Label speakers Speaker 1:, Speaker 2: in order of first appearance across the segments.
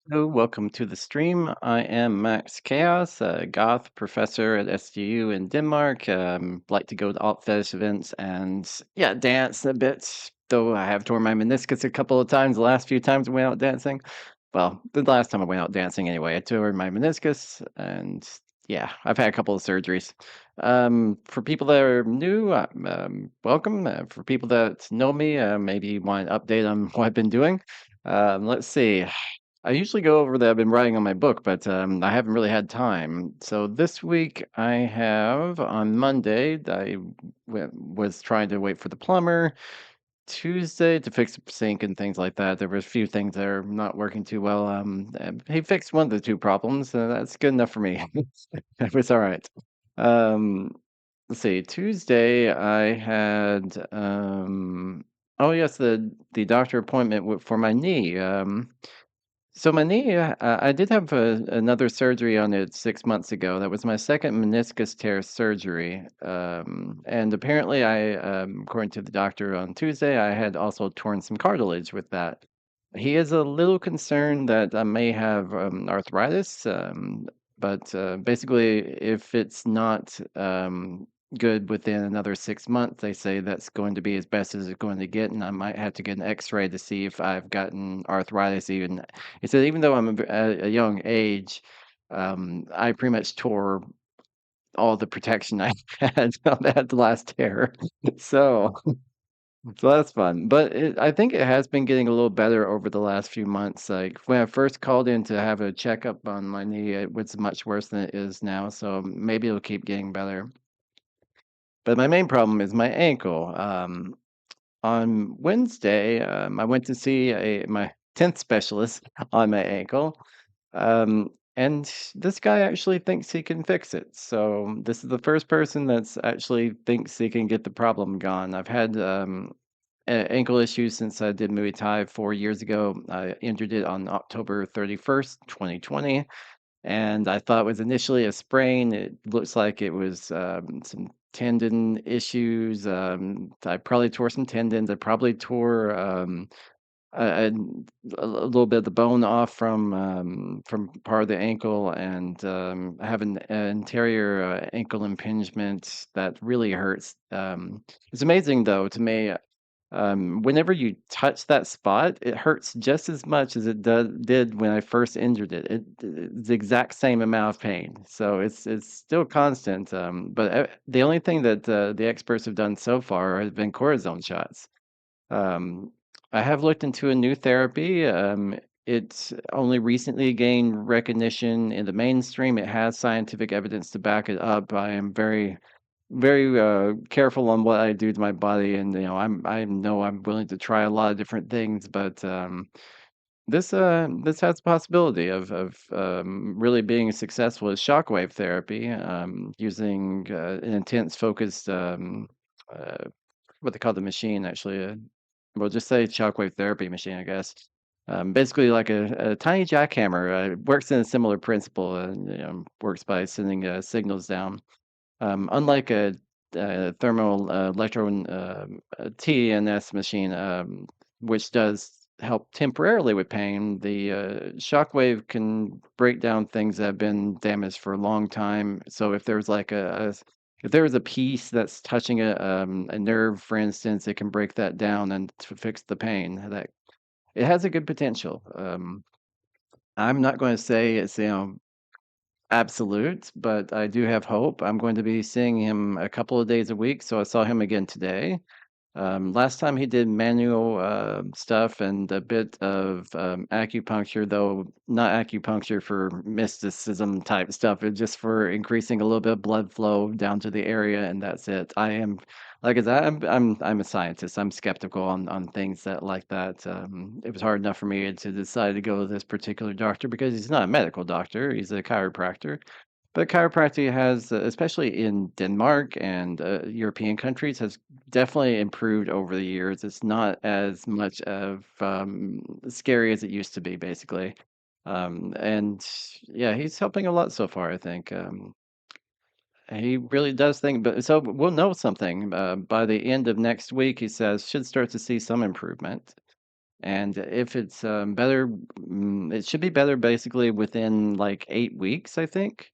Speaker 1: Hello, welcome to the stream. I am Max Chaos, a goth professor at SDU in Denmark. Like to go to alt fetish events and yeah, dance a bit. Though I have torn my meniscus a couple of times. The last few times I went out dancing, well, the last time I went out dancing anyway, I tore my meniscus, and yeah, I've had a couple of surgeries. For people that are new, welcome. For people that know me, maybe you want an update on what I've been doing. Let's see. I usually go over that I've been writing on my book, but I haven't really had time. So this week I have on Monday, was trying to wait for the plumber. Tuesday to fix the sink and things like that. There were a few things that are not working too well. He fixed one of the two problems. That's good enough for me. It was all right. Um, let's see. Tuesday, I had oh yes, the doctor appointment for my knee. So my knee, I did have another surgery on it 6 months ago. That was my second meniscus tear surgery, and apparently, according to the doctor on Tuesday, I had also torn some cartilage with that. He is a little concerned that I may have arthritis, but basically, if it's not good within another 6 months, they say that's going to be as best as it's going to get, and I might have to get an X-ray to see if I've gotten arthritis even. He said even though I'm a young age, I pretty much tore all the protection I had at the last tear. So so that's fun. But I think it has been getting a little better over the last few months. Like when I first called in to have a checkup on my knee, it was much worse than it is now. So maybe it'll keep getting better. But my main problem is my ankle. On Wednesday, I went to see my 10th specialist on my ankle. And this guy actually thinks he can fix it. So this is the first person that's actually thinks he can get the problem gone. I've had ankle issues since I did Muay Thai 4 years ago. I injured it on October 31st, 2020. And I thought it was initially a sprain. It looks like it was some tendon issues. I probably tore some tendons. I probably tore a a little bit of the bone off from part of the ankle, and I have an anterior ankle impingement that really hurts. It's amazing though to me. Whenever you touch that spot, it hurts just as much as it did when I first injured it. It's the exact same amount of pain, so it's still constant. But the only thing that the experts have done so far has been cortisone shots. Um, I have looked into a new therapy. It's only recently gained recognition in the mainstream. It has scientific evidence to back it up. I am very careful on what I do to my body, and I know I'm willing to try a lot of different things, but this has the possibility of really being successful as shockwave therapy, using an intense focused uh, what they call the machine actually. We'll just say shockwave therapy machine, I guess. Basically, like a tiny jackhammer. Works in a similar principle, and works by sending signals down. Unlike a thermal electron TENS machine, which does help temporarily with pain, the shockwave can break down things that have been damaged for a long time. So if there's like if there was a piece that's touching a nerve, for instance, it can break that down and to fix the pain. That it has a good potential. I'm not going to say it's absolute, but I do have hope. I'm going to be seeing him a couple of days a week, so I saw him again today. Last time he did manual stuff and a bit of acupuncture, though not acupuncture for mysticism type stuff. It's just for increasing a little bit of blood flow down to the area, and that's it. I am, like I said, I'm a scientist. I'm skeptical on things that like that. It was hard enough for me to decide to go with this particular doctor because he's not a medical doctor. He's a chiropractor. But chiropractic has, especially in Denmark and European countries, has definitely improved over the years. It's not as much of scary as it used to be, basically. And yeah, he's helping a lot so far, I think. He really does think, but so we'll know something by the end of next week. He says should start to see some improvement. And if it's better, it should be better basically within like 8 weeks, I think.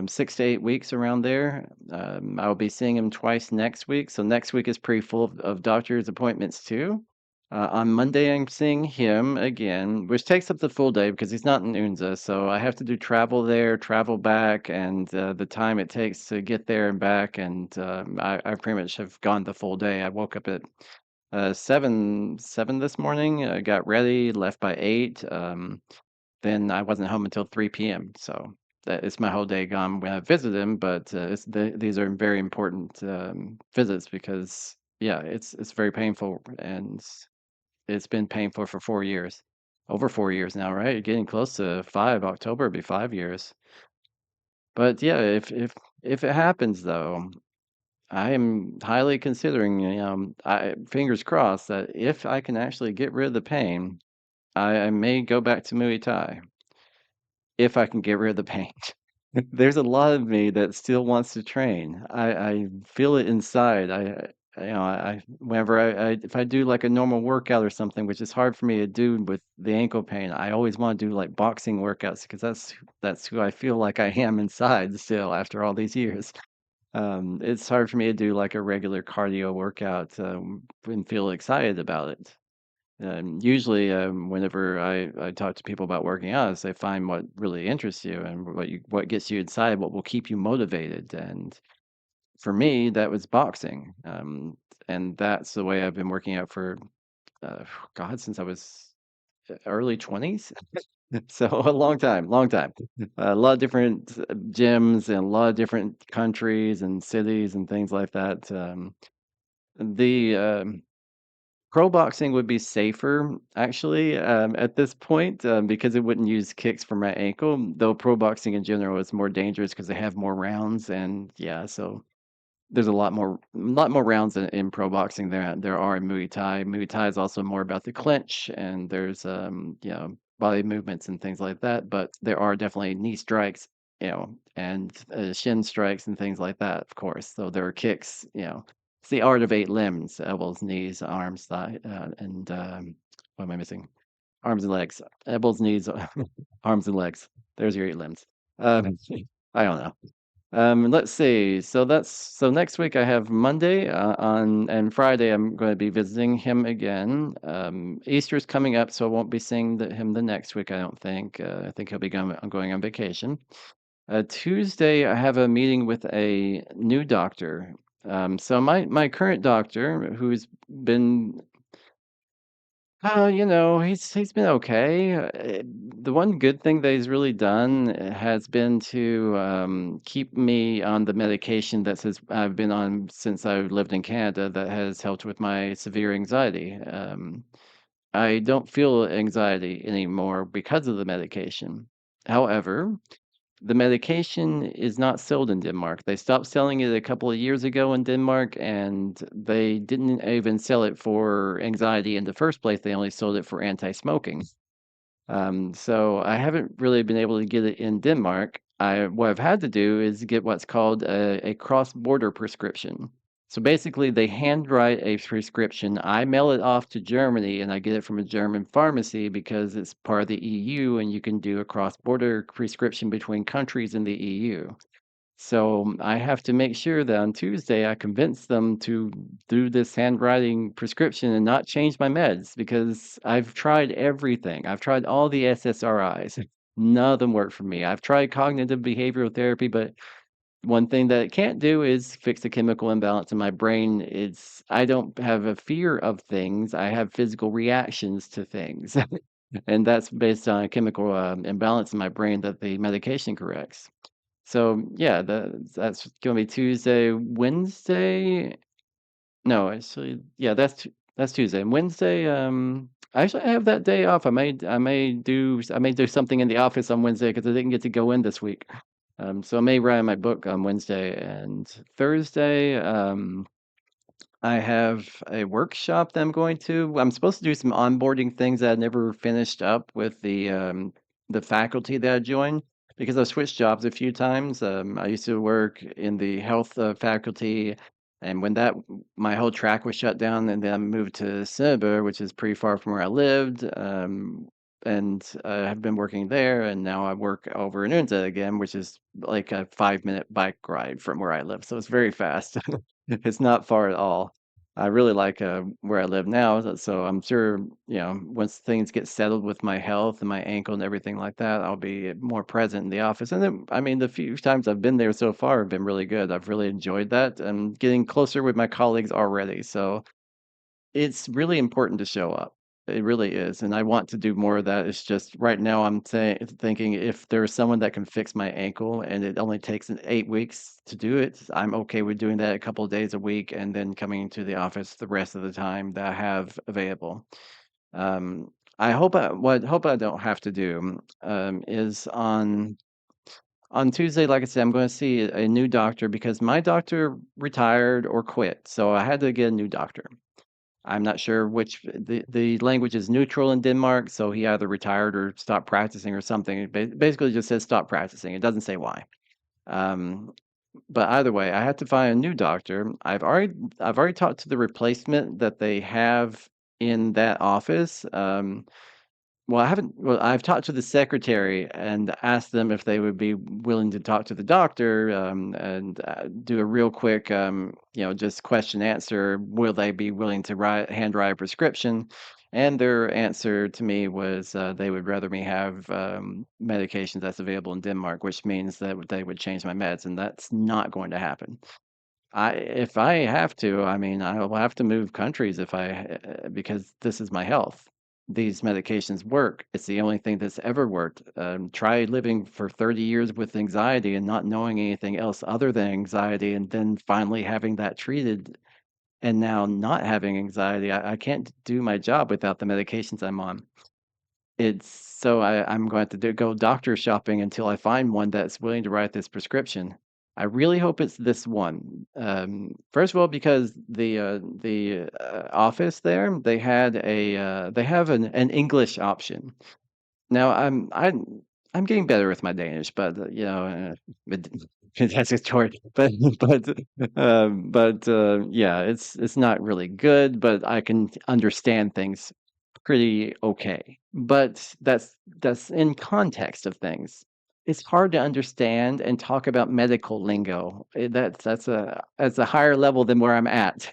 Speaker 1: 6 to 8 weeks around there. I'll be seeing him twice next week. So next week is pretty full of doctor's appointments too. On Monday, I'm seeing him again, which takes up the full day because he's not in Unza. So I have to do travel there, travel back, and the time it takes to get there and back. And I pretty much have gone the full day. I woke up at 7 this morning, got ready, left by 8. Then I wasn't home until 3 p.m. So that it's my whole day gone when I visit him. But these are very important visits because yeah, it's very painful, and it's been painful for 4 years, over 4 years now, right? Getting close to five. October will be 5 years. But yeah, if it happens though, I am highly considering, fingers crossed that if I can actually get rid of the pain, I may go back to Muay Thai if I can get rid of the pain. There's a lot of me that still wants to train. I feel it inside. Whenever if I do like a normal workout or something, which is hard for me to do with the ankle pain, I always want to do like boxing workouts because that's who I feel like I am inside still after all these years. It's hard for me to do like a regular cardio workout and feel excited about it. Usually, whenever I talk to people about working out, I say find what really interests you and what gets you inside, what will keep you motivated. And for me, that was boxing, and that's the way I've been working out for God since I was early 20s. So a long time. A lot of different gyms and a lot of different countries and cities and things like that. The Pro boxing would be safer, actually, at this point, because it wouldn't use kicks for my ankle, though pro boxing in general is more dangerous because they have more rounds, and yeah, so there's a lot more rounds in pro boxing there are in Muay Thai. Muay Thai is also more about the clinch, and there's, body movements and things like that, but there are definitely knee strikes, and, shin strikes and things like that, of course, so there are kicks, it's the art of 8 limbs: elbows, knees, arms, thigh, and, what am I missing? Arms and legs. Elbows, knees, arms and legs. There's your 8 limbs. Um, I don't know. Let's see. So next week I have Monday on and Friday I'm going to be visiting him again. Easter's coming up, so I won't be seeing him the next week. I don't think. I think he'll be going on vacation. Tuesday I have a meeting with a new doctor. So my current doctor, who's been he's been okay. The one good thing that he's really done has been to keep me on the medication that says I've been on since I lived in Canada that has helped with my severe anxiety. I don't feel anxiety anymore because of the medication. However, the medication is not sold in Denmark. They stopped selling it a couple of years ago in Denmark, and they didn't even sell it for anxiety in the first place. They only sold it for anti-smoking. So I haven't really been able to get it in Denmark. What I've had to do is get what's called a cross-border prescription. So basically, they handwrite a prescription. I mail it off to Germany, and I get it from a German pharmacy because it's part of the EU, and you can do a cross-border prescription between countries in the EU. So I have to make sure that on Tuesday I convince them to do this handwriting prescription and not change my meds because I've tried everything. I've tried all the SSRIs. None of them work for me. I've tried cognitive behavioral therapy, but one thing that it can't do is fix a chemical imbalance in my brain. I don't have a fear of things. I have physical reactions to things. And that's based on a chemical imbalance in my brain that the medication corrects. So, yeah, that's gonna be Tuesday, Wednesday. No, actually, yeah, that's Tuesday. And Wednesday, actually, I have that day off. I may do something in the office on Wednesday because I didn't get to go in this week. So I may write my book on Wednesday and Thursday. I have a workshop that I'm going to. I'm supposed to do some onboarding things that I never finished up with the faculty that I joined because I've switched jobs a few times. I used to work in the health faculty, And when that my whole track was shut down, and then I moved to Cinnabar, which is pretty far from where I lived, and I've been working there, and now I work over in Unza again, which is like a 5-minute bike ride from where I live, so it's very fast. It's not far at all. I really like, where I live now, so I'm sure, once things get settled with my health and my ankle and everything like that, I'll be more present in the office, and then, I mean, the few times I've been there so far have been really good. I've really enjoyed that and getting closer with my colleagues already, so it's really important to show up. It really is, and I want to do more of that. It's just right now I'm thinking if there's someone that can fix my ankle and it only takes 8 weeks to do it, I'm okay with doing that a couple of days a week and then coming to the office the rest of the time that I have available. Um, hope I don't have to do, is on Tuesday, like I said, I'm gonna see a new doctor because my doctor retired or quit, so I had to get a new doctor. I'm not sure which the language is neutral in Denmark, so he either retired or stopped practicing or something. It basically just says stop practicing. It doesn't say why. Um, but either way, I had to find a new doctor. I've already talked to the replacement that they have in that office. Well, I haven't well, I've talked to the secretary and asked them if they would be willing to talk to the doctor, and, do a real quick, just question answer. Will they be willing to handwrite a prescription? And their answer to me was, they would rather me have, medications that's available in Denmark, which means that they would change my meds, and that's not going to happen. If I have to, I mean, I will have to move countries if because this is my health. These medications work. It's the only thing that's ever worked. Try living for 30 years with anxiety and not knowing anything else other than anxiety, and then finally having that treated, and now not having anxiety. I can't do my job without the medications I'm on. I'm going to go doctor shopping until I find one that's willing to write this prescription. I really hope it's this one. First of all, because the office there, they have an English option. Now I'm getting better with my Danish, but, it that's a short yeah, it's not really good, but I can understand things pretty okay. But that's in context of things. It's hard to understand and talk about medical lingo. That's a higher level than where I'm at.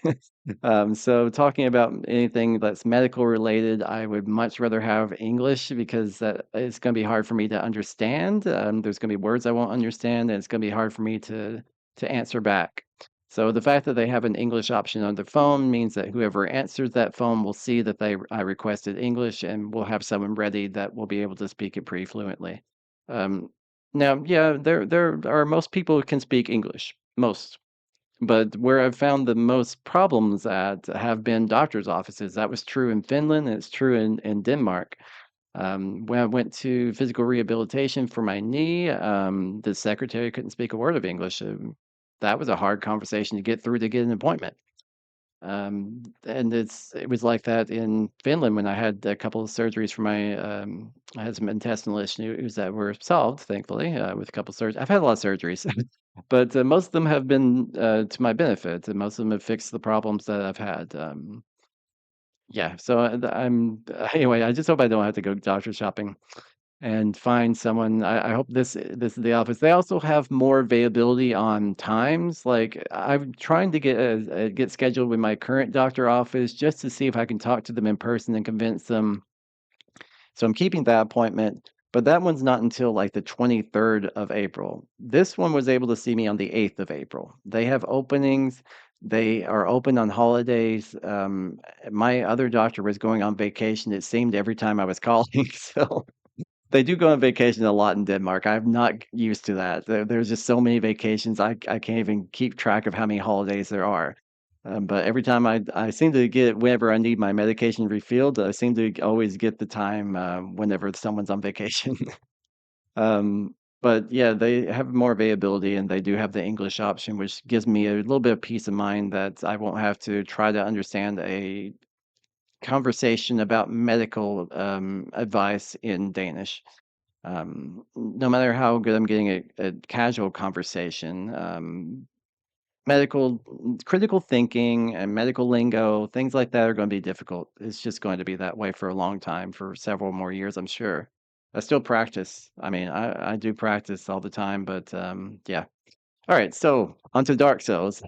Speaker 1: So talking about anything that's medical related, I would much rather have English because that it's going to be hard for me to understand. There's going to be words I won't understand, and it's going to be hard for me to answer back. So the fact that they have an English option on the phone means that whoever answers that phone will see that I requested English, and we'll have someone ready that will be able to speak it pretty fluently. Um, Now, yeah, there are most people who can speak English, most. But where I've found the most problems at have been doctor's offices. That was true in Finland, and it's true in Denmark. When I went to physical rehabilitation for my knee, the secretary couldn't speak a word of English. That was a hard conversation to get through to get an appointment. And it was like that in Finland when I had a couple of surgeries for I had some intestinal issues that were solved, thankfully, with a couple of surgeries. I've had a lot of surgeries, but most of them have been to my benefit, and most of them have fixed the problems that I've had. Yeah, so anyway. I just hope I don't have to go doctor shopping and find someone. I hope this is the office. They also have more availability on times. Like I'm trying to get scheduled with my current doctor office just to see if I can talk to them in person and convince them. So I'm keeping that appointment, but that one's not until like the 23rd of April. This one was able to see me on the 8th of April. They have openings. They are open on holidays. My other doctor was going on vacation. It seemed every time I was calling. So they do go on vacation a lot in Denmark. I'm not used to that. There's just so many vacations. I can't even keep track of how many holidays there are. But every time I seem to get whenever I need my medication refilled, I seem to always get the time whenever someone's on vacation. But yeah, they have more availability and they do have the English option, which gives me a little bit of peace of mind that I won't have to try to understand a conversation about medical advice in Danish. No matter how good I'm getting a casual conversation, medical critical thinking and medical lingo, things like that are gonna be difficult. It's just going to be that way for a long time, for several more years, I'm sure. I still practice. I mean, I do practice all the time, but, yeah. Alright, so onto Dark Souls.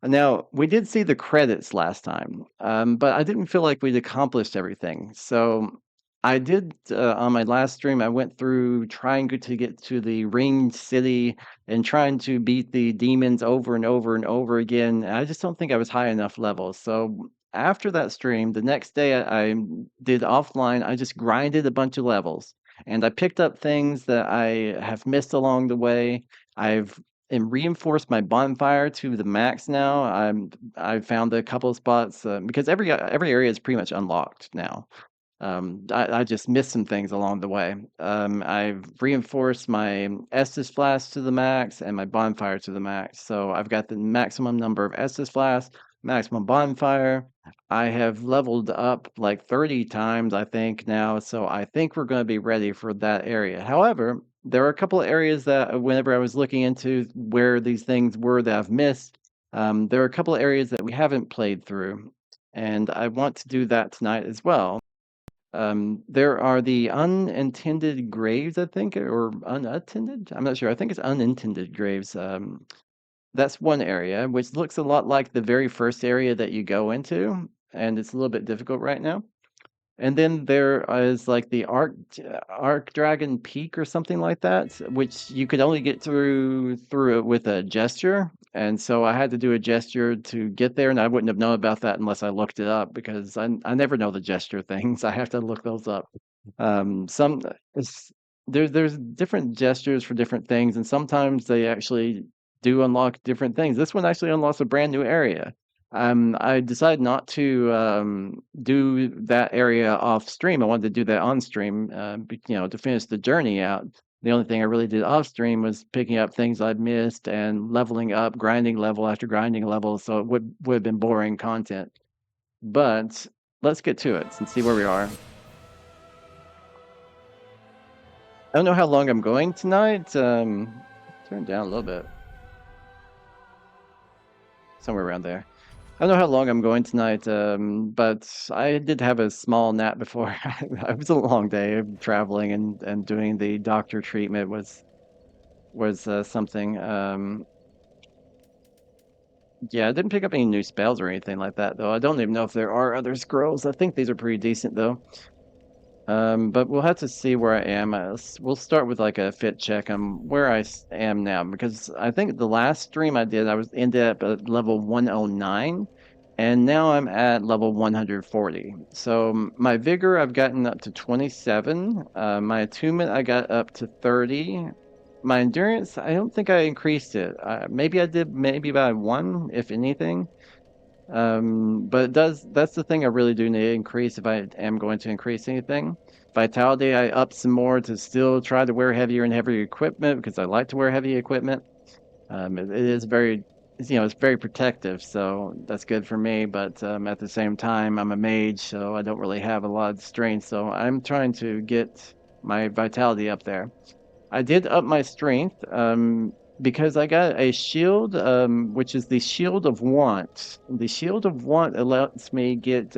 Speaker 1: Now, we did see the credits last time, but I didn't feel like we'd accomplished everything. So I did, on my last stream, I went through trying to get to the Ringed City and trying to beat the demons over and over and over again. And I just don't think I was high enough level. So after that stream, the next day I did offline, I just grinded a bunch of levels and I picked up things that I have missed along the way. I've and reinforced my bonfire to the max now. I found a couple of spots because every area is pretty much unlocked now. I just missed some things along the way. I've reinforced my Estus flasks to the max and my bonfire to the max. So I've got the maximum number of Estus flasks, maximum bonfire. I have leveled up like 30 times, I think, now. So I think we're going to be ready for that area. However, there are a couple of areas that whenever I was looking into where these things were that I've missed, there are a couple of areas that we haven't played through. And I want to do that tonight as well. There are the unintended graves, I think, or unattended. I'm not sure. I think it's unintended graves. That's one area, which looks a lot like the very first area that you go into, and it's a little bit difficult right now. And then there is like the Arc Dragon Peak or something like that, which you could only get through it with a gesture. And so I had to do a gesture to get there, and I wouldn't have known about that unless I looked it up because I never know the gesture things. I have to look those up. Some it's, there's different gestures for different things, and sometimes they actually do unlock different things. This one actually unlocks a brand new area. I decided not to do that area off stream. I wanted to do that on stream, to finish the journey out. The only thing I really did off stream was picking up things I'd missed and leveling up, grinding level after grinding level. So it would have been boring content. But let's get to it and see where we are. I don't know how long I'm going tonight. Turn it down a little bit, somewhere around there. I don't know how long I'm going tonight, but I did have a small nap before. It was a long day of traveling and doing the doctor treatment was something. Yeah, I didn't pick up any new spells or anything like that, though. I don't even know if there are other scrolls. I think these are pretty decent, though. But we'll have to see where I am. We'll start with like a fit check on where I am now, because I think the last stream I did, I was ended up at level 109, and now I'm at level 140. So my vigor I've gotten up to 27. My attunement I got up to 30. My endurance, I don't think I increased it. Maybe I did, maybe by one, if anything. But that's the thing I really do need to increase if I am going to increase anything. Vitality, I up some more to still try to wear heavier and heavier equipment because I like to wear heavy equipment. It is very, it's very protective, so that's good for me. But at the same time, I'm a mage, so I don't really have a lot of strength. So I'm trying to get my vitality up there. I did up my strength because I got a shield, which is the Shield of Want. The Shield of Want lets me get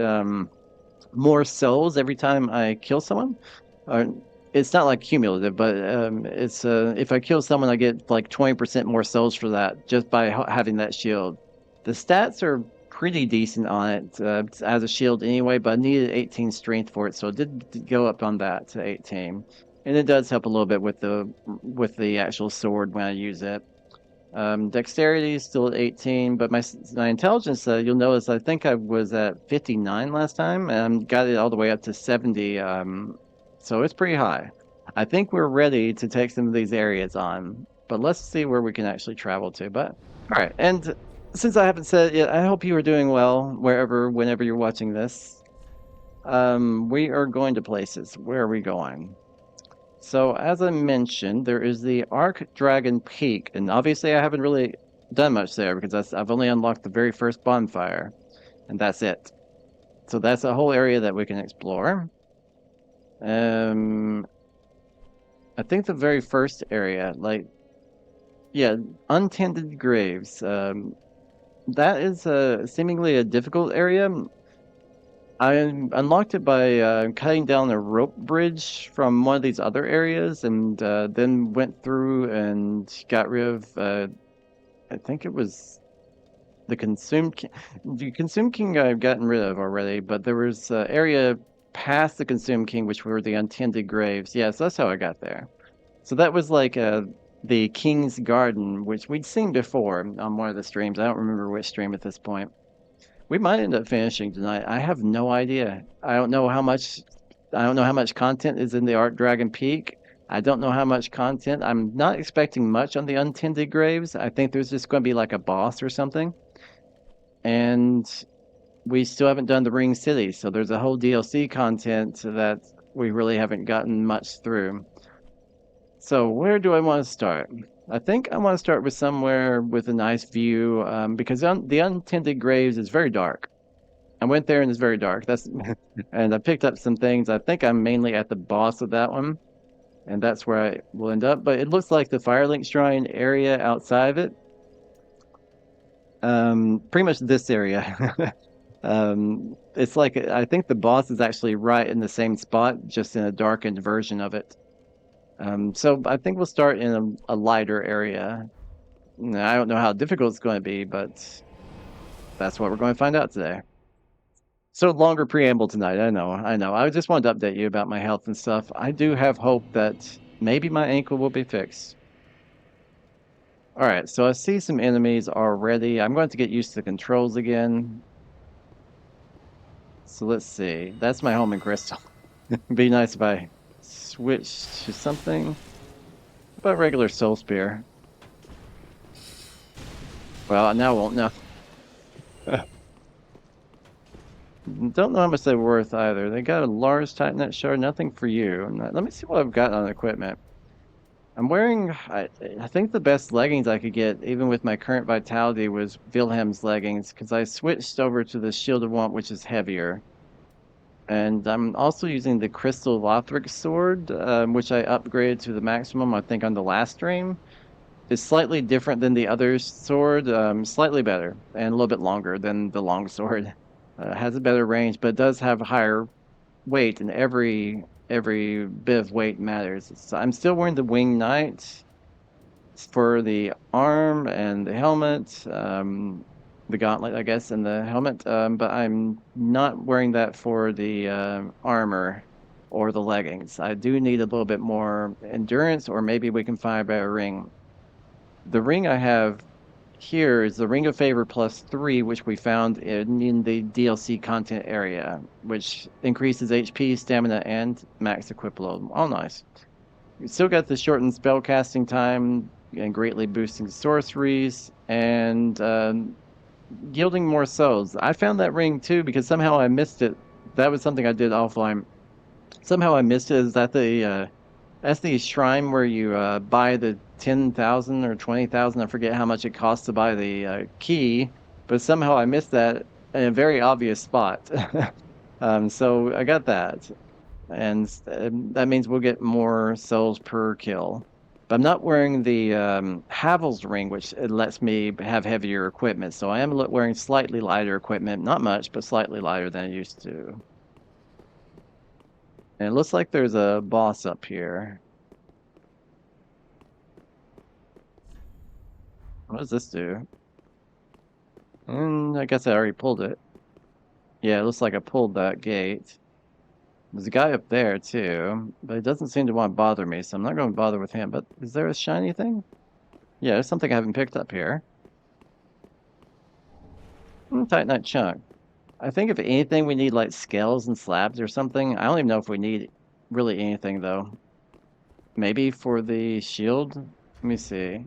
Speaker 1: more souls every time I kill someone. Uh, it's not like cumulative, but it's if I kill someone, I get like 20% more souls for that just by having that shield. The stats are pretty decent on it as a shield anyway, but I needed 18 strength for it, so it did go up on that to 18. And it does help a little bit with the actual sword when I use it. Dexterity is still at 18, but my intelligence, you'll notice, I think I was at 59 last time, and got it all the way up to 70. So it's pretty high. I think we're ready to take some of these areas on, but let's see where we can actually travel to. But all right, and since I haven't said it yet, I hope you are doing well whenever you're watching this. We are going to places. Where are we going? So as I mentioned, there is the Arc Dragon Peak, and obviously I haven't really done much there because I've only unlocked the very first bonfire, and that's it. So that's a whole area that we can explore. I think the very first area, like Yeah, untended graves. That is seemingly a difficult area. I unlocked it by cutting down a rope bridge from one of these other areas, and then went through and got rid of. I think it was the Consumed King. The Consumed King I've gotten rid of already, but there was an area past the Consumed King, which were the untended graves. Yes, that's how I got there. So that was like the King's Garden, which we'd seen before on one of the streams. I don't remember which stream at this point. We might end up finishing tonight. I have no idea. I don't know how much content is in the Art Dragon Peak. I don't know how much content. I'm not expecting much on the Untended Graves. I think there's just going to be like a boss or something. And we still haven't done the Ring City, so there's a whole DLC content that we really haven't gotten much through. So where do I want to start? I think I want to start with somewhere with a nice view, because the Untended Graves is very dark. I went there and it's very dark. That's and I picked up some things. I think I'm mainly at the boss of that one, and that's where I will end up. But it looks like the Firelink Shrine area outside of it. Pretty much this area. It's like I think the boss is actually right in the same spot, just in a darkened version of it. So I think we'll start in a lighter area. Now, I don't know how difficult it's going to be, but that's what we're going to find out today. So longer preamble tonight. I know. I just wanted to update you about my health and stuff. I do have hope that maybe my ankle will be fixed. All right, so I see some enemies already. I'm going to get used to the controls again. So let's see. That's my homing crystal. Be nice if I switch to something. About regular soul spear. Well, now I won't know. Don't know how much they're worth either. They got a large Titanite shard, nothing for you. Let me see what I've got on equipment. I'm wearing, I think the best leggings I could get, even with my current vitality, was Wilhelm's leggings, because I switched over to the Shield of Want, which is heavier. And I'm also using the Crystal Lothric sword, which I upgraded to the maximum, I think, on the last stream. It's slightly different than the other sword, slightly better, and a little bit longer than the long sword. Has a better range, but it does have higher weight, and every bit of weight matters. So I'm still wearing the Wing Knight for the arm and the helmet, the gauntlet, I guess, and the helmet, but I'm not wearing that for the armor or the leggings. I do need a little bit more endurance, or maybe we can find a better ring. The ring I have here is the Ring of Favor +3, which we found in the DLC content area, which increases HP, stamina, and max equip load. Oh, nice. You still got the shortened spell casting time and greatly boosting sorceries and yielding more souls. I found that ring too because somehow I missed it. That was something I did offline. Somehow I missed it. Is that that's the shrine where you buy the 10,000 or 20,000. I forget how much it costs to buy the key, but somehow I missed that in a very obvious spot. So I got that, and that means we'll get more souls per kill. But I'm not wearing the Havel's ring, which it lets me have heavier equipment. So I am wearing slightly lighter equipment, not much, but slightly lighter than I used to. And it looks like there's a boss up here. What does this do? I guess I already pulled it. Yeah, it looks like I pulled that gate. There's a guy up there too, but he doesn't seem to want to bother me, so I'm not going to bother with him. But is there a shiny thing? Yeah, there's something I haven't picked up here. Titanite chunk. I think if anything, we need like scales and slabs or something. I don't even know if we need really anything though. Maybe for the shield? Let me see.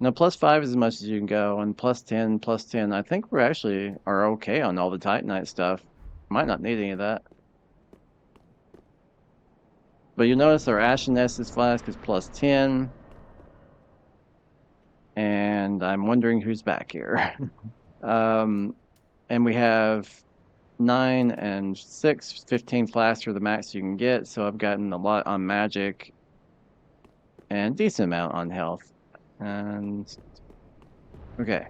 Speaker 1: No, +5 is as much as you can go, and +10, +10. I think we're actually are okay on all the Titanite stuff. Might not need any of that. But you notice our Ashen Estus flask is +10. And I'm wondering who's back here. And we have 9 and 6, 15 flasks are the max you can get. So I've gotten a lot on magic and decent amount on health. And okay,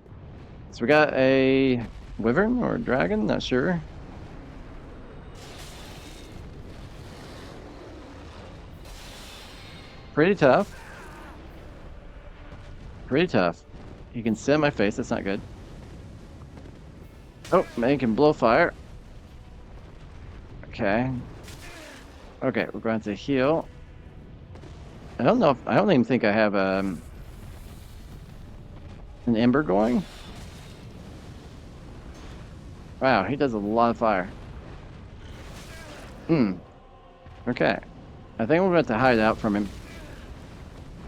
Speaker 1: so we got a wyvern or dragon, not sure. Pretty tough. Pretty tough. He can sit in my face, that's not good. Oh, man, he can blow fire. Okay. Okay, we're going to heal. I don't know if I don't even think I have an ember going. Wow, he does a lot of fire. Hmm. Okay. I think we're going to hide out from him.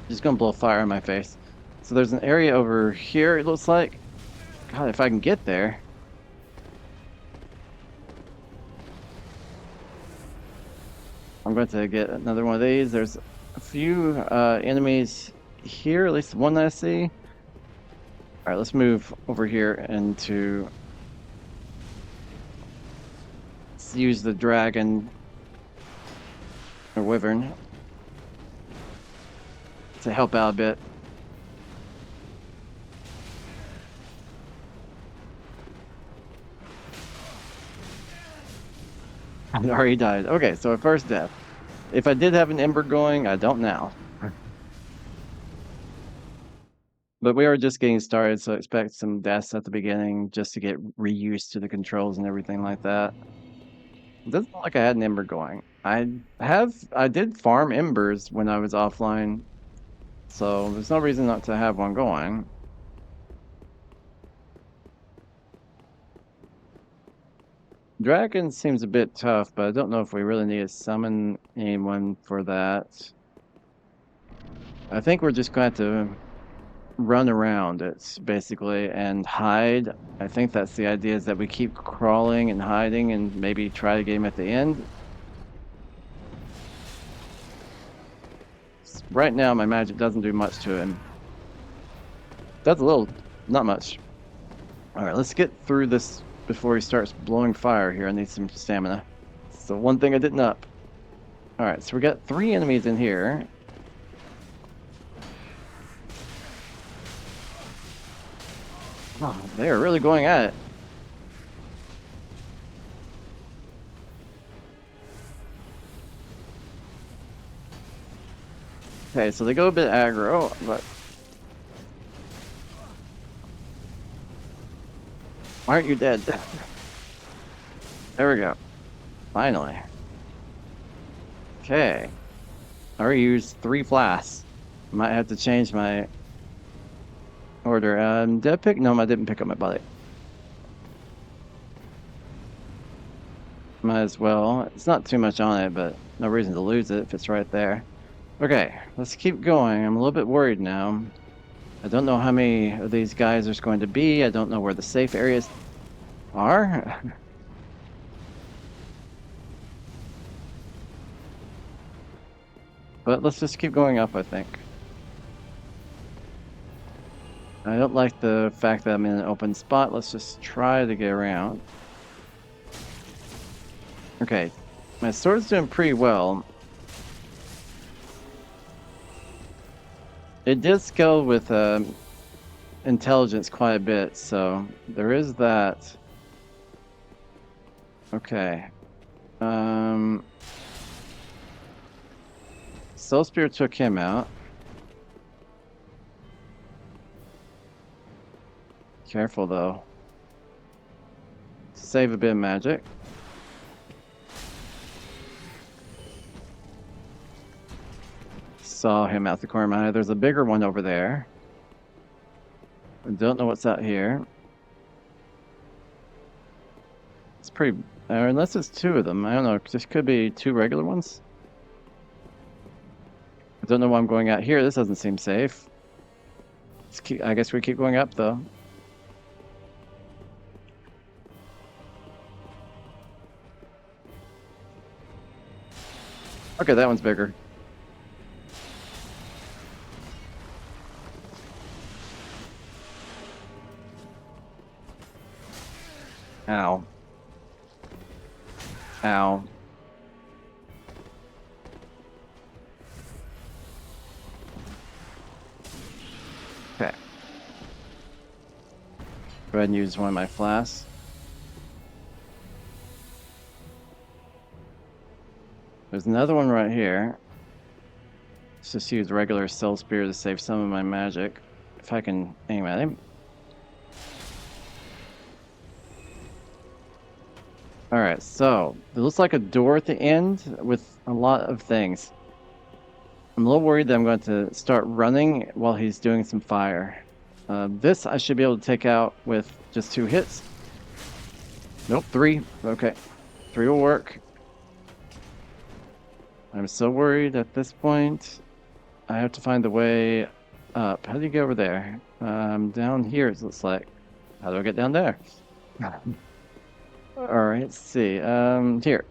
Speaker 1: He's gonna blow fire in my face. So there's an area over here, it looks like. God, if I can get there. I'm going to get another one of these. There's a few enemies here, at least one that I see. All right, let's move over here into... Let's use the dragon or wyvern to help out a bit. I already died. Okay, so first death. If I did have an ember going, I don't now. But we are just getting started, so expect some deaths at the beginning just to get reused to the controls and everything like that. It doesn't look like I had an ember going. I did farm embers when I was offline, so there's no reason not to have one going. Dragon seems a bit tough, but I don't know if we really need to summon anyone for that. I think we're just going to run around it, basically, and hide. I think that's the idea, is that we keep crawling and hiding and maybe try to get him at the end. Right now, my magic doesn't do much to him. Does a little, not much. All right, let's get through this before he starts blowing fire here. I need some stamina. So one thing I didn't up. All right, so we got 3 enemies in here. Oh, they are really going at it. Okay, so they go a bit aggro, but... Why aren't you dead? There we go. Finally. Okay. I already used 3 flasks. Might have to change my order. Did I pick? No, I didn't pick up my buddy. Might as well. It's not too much on it, but no reason to lose it if it's right there. Okay, let's keep going. I'm a little bit worried now. I don't know how many of these guys there's going to be. I don't know where the safe areas are. But let's just keep going up, I think. I don't like the fact that I'm in an open spot. Let's just try to get around. Okay, my sword's doing pretty well. It did scale with intelligence quite a bit, so there is that. Okay. Soul Spear took him out. Careful though. Save a bit of magic. Saw him out the corner of my eye. There's a bigger one over there. I don't know what's out here. It's pretty... unless it's 2 of them. I don't know. This could be 2 regular ones. I don't know why I'm going out here. This doesn't seem safe. I guess we keep going up, though. Okay, that one's bigger. Ow. Ow. Go ahead and use one of my flasks. There's another one right here. Let's just use regular Soul Spear to save some of my magic. If I can aim at him. Alright, so it looks like a door at the end with a lot of things. I'm a little worried that I'm going to start running while he's doing some fire. This I should be able to take out with just 2 hits. Nope, 3. Okay, 3 will work. I'm so worried at this point. I have to find the way up. How do you get over there? Down here it looks like. How do I get down there? Alright, let's see. Here.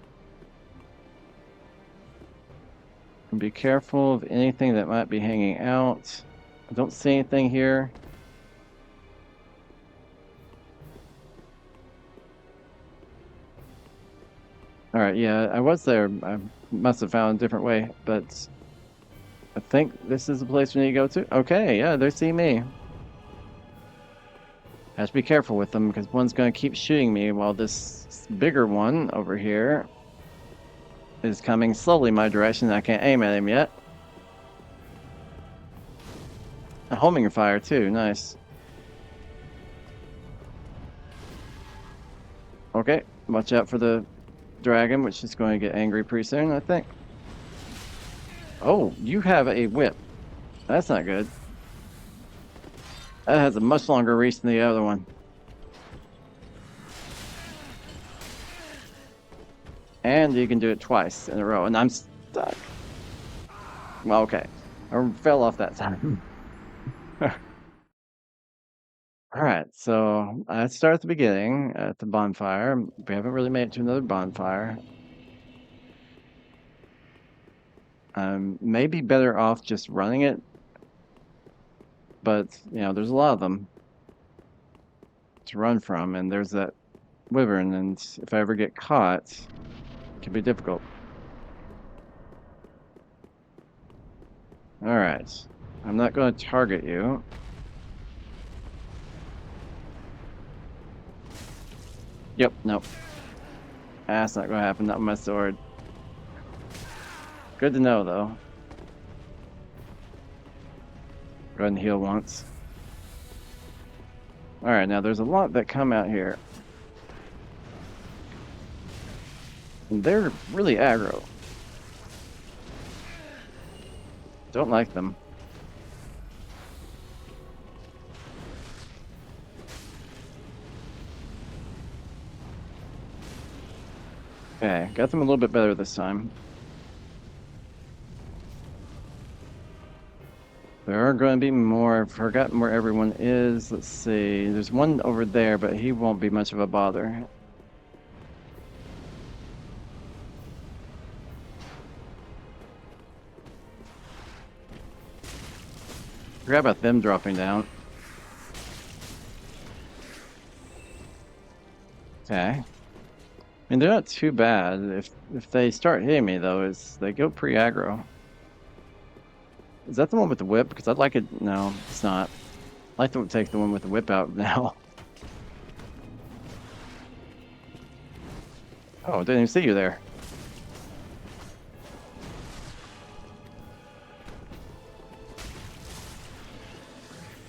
Speaker 1: Be careful of anything that might be hanging out. I don't see anything here. Alright, yeah, I was there. I must have found a different way, but I think this is the place we need to go to. Okay, yeah, they see me. Have to be careful with them because one's going to keep shooting me while this bigger one over here is coming slowly my direction. I can't aim at him yet. A homing fire too, nice. Okay, watch out for the dragon, which is going to get angry pretty soon, I think. Oh, you have a whip. That's not good. That has a much longer reach than the other one. And you can do it twice in a row, and I'm stuck. Well, okay. I fell off that time. Alright, so let's start at the beginning, at the bonfire. We haven't really made it to another bonfire. Maybe better off just running it, but, you know, there's a lot of them to run from, and there's that wyvern, and if I ever get caught, it can be difficult. Alright, I'm not going to target you. Yep, nope. That's not going to happen, not with my sword. Good to know, though. Go ahead and heal once. Alright, now there's a lot that come out here. And they're really aggro. Don't like them. Okay, got them a little bit better this time. There are going to be more. I've forgotten where everyone is. Let's see. There's one over there, but he won't be much of a bother. Forgot about them dropping down. Okay. I mean, they're not too bad. If they start hitting me, though, they go pretty aggro. Is that the one with the whip? Because I'd like it... No, it's not. I'd like to take the one with the whip out now. Oh, I didn't even see you there.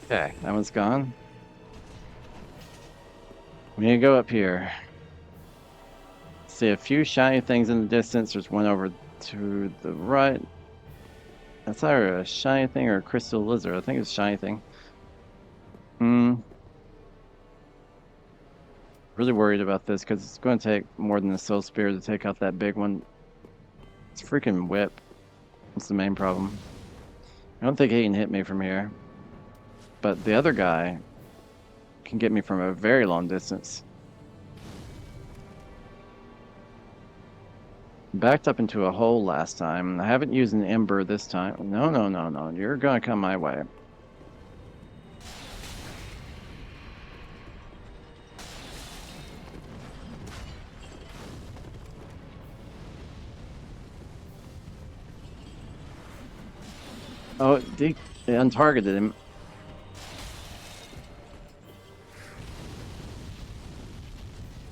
Speaker 1: Okay, that one's gone. We need to go up here. See a few shiny things in the distance. There's one over to the right. That's either a shiny thing or a crystal lizard. I think it's a shiny thing. Really worried about this because it's going to take more than a soul spear to take out that big one. It's a freaking whip. That's the main problem. I don't think he can hit me from here. But the other guy can get me from a very long distance. Backed up into a hole last time. I haven't used an ember this time. No, no, no, no. You're gonna come my way. Oh, it untargeted him.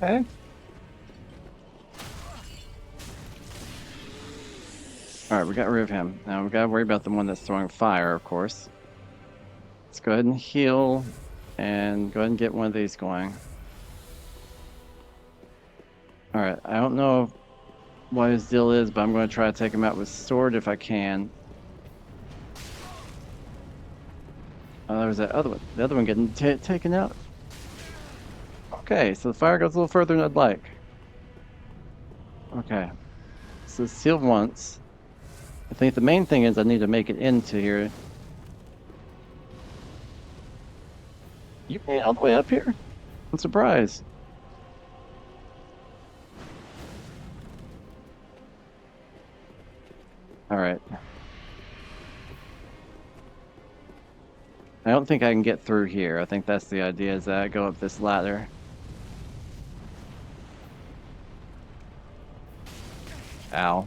Speaker 1: Okay. Alright, we got rid of him. Now we gotta worry about the one that's throwing fire, of course. Let's go ahead and heal and go ahead and get one of these going. Alright, I don't know what his deal is, but I'm going to try to take him out with sword if I can. There's that other one. The other one getting taken out. Okay, so the fire goes a little further than I'd like. Okay, so it's sealed once. I think the main thing is I need to make it into here. You made it all the way up here? I'm surprised. Alright. I don't think I can get through here. I think that's the idea, is that I go up this ladder. Ow.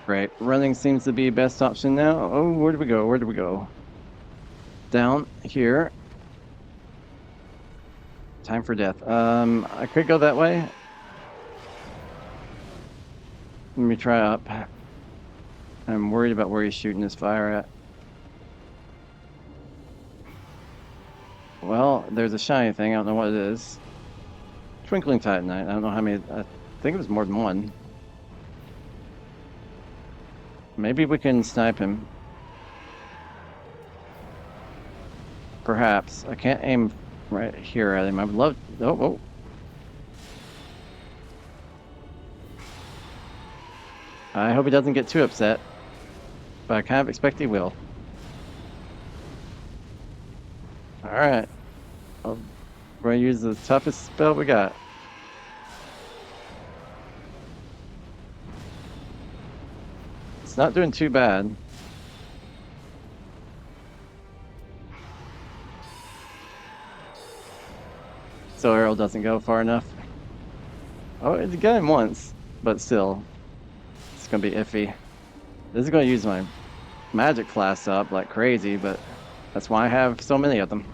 Speaker 1: Great. Running seems to be best option now. Oh, where do we go? Where do we go? Down here. Time for death. I could go that way. Let me try up. I'm worried about where he's shooting his fire at. Well, there's a shiny thing. I don't know what it is. Twinkling Titanite. I don't know how many. I think it was more than one. Maybe we can snipe him. Perhaps. I can't aim right here at him. I would love. Oh, oh. I hope he doesn't get too upset. But I kind of expect he will. Alright. We're going to use the toughest spell we got. It's not doing too bad. So arrow doesn't go far enough. Oh, it got him once, but still, it's gonna be iffy. This is gonna use my magic class up like crazy, but that's why I have so many of them.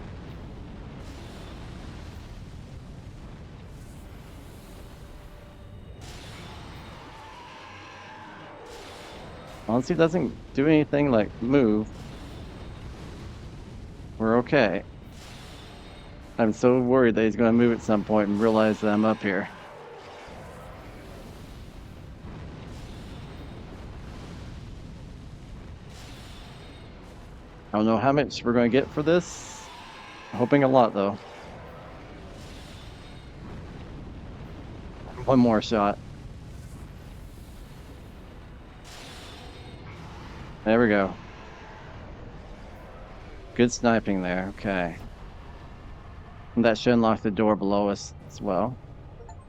Speaker 1: Once he doesn't do anything like move, we're okay. I'm so worried that he's gonna move at some point and realize that I'm up here. I don't know how much we're gonna get for this. Hoping a lot though. One more shot. There we go. Good sniping there, okay. And that should unlock the door below us as well.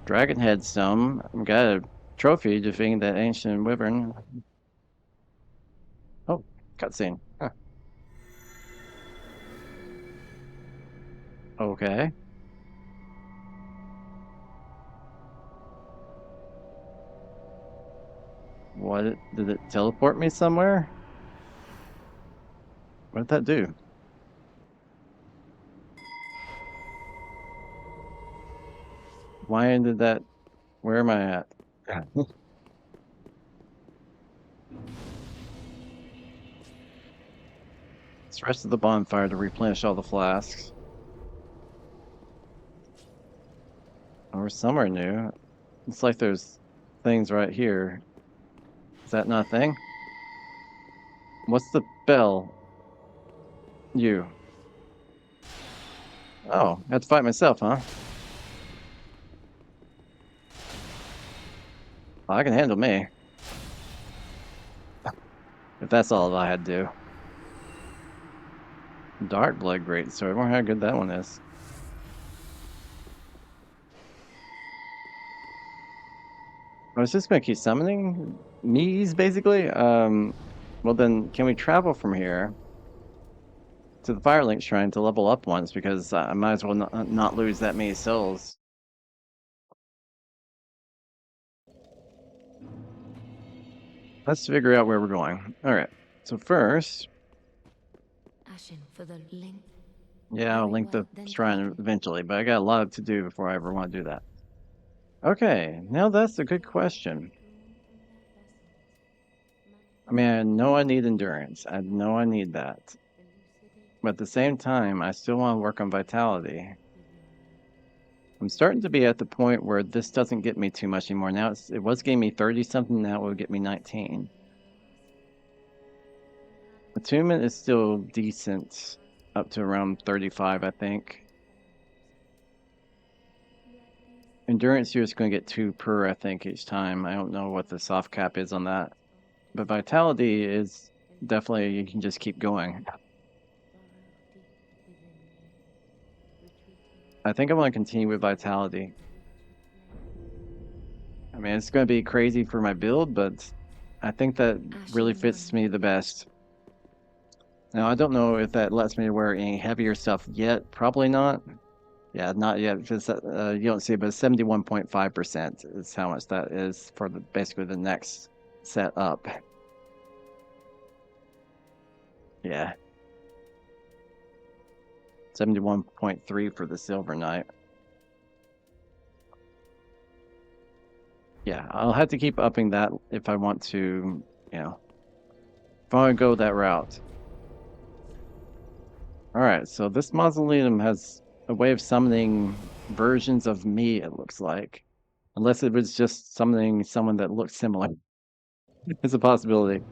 Speaker 1: Dragon Headstone. We got a trophy defeating that ancient wyvern. Oh, cutscene. Huh. Okay. What did it teleport me somewhere? What did that do? Why did that? Where am I at? Yeah. Let's rest of the bonfire to replenish all the flasks. Oh, we're somewhere new. It's like there's things right here. Is that not a thing? What's the bell? You. Oh, I have to fight myself, huh? Well, I can handle me. If that's all I had to do. Dark Blood Greatsword. I wonder how good that one is. I was just gonna keep summoning me's basically. Well then, can we travel from here to the Firelink Shrine to level up once? Because I might as well not lose that many souls. Let's figure out where we're going. All right. So first,
Speaker 2: passion for the link.
Speaker 1: Yeah, I'll
Speaker 2: Very
Speaker 1: link the
Speaker 2: well, then
Speaker 1: shrine
Speaker 2: take it.
Speaker 1: eventually, but I got a lot to do before I ever want to do that. Okay, now that's a good question. I mean, I know I need endurance. I know I need that. But at the same time, I still want to work on vitality. I'm starting to be at the point where this doesn't get me too much anymore. Now it was getting me 30 something, now it will get me 19. Attunement is still decent, up to around 35, I think. Endurance here is going to get 2 per, I think, each time. I don't know what the soft cap is on that. But vitality is definitely, you can just keep going. I think I want to continue with vitality. I mean, it's going to be crazy for my build, but I think that really fits me the best. Now, I don't know if that lets me wear any heavier stuff yet. Probably not. Yeah, not yet, because you don't see it, but 71.5% is how much that is for basically the next set up. Yeah. 71.3 for the Silver Knight. Yeah, I'll have to keep upping that if I want to, if I want to go that route. Alright, so this mausoleum has a way of summoning versions of me, it looks like. Unless it was just summoning someone that looks similar. It's a possibility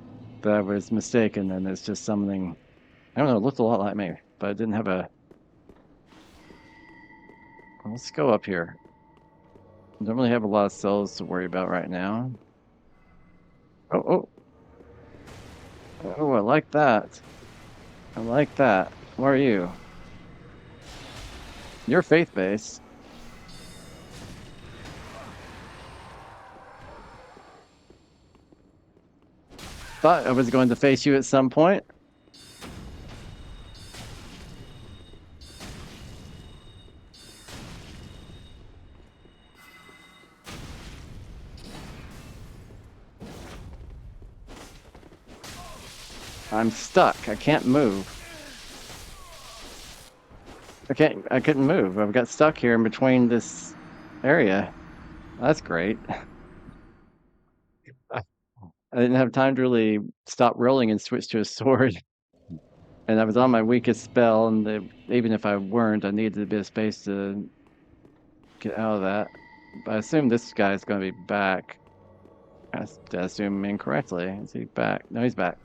Speaker 1: that I was mistaken and it's just summoning, I don't know, it looked a lot like me, but it didn't have a... Let's go up here. I don't really have a lot of cells to worry about right now. Oh, oh. Oh, I like that. I like that. Where are you? You're faith-based. Thought I was going to face you at some point. I'm stuck. I can't move. I couldn't move. I've got stuck here in between this area. That's great. I didn't have time to really stop rolling and switch to a sword. And I was on my weakest spell, and even if I weren't, I needed a bit of space to get out of that. But I assume this guy's going to be back. I assume incorrectly. Is he back? No, he's back.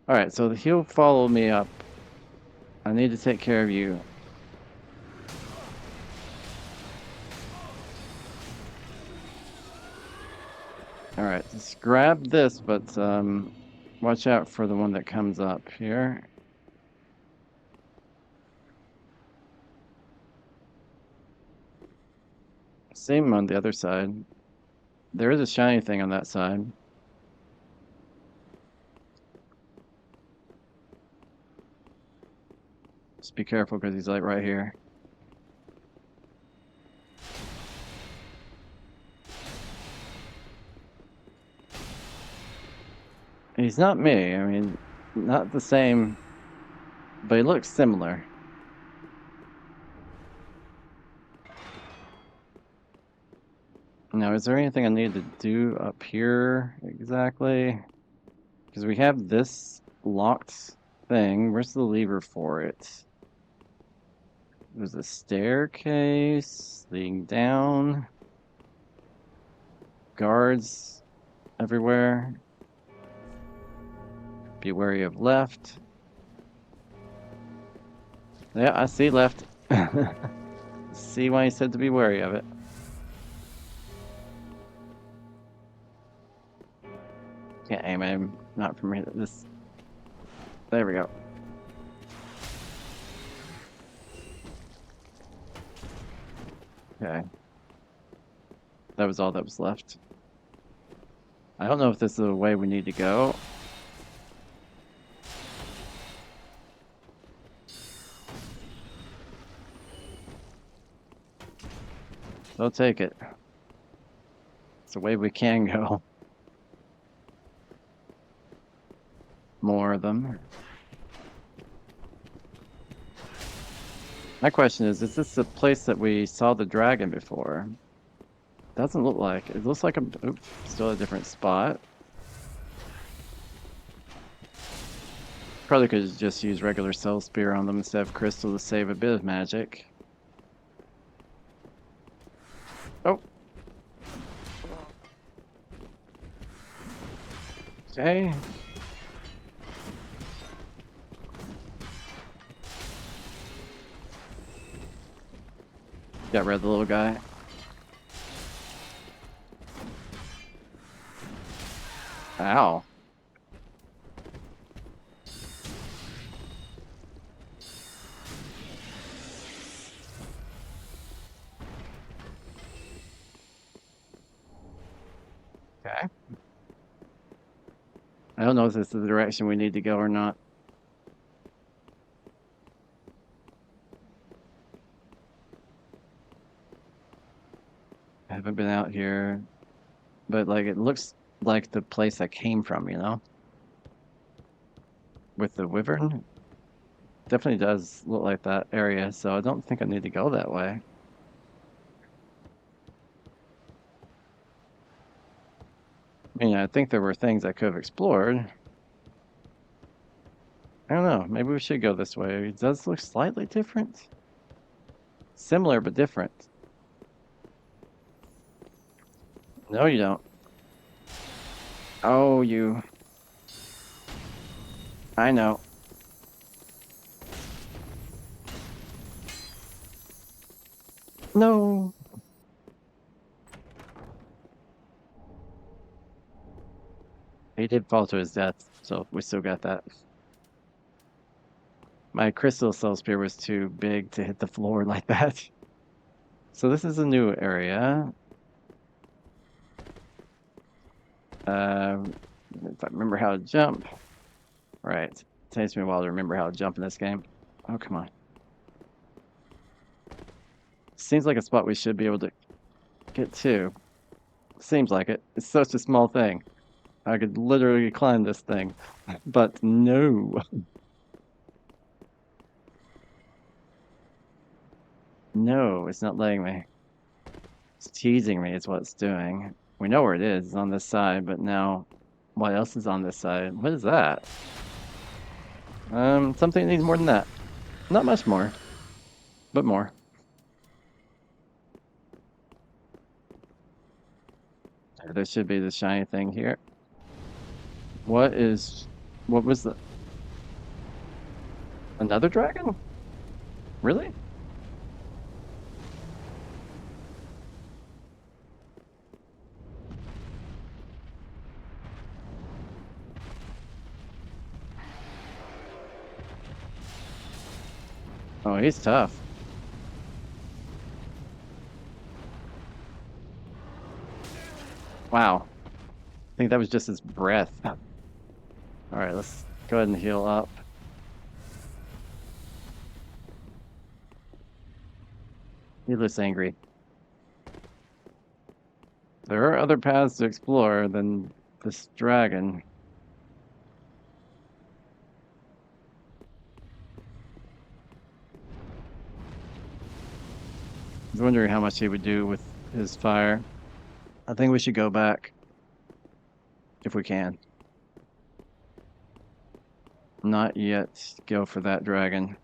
Speaker 1: Alright, so he'll follow me up. I need to take care of you. Alright, just grab this, but watch out for the one that comes up here. Same on the other side. There is a shiny thing on that side. Just be careful because he's like right here. He's not me. I mean, not the same, but he looks similar. Now, is there anything I need to do up here exactly? Because we have this locked thing. Where's the lever for it? There's a staircase leading down. Guards everywhere. Be wary of left. Yeah, I see left. See why he said to be wary of it. Can't aim not from here. This. There we go. Okay. That was all that was left. I don't know if this is the way we need to go. I'll take it. It's the way we can go. More of them. My question is this the place that we saw the dragon before? Doesn't look like. It looks like a, oop, still a different spot. Probably could have just used regular Soul Spear on them instead of Crystal to save a bit of magic. Oh, okay. Got rid of the little guy. Ow. Okay. I don't know if this is the direction we need to go or not. I haven't been out here, but like it looks like the place I came from, you know, with the wyvern. Definitely does look like that area, so I don't think I need to go that way. I mean, I think there were things I could have explored. I don't know. Maybe we should go this way. It does look slightly different. Similar, but different. No, you don't. Oh, you. I know. No. He did fall to his death, so we still got that. My crystal soul spear was too big to hit the floor like that. So this is a new area. If I remember how to jump. Right. It takes me a while to remember how to jump in this game. Oh, come on. Seems like a spot we should be able to get to. Seems like it. It's such a small thing. I could literally climb this thing. But no. No, it's not letting me. It's teasing me is what it's doing. We know where it is. It's on this side, but now what else is on this side? What is that? Something that needs more than that. Not much more, but more. There should be the shiny thing here. What was the, another dragon? Really? Oh, he's tough. Wow. I think that was just his breath. All right, let's go ahead and heal up. He looks angry. There are other paths to explore than this dragon. I was wondering how much he would do with his fire. I think we should go back if we can. Not yet go for that dragon.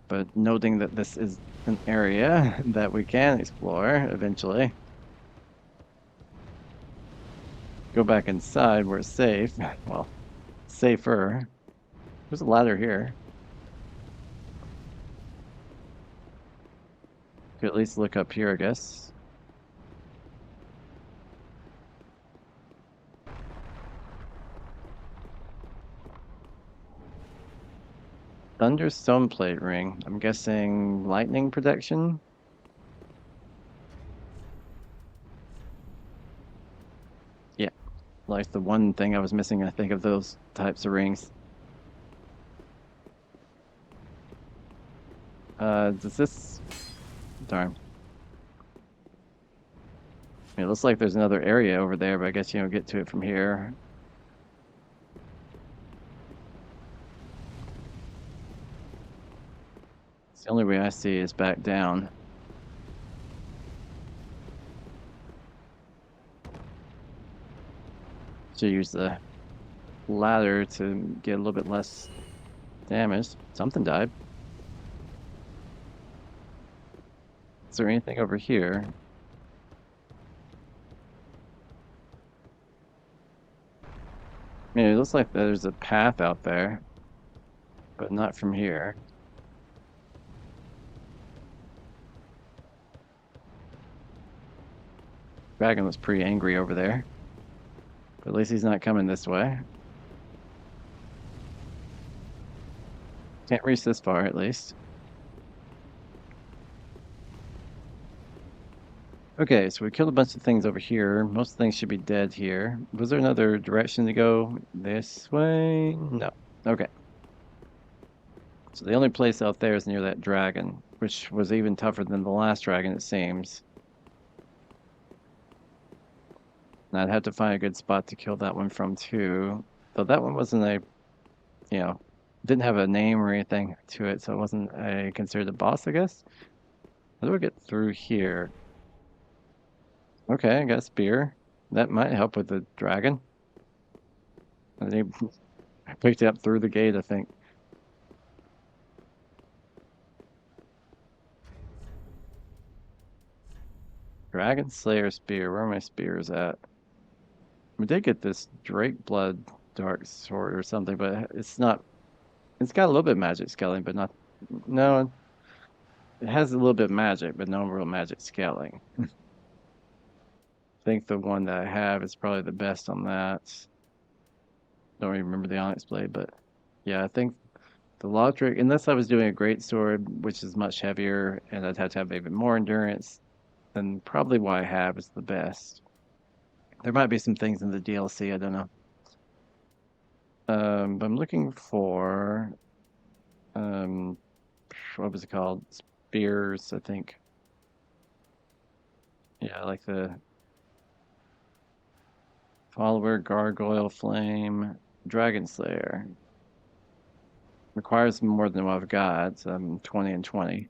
Speaker 1: But noting that this is an area that we can explore eventually. Go back inside where it's safe. Well, safer. There's a ladder here. Could at least look up here, I guess. Thunderstone plate ring. I'm guessing lightning protection. Yeah, like the one thing I was missing, I think, of those types of rings. Does this... Darn. It looks like there's another area over there, but I guess you don't get to it from here. The only way I see is back down. So use the ladder to get a little bit less damage. Something died. Is there anything over here? I mean, it looks like there's a path out there, but not from here. Dragon was pretty angry over there. But at least he's not coming this way. Can't reach this far, at least. Okay, so we killed a bunch of things over here. Most things should be dead here. Was there another direction to go? This way? No. Okay. So the only place out there is near that dragon, which was even tougher than the last dragon, it seems. And I'd have to find a good spot to kill that one from, too. Though that one wasn't a, you know, didn't have a name or anything to it, so it wasn't considered a boss, I guess. How do I get through here? Okay, I got a spear. That might help with the dragon. I picked it up through the gate, I think. Dragon Slayer spear. Where are my spears at? We did get this Drake Blood Dark Sword or something, but it's not. It's got a little bit of magic scaling, but not. No, it has a little bit of magic, but no real magic scaling. I think the one that I have is probably the best on that. Don't even remember the Onyx Blade, but yeah, I think the Lothric, unless I was doing a great sword, which is much heavier, and I'd have to have even more endurance, then probably what I have is the best. There might be some things in the DLC, I don't know. But I'm looking for um, what was it called? Spears, I think. Yeah, like the Follower, Gargoyle, Flame, Dragon Slayer. Requires more than what I've got. 20 and 20.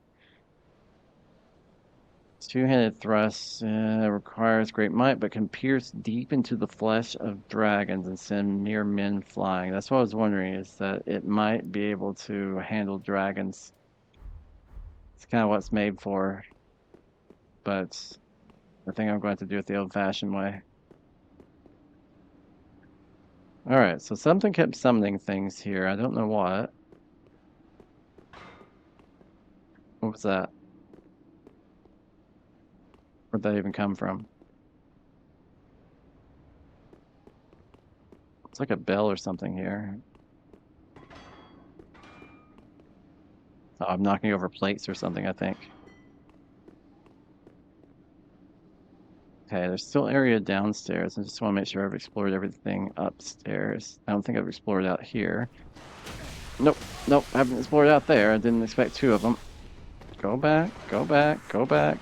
Speaker 1: Two-handed thrust requires great might, but can pierce deep into the flesh of dragons and send mere men flying. That's what I was wondering, is that it might be able to handle dragons. It's kind of what it's made for, but I think I'm going to do it the old-fashioned way. Alright, so something kept summoning things here. I don't know what. What was that? Where'd that even come from? It's like a bell or something here. Oh, I'm knocking over plates or something, I think. Okay, there's still area downstairs. I just want to make sure I've explored everything upstairs. I don't think I've explored out here. Nope, nope, I haven't explored out there. I didn't expect two of them. Go back, go back, go back.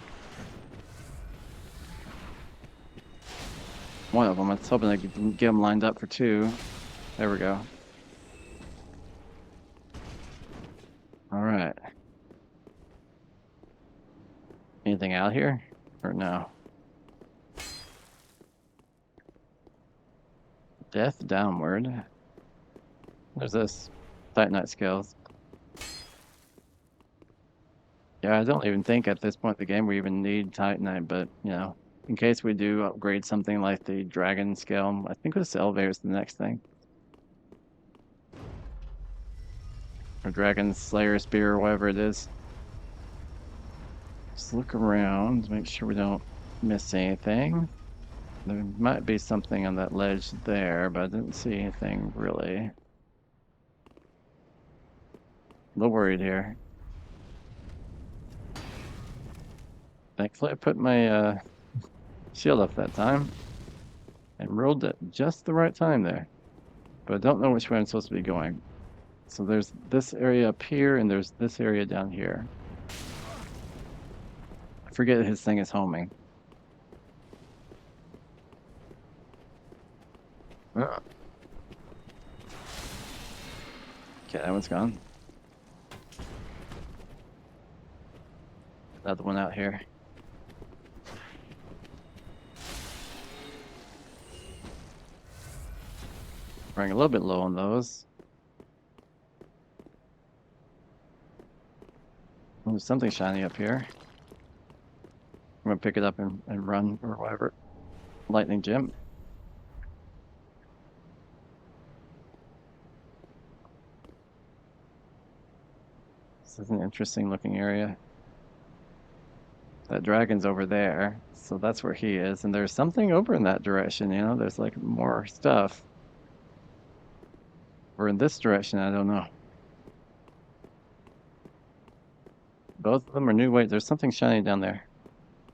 Speaker 1: One of them. I was hoping I could get them lined up for two. There we go. Alright. Anything out here? Or no? Death downward. There's this. Titanite scales. Yeah, I don't even think at this point in the game we even need Titanite, but, you know, in case we do upgrade something like the Dragon Scale, I think this elevator is the next thing. Or Dragon Slayer Spear, or whatever it is. Just look around, make sure we don't miss anything. There might be something on that ledge there, but I didn't see anything really. A little worried here. Thankfully I put my shield up that time and rolled at just the right time there. But I don't know which way I'm supposed to be going. So there's this area up here and there's this area down here. I forget his thing is homing. Okay, that one's gone. Another one out here. Running a little bit low on those. Oh, there's something shiny up here. I'm gonna pick it up and run or whatever. Lightning gem. This is an interesting looking area. That dragon's over there, so that's where he is. And there's something over in that direction, you know? There's like more stuff. Or in this direction, I don't know. Both of them are new ways. There's something shiny down there.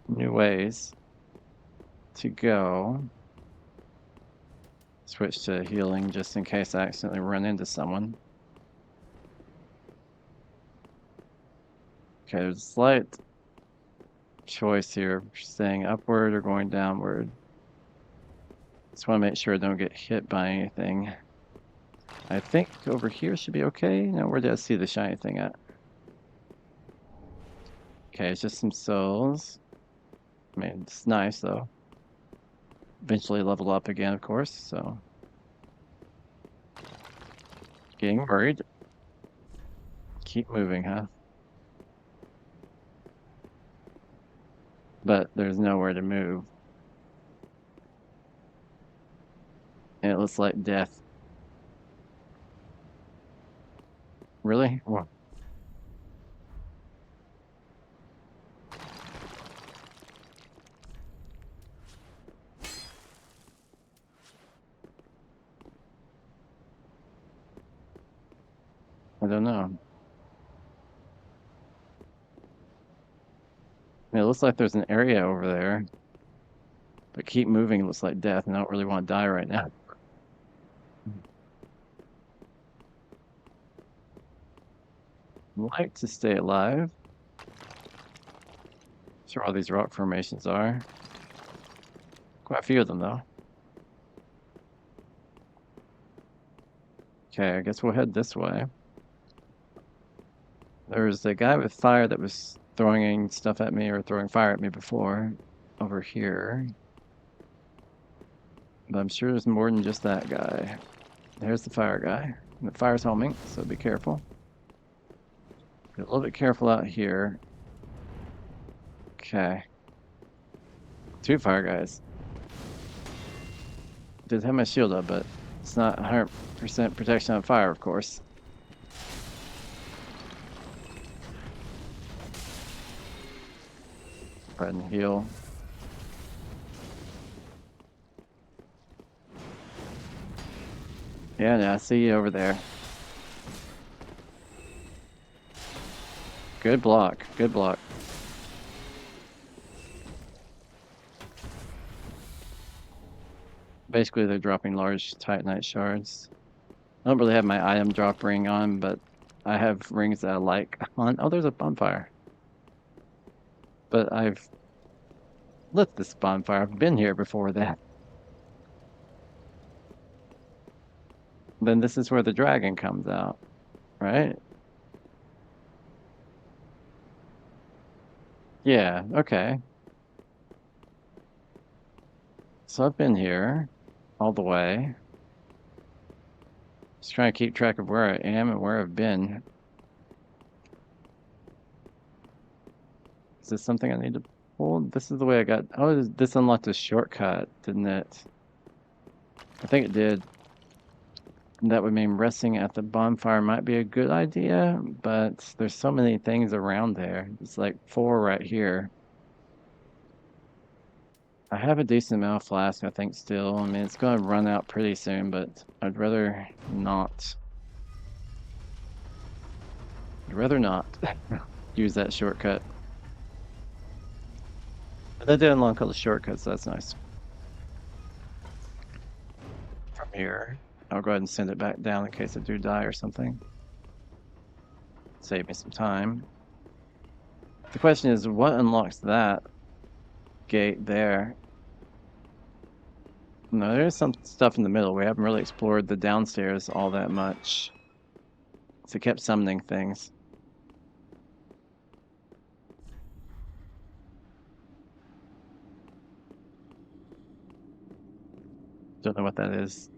Speaker 1: New ways to go. Switch to healing just in case I accidentally run into someone. Okay, there's a slight choice here, staying upward or going downward. Just want to make sure I don't get hit by anything. I think over here should be okay. Now, where did I see the shiny thing at? Okay, it's just some souls. I mean, it's nice though. Eventually level up again, of course, so. Getting worried. Keep moving, huh? But there's nowhere to move. And it looks like death. Really? What? I don't know. I mean, it looks like there's an area over there. But keep moving, it looks like death, and I don't really want to die right now. Like to stay alive. Sure, all these rock formations are. Quite a few of them, though. Okay, I guess we'll head this way. There's a guy with fire that was throwing stuff at me or throwing fire at me before over here. But I'm sure there's more than just that guy. There's the fire guy. And the fire's homing, so be careful. Be a little bit careful out here. Okay. Two fire guys. Did have my shield up, but it's not 100% protection on fire, of course. Go ahead and heal. Yeah, I see you over there. Good block, good block. Basically, they're dropping large Titanite shards. I don't really have my item drop ring on, but I have rings that I like on. Oh, there's a bonfire. But I've lit this bonfire. I've been here before that. Then this is where the dragon comes out, right? Yeah, okay. So I've been here all the way. Just trying to keep track of where I am and where I've been. Is this something I need to pull? This is the way I got... Oh, this unlocked a shortcut, didn't it? I think it did. That would mean resting at the bonfire might be a good idea, but there's so many things around there. It's like 4 right here. I have a decent amount of flask, I think, still. I mean, it's going to run out pretty soon, but I'd rather not. I'd rather not use that shortcut. But that did unlock all the shortcuts, so that's nice. From here, I'll go ahead and send it back down in case I do die or something. Save me some time. The question is, what unlocks that gate there? No, there's some stuff in the middle. We haven't really explored the downstairs all that much. So it kept summoning things. Don't know what that is.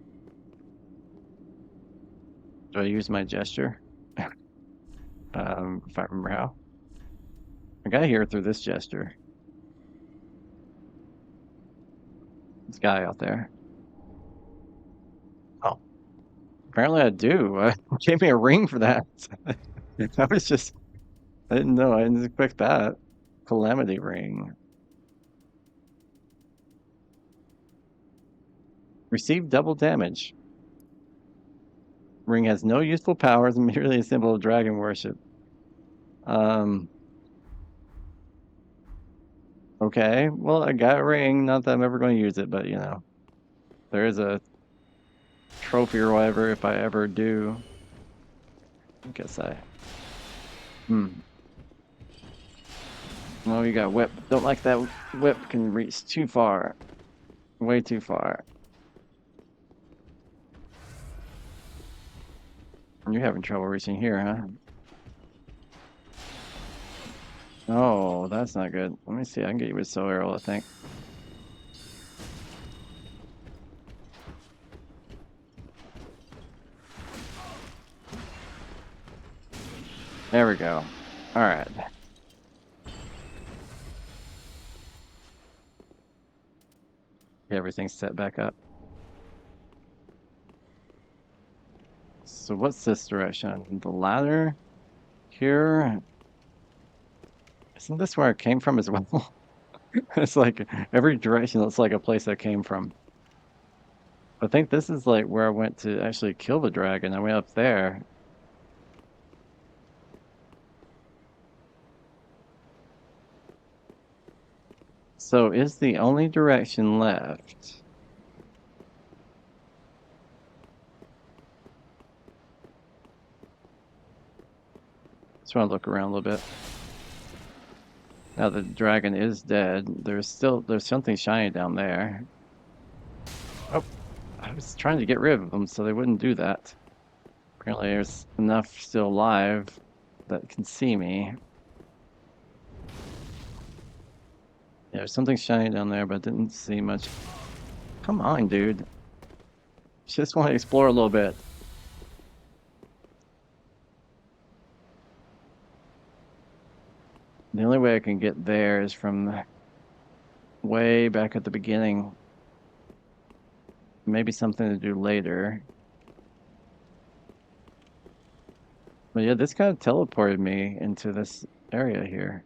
Speaker 1: Do I use my gesture? If I remember how. I got here through this gesture. This guy out there. Oh, apparently I do. Gave me a ring for that. That was just, I didn't know. I didn't expect that. Calamity ring. Receive double damage. Ring has no useful powers and merely a symbol of dragon worship. Okay, well, I got a ring. Not that I'm ever going to use it, but you know, there is a trophy or whatever if I ever do. I guess I. Oh, you got whip. Don't like that whip can reach too far. Way too far. You're having trouble reaching here, huh? Oh, that's not good. Let me see. I can get you with Soul Arrow, I think. There we go. All right. Everything's set back up. So what's this direction? The ladder here? Isn't this where I came from as well? It's like every direction looks like a place I came from. I think this is like where I went to actually kill the dragon. I went up there. So is the only direction left? Just want to look around a little bit. Now the dragon is dead. There's something shiny down there. Oh, I was trying to get rid of them so they wouldn't do that. Apparently there's enough still alive that can see me. Yeah, there's something shiny down there, but I didn't see much. Come on, dude. Just want to explore a little bit. The only way I can get there is from way back at the beginning. Maybe something to do later. But yeah, this kind of teleported me into this area here.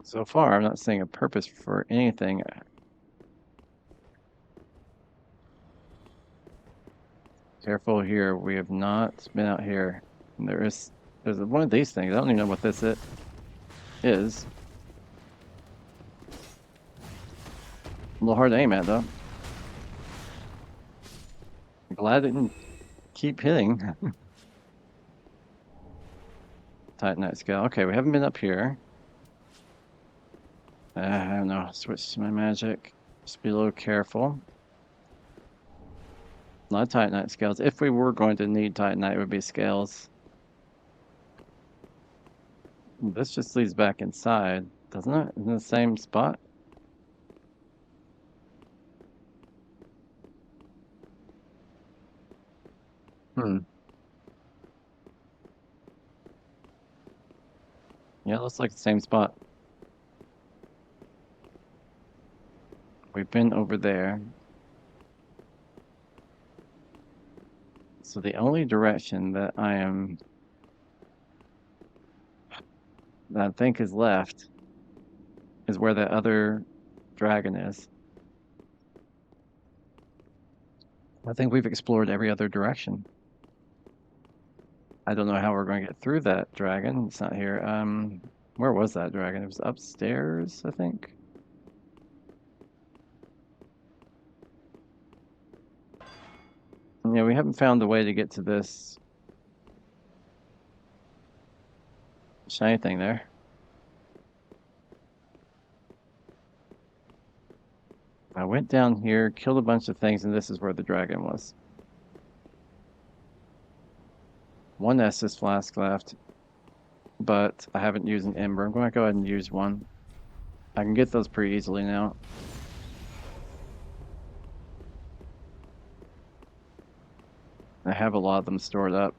Speaker 1: So far, I'm not seeing a purpose for anything. Careful here. We have not been out here. And there's one of these things. I don't even know what this is. A little hard to aim at, though. I'm glad it didn't keep hitting. Titanite scale. Okay, we haven't been up here. I don't know. Switch to my magic. Just be a little careful. A lot of Titanite scales. If we were going to need Titanite, it would be scales. This just leads back inside, doesn't it? In the same spot? Yeah, it looks like the same spot. We've been over there. So the only direction that I think is left is where the other dragon is. I think we've explored every other direction. I don't know how we're going to get through that dragon. It's not here. Where was that dragon? It was upstairs, I think. Yeah, we haven't found a way to get to this shiny thing there. I went down here, killed a bunch of things, and this is where the dragon was. One Estus flask left, but I haven't used an Ember. I'm going to go ahead and use one. I can get those pretty easily now. I have a lot of them stored up.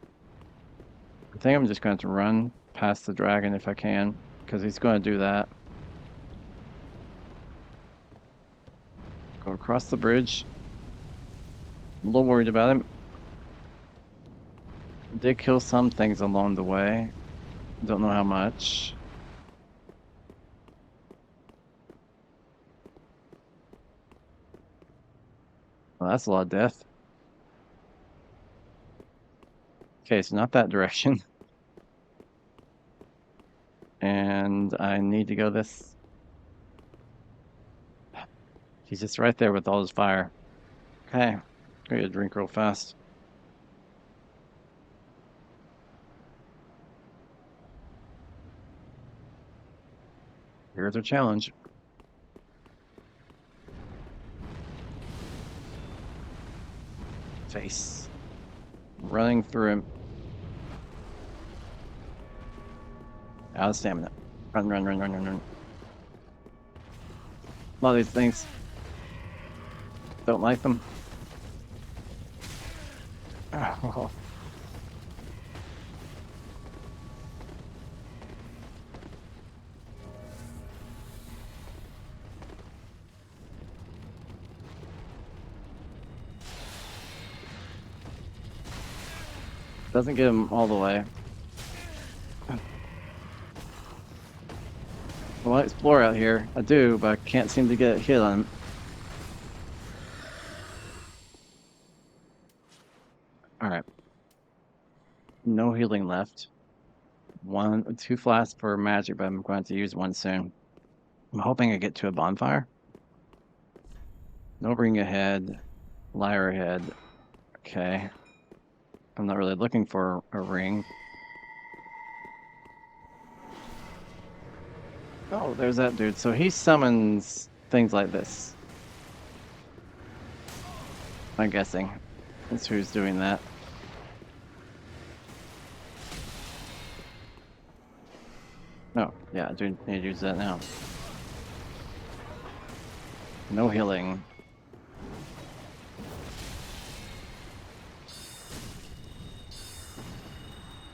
Speaker 1: I think I'm just going to run past the dragon if I can, because he's going to do that. Go across the bridge. I'm a little worried about him. Did kill some things along the way. Don't know how much. Well, that's a lot of death. Okay, so not that direction. And I need to go this. He's just right there with all his fire. Okay, go get a drink real fast. Here's our challenge. Face. Running through him. Out of stamina. Run, run, run, run, run, run. A lot of these things. Don't like them. Oh. Doesn't get him all the way. I want to explore out here. I do, but I can't seem to get a hit on him. Alright. No healing left. 2 flasks for magic, but I'm going to use one soon. I'm hoping I get to a bonfire. No ring ahead. Lyre ahead. Okay. I'm not really looking for a ring. Oh, there's that dude. So he summons things like this. I'm guessing. That's who's doing that. Oh, yeah, I do need to use that now. No healing.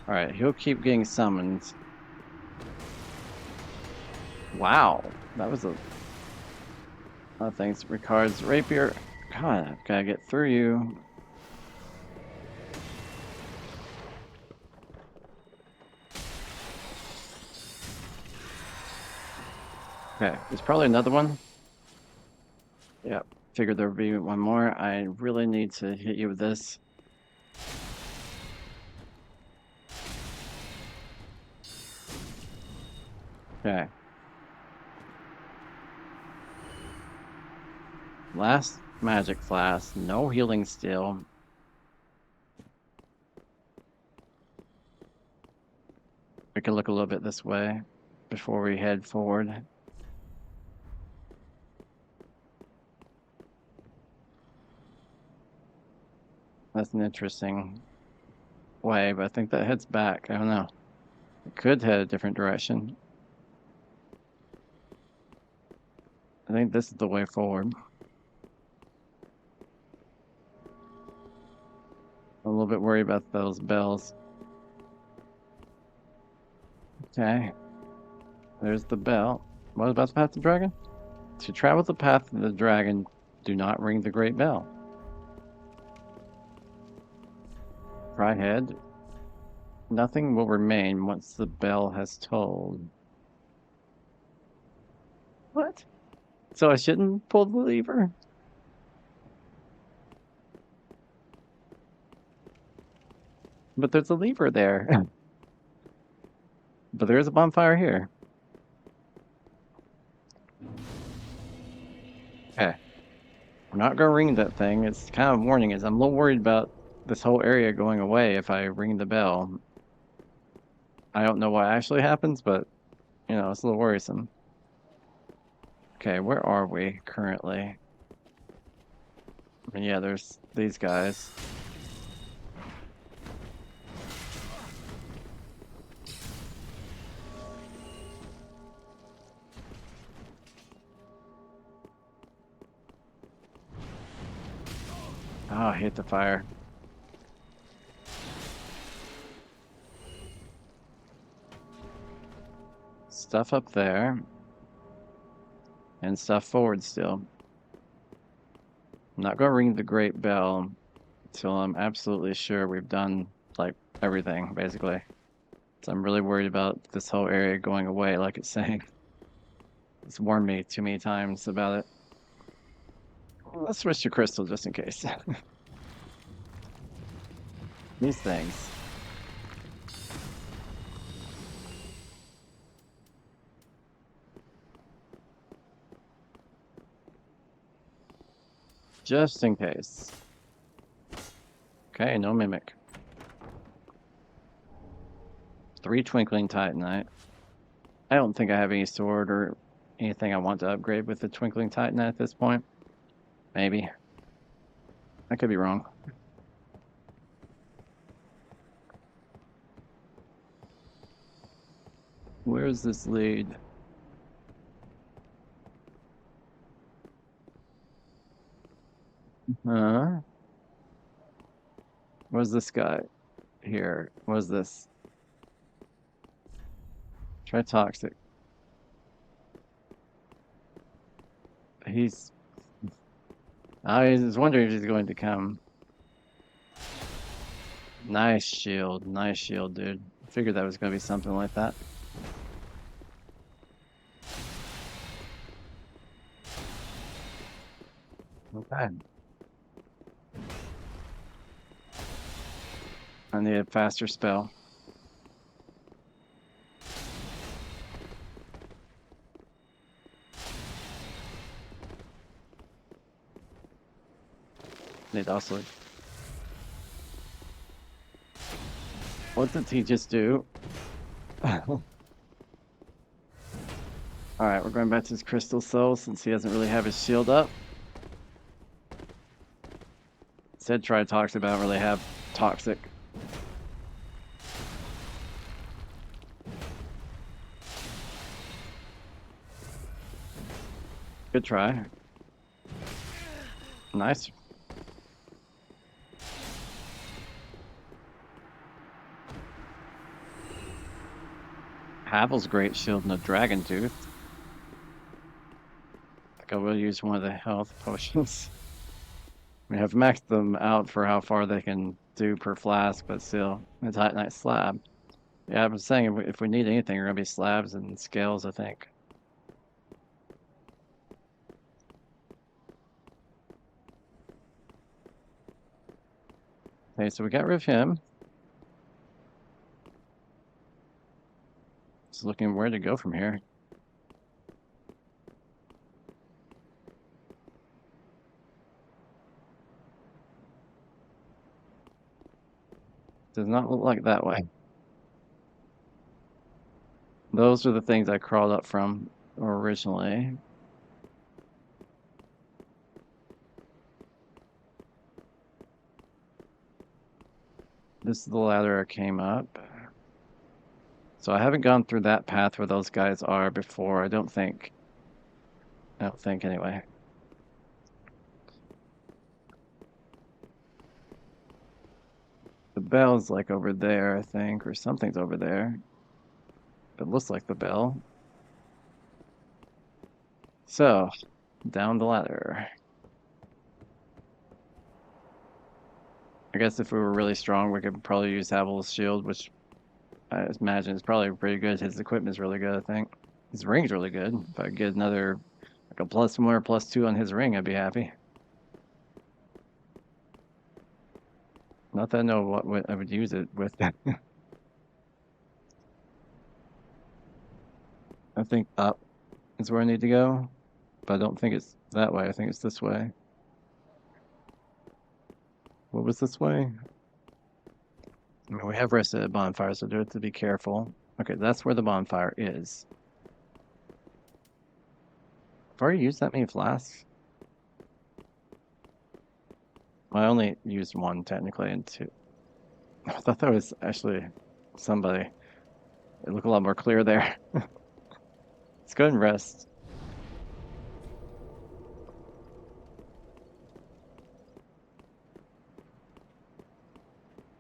Speaker 1: Alright, he'll keep getting summoned. Wow, that was a lot of things. Ricard's rapier. God, I've gotta get through you. Okay, there's probably another one. Yep, figured there would be one more. I really need to hit you with this. Okay. Last magic flask, no healing still. We can look a little bit this way before we head forward. That's an interesting way, but I think that heads back. I don't know. It could head a different direction. I think this is the way forward. I'm a little bit worried about those bells. Okay. There's the bell. What about the path of the dragon? To travel the path of the dragon, do not ring the great bell. Try ahead. Nothing will remain once the bell has tolled. What? So I shouldn't pull the lever? But there's a lever there. But there is a bonfire here. Okay. We're not gonna ring that thing. It's kind of warning us. I'm a little worried about this whole area going away if I ring the bell. I don't know what actually happens, but, you know, it's a little worrisome. Okay, where are we currently? I mean, yeah, there's these guys. Oh, I hate the fire. stuff up there. And stuff forward still. I'm not gonna ring the Great Bell until I'm absolutely sure we've done, like, everything, basically. So I'm really worried about this whole area going away, like it's saying. It's warned me too many times about it. Let's switch to crystal just in case. These things. Just in case. Okay, no mimic. 3 twinkling titanite. I don't think I have any sword or anything I want to upgrade with the twinkling titanite at this point. Maybe. I could be wrong. Where does this lead? Huh? What's this guy here? What's this? Try toxic. He's. I was wondering if he's going to come. Nice shield, dude. Figured that was going to be something like that. Okay. I need a faster spell. Need also. What did he just do? Alright, we're going back to his crystal soul since he doesn't really have his shield up. Said try toxic, but I don't really have toxic. Good try. Nice. Havel's great shield and a dragon tooth. I think I will use one of the health potions. We have maxed them out for how far they can do per flask, but still, a Titanite slab. Yeah, I was saying if we need anything, we're gonna be slabs and scales, I think. Okay, so we got rid of him. Just looking where to go from here. Does not look like that way. Those are the things I crawled up from originally. This is the ladder I came up. So I haven't gone through that path where those guys are before, I don't think. I don't think anyway. The bell's like over there, I think, or something's over there. It looks like the bell. So, down the ladder. I guess if we were really strong, we could probably use Havel's shield, which I imagine is probably pretty good. His equipment's really good, I think. His ring's really good. If I could get another, like a +1 or +2 on his ring, I'd be happy. Not that I know what I would use it with. I think up is where I need to go, but I don't think it's that way. I think it's this way. What was this way? I mean, we have rested at bonfire, so do have to be careful. Okay, that's where the bonfire is. I've already used that many flasks. I only used one technically and two. I thought that was actually somebody. It looked a lot more clear there. Let's go and rest.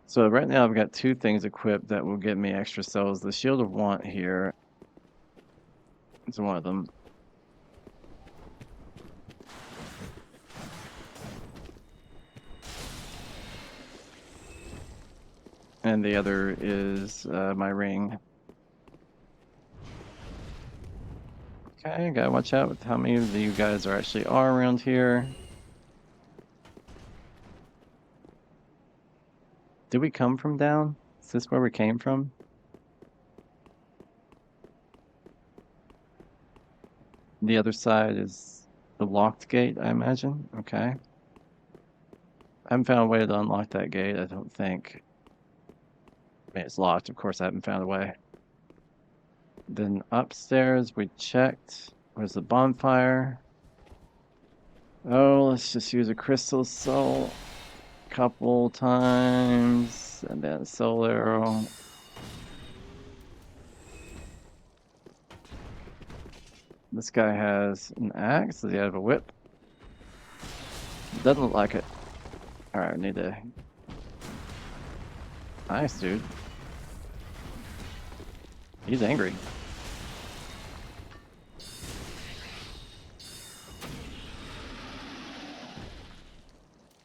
Speaker 1: So right now I've got two things equipped that will give me extra souls. The Shield of Want here. It's one of them. And the other is my ring. Okay, gotta watch out with how many of you guys are actually are around here. Did we come from down? Is this where we came from? The other side is the locked gate, I imagine. Okay. I haven't found a way to unlock that gate, I don't think. I mean, it's locked. Of course, I haven't found a way. Then upstairs, we checked. Where's the bonfire? Oh, let's just use a crystal soul a couple times. And then soul arrow. This guy has an axe. Does he have a whip? Doesn't look like it. Alright, we need to... Nice, dude. He's angry.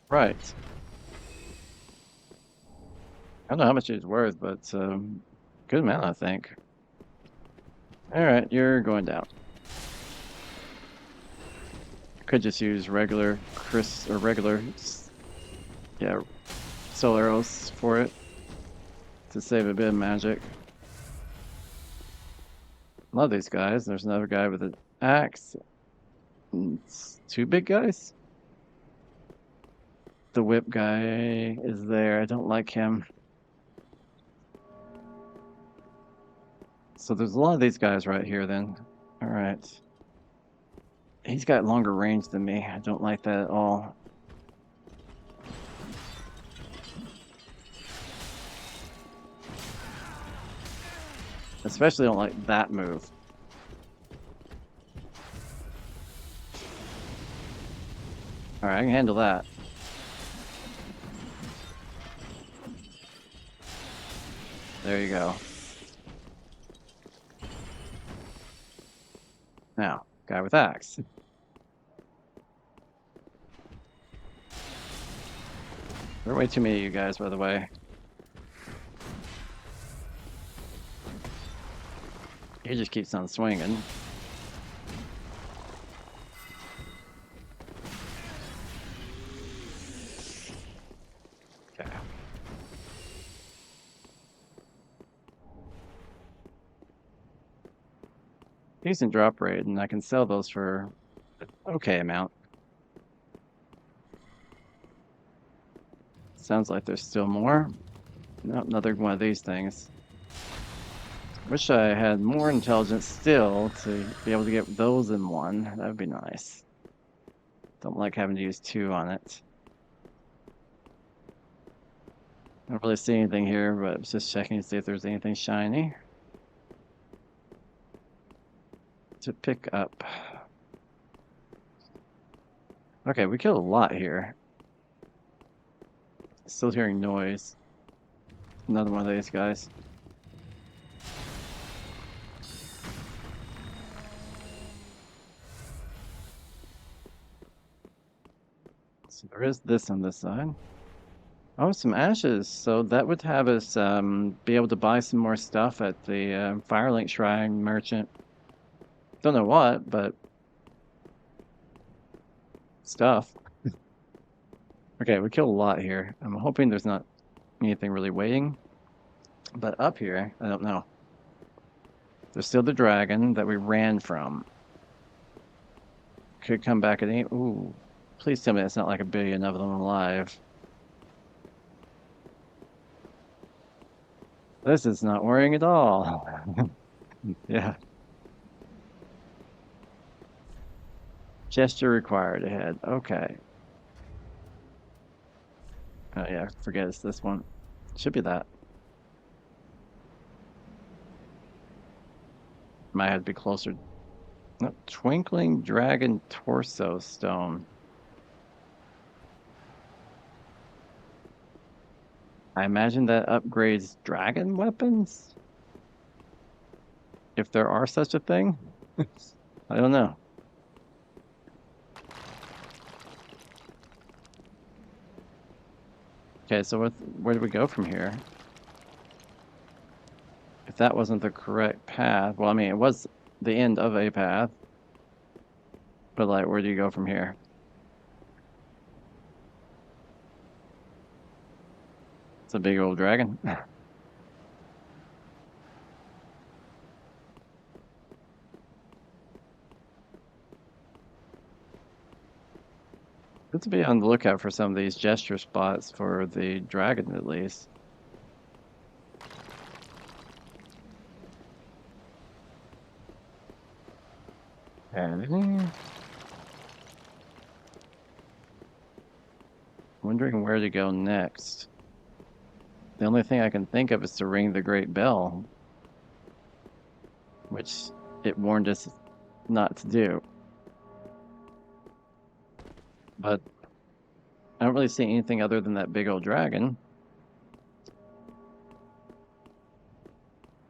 Speaker 1: Right. I don't know how much he's worth, but good amount, I think. Alright, you're going down. Could just use regular yeah, soul arrows for it to save a bit of magic. Love these guys. There's another guy with an axe. It's two big guys. The whip guy is there. I don't like him. So there's a lot of these guys right here then. All right. He's got longer range than me. I don't like that at all. Especially don't like that move. All right, I can handle that. There you go. Now, guy with axe. There are way too many of you guys, by the way. He just keeps on swinging. Okay. Decent drop rate, and I can sell those for an okay amount. Sounds like there's still more. Nope, another one of these things. Wish I had more intelligence still to be able to get those in one. That would be nice. Don't like having to use two on it. I don't really see anything here, but I was just checking to see if there's anything shiny to pick up. Okay, we killed a lot here. Still hearing noise. Another one of these guys. So there is this on this side. Oh, some ashes. So that would have us be able to buy some more stuff at the Firelink Shrine merchant. Don't know what, but stuff. Okay, we killed a lot here. I'm hoping there's not anything really waiting. But up here, I don't know. There's still the dragon that we ran from. Could come back at any... Ooh. Please tell me it's not like a billion of them alive. This is not worrying at all. Yeah. Gesture required ahead. Okay. Oh yeah, forget it's this one. Should be that. Might have to be closer. No, Twinkling Dragon Torso Stone. I imagine that upgrades dragon weapons? If there are such a thing? I don't know. Okay, so where do we go from here? If that wasn't the correct path, well, I mean, it was the end of a path, but like, where do you go from here? It's a big old dragon. Good to be on the lookout for some of these gesture spots for the dragon, at least. And wondering where to go next. The only thing I can think of is to ring the great bell, which it warned us not to do. But I don't really see anything other than that big old dragon.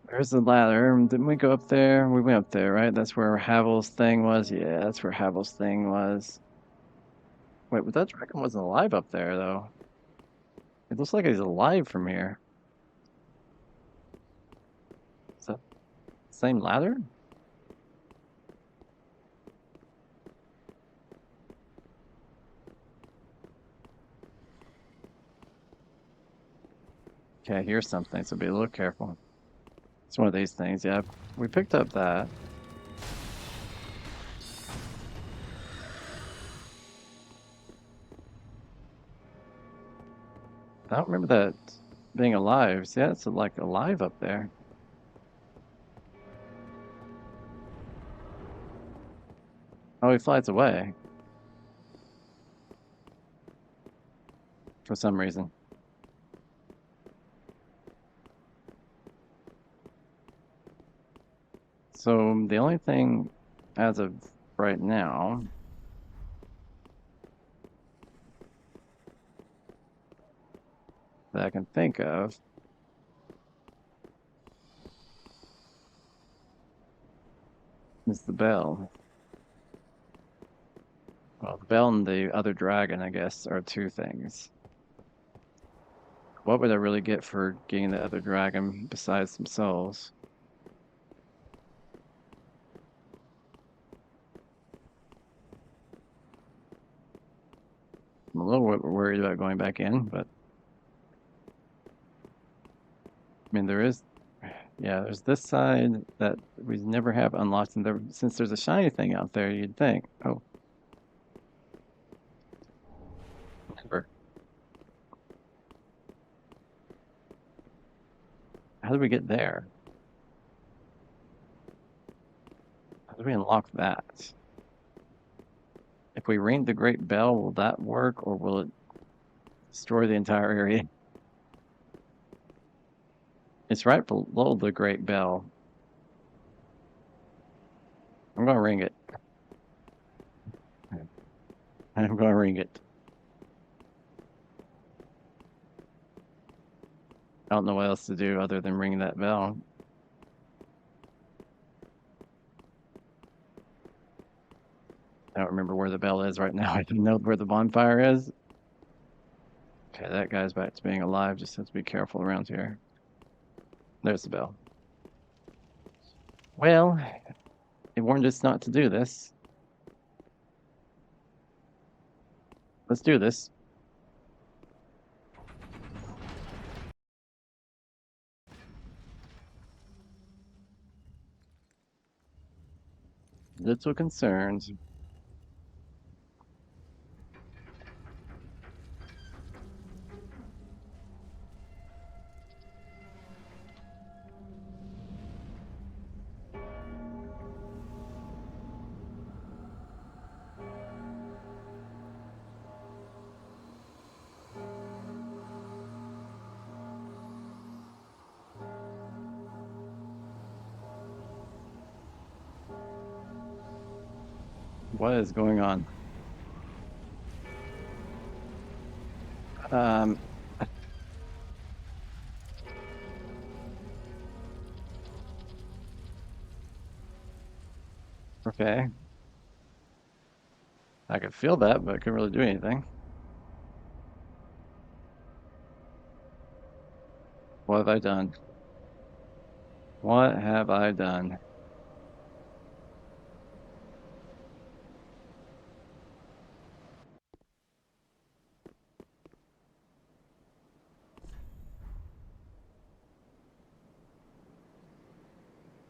Speaker 1: Where's the ladder? Didn't we go up there? We went up there, right? That's where Havel's thing was. Yeah, that's where Havel's thing was. Wait, but that dragon wasn't alive up there, though. It looks like he's alive from here. Is that the same ladder? Okay, here's something, so be a little careful. It's one of these things, yeah. We picked up that. I don't remember that being alive. See, it's like alive up there. Oh, he flies away for some reason. So the only thing as of right now that I can think of is the bell. Well, the bell and the other dragon, I guess, are two things. What would I really get for getting the other dragon besides themselves? I'm a little worried about going back in, but I mean, yeah, there's this side that we never have unlocked, and since there's a shiny thing out there, you'd think, oh, never. How do we get there? How do we unlock that? If we ring the Great Bell, will that work, or will it destroy the entire area? It's right below the Great Bell. I'm gonna ring it. I'm gonna ring it. I don't know what else to do other than ring that bell. I don't remember where the bell is right now. I don't know where the bonfire is. Okay, that guy's back to being alive. Just have to be careful around here. There's the bell. Well, it warned us not to do this. Let's do this. Little concerns. What is going on? Um, Okay. I could feel that, but I couldn't really do anything. What have I done? What have I done?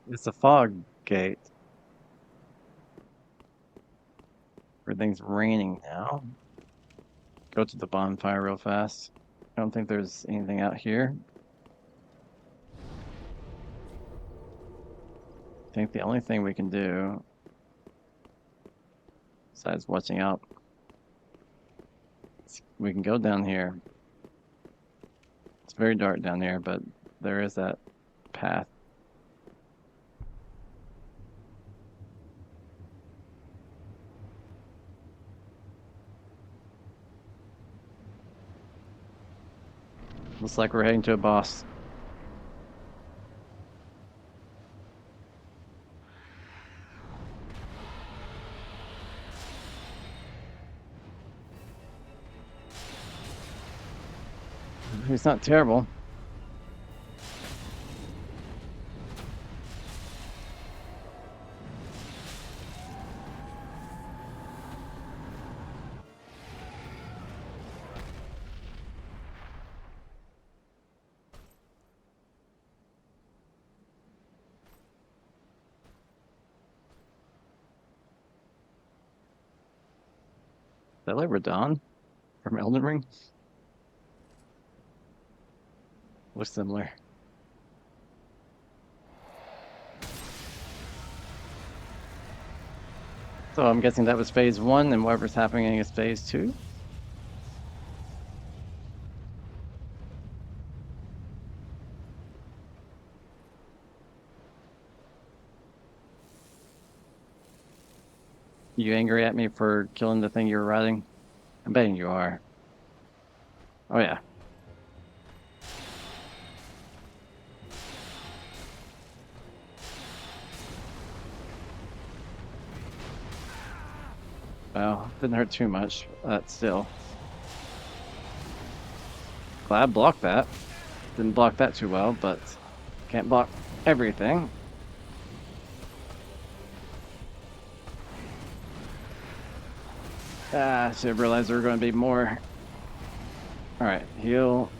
Speaker 1: It's a fog gate. Everything's raining now. Go to the bonfire real fast. I don't think there's anything out here. I think the only thing we can do, besides watching out, we can go down here. It's very dark down here, but there is that path. Looks like we're heading to a boss. He's not terrible. Is that like Radon from Elden Ring? Looks similar. So I'm guessing that was phase 1, and whatever's happening is phase 2? You angry at me for killing the thing you were riding? I'm betting you are. Oh yeah. Well, didn't hurt too much, but still. Glad I blocked that. Didn't block that too well, but can't block everything. Ah, should have realized there were going to be more. Alright, heal.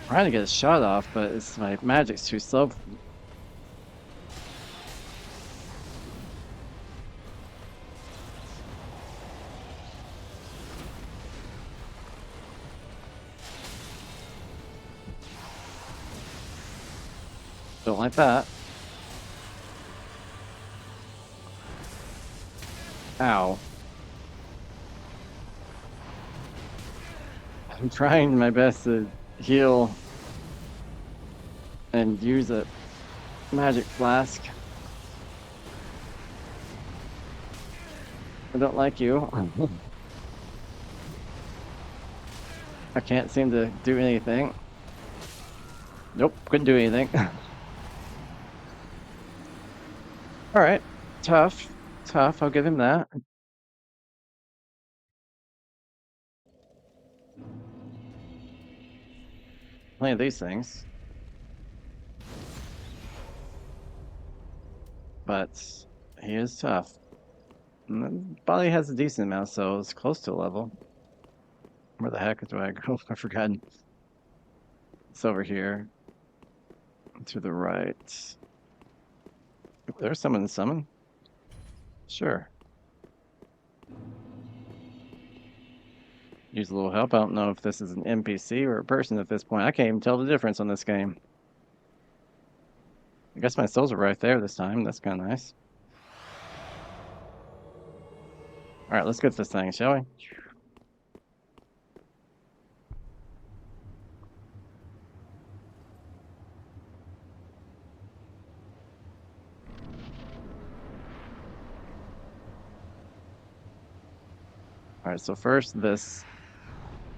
Speaker 1: Trying to get a shot off, but it's my magic's too slow. Don't like that. Ow. I'm trying my best to heal and use a magic flask. I don't like you. I can't seem to do anything. Nope, couldn't do anything. Alright, tough. Tough, I'll give him that. Plenty of these things. But he is tough. And the body has a decent amount, so it's close to a level. Where the heck do I go? I've forgotten. It's over here. To the right. There's someone to summon? Sure. Use a little help. I don't know if this is an NPC or a person at this point. I can't even tell the difference on this game. I guess my souls are right there this time. That's kind of nice. Alright, let's get this thing, shall we? Alright, so first this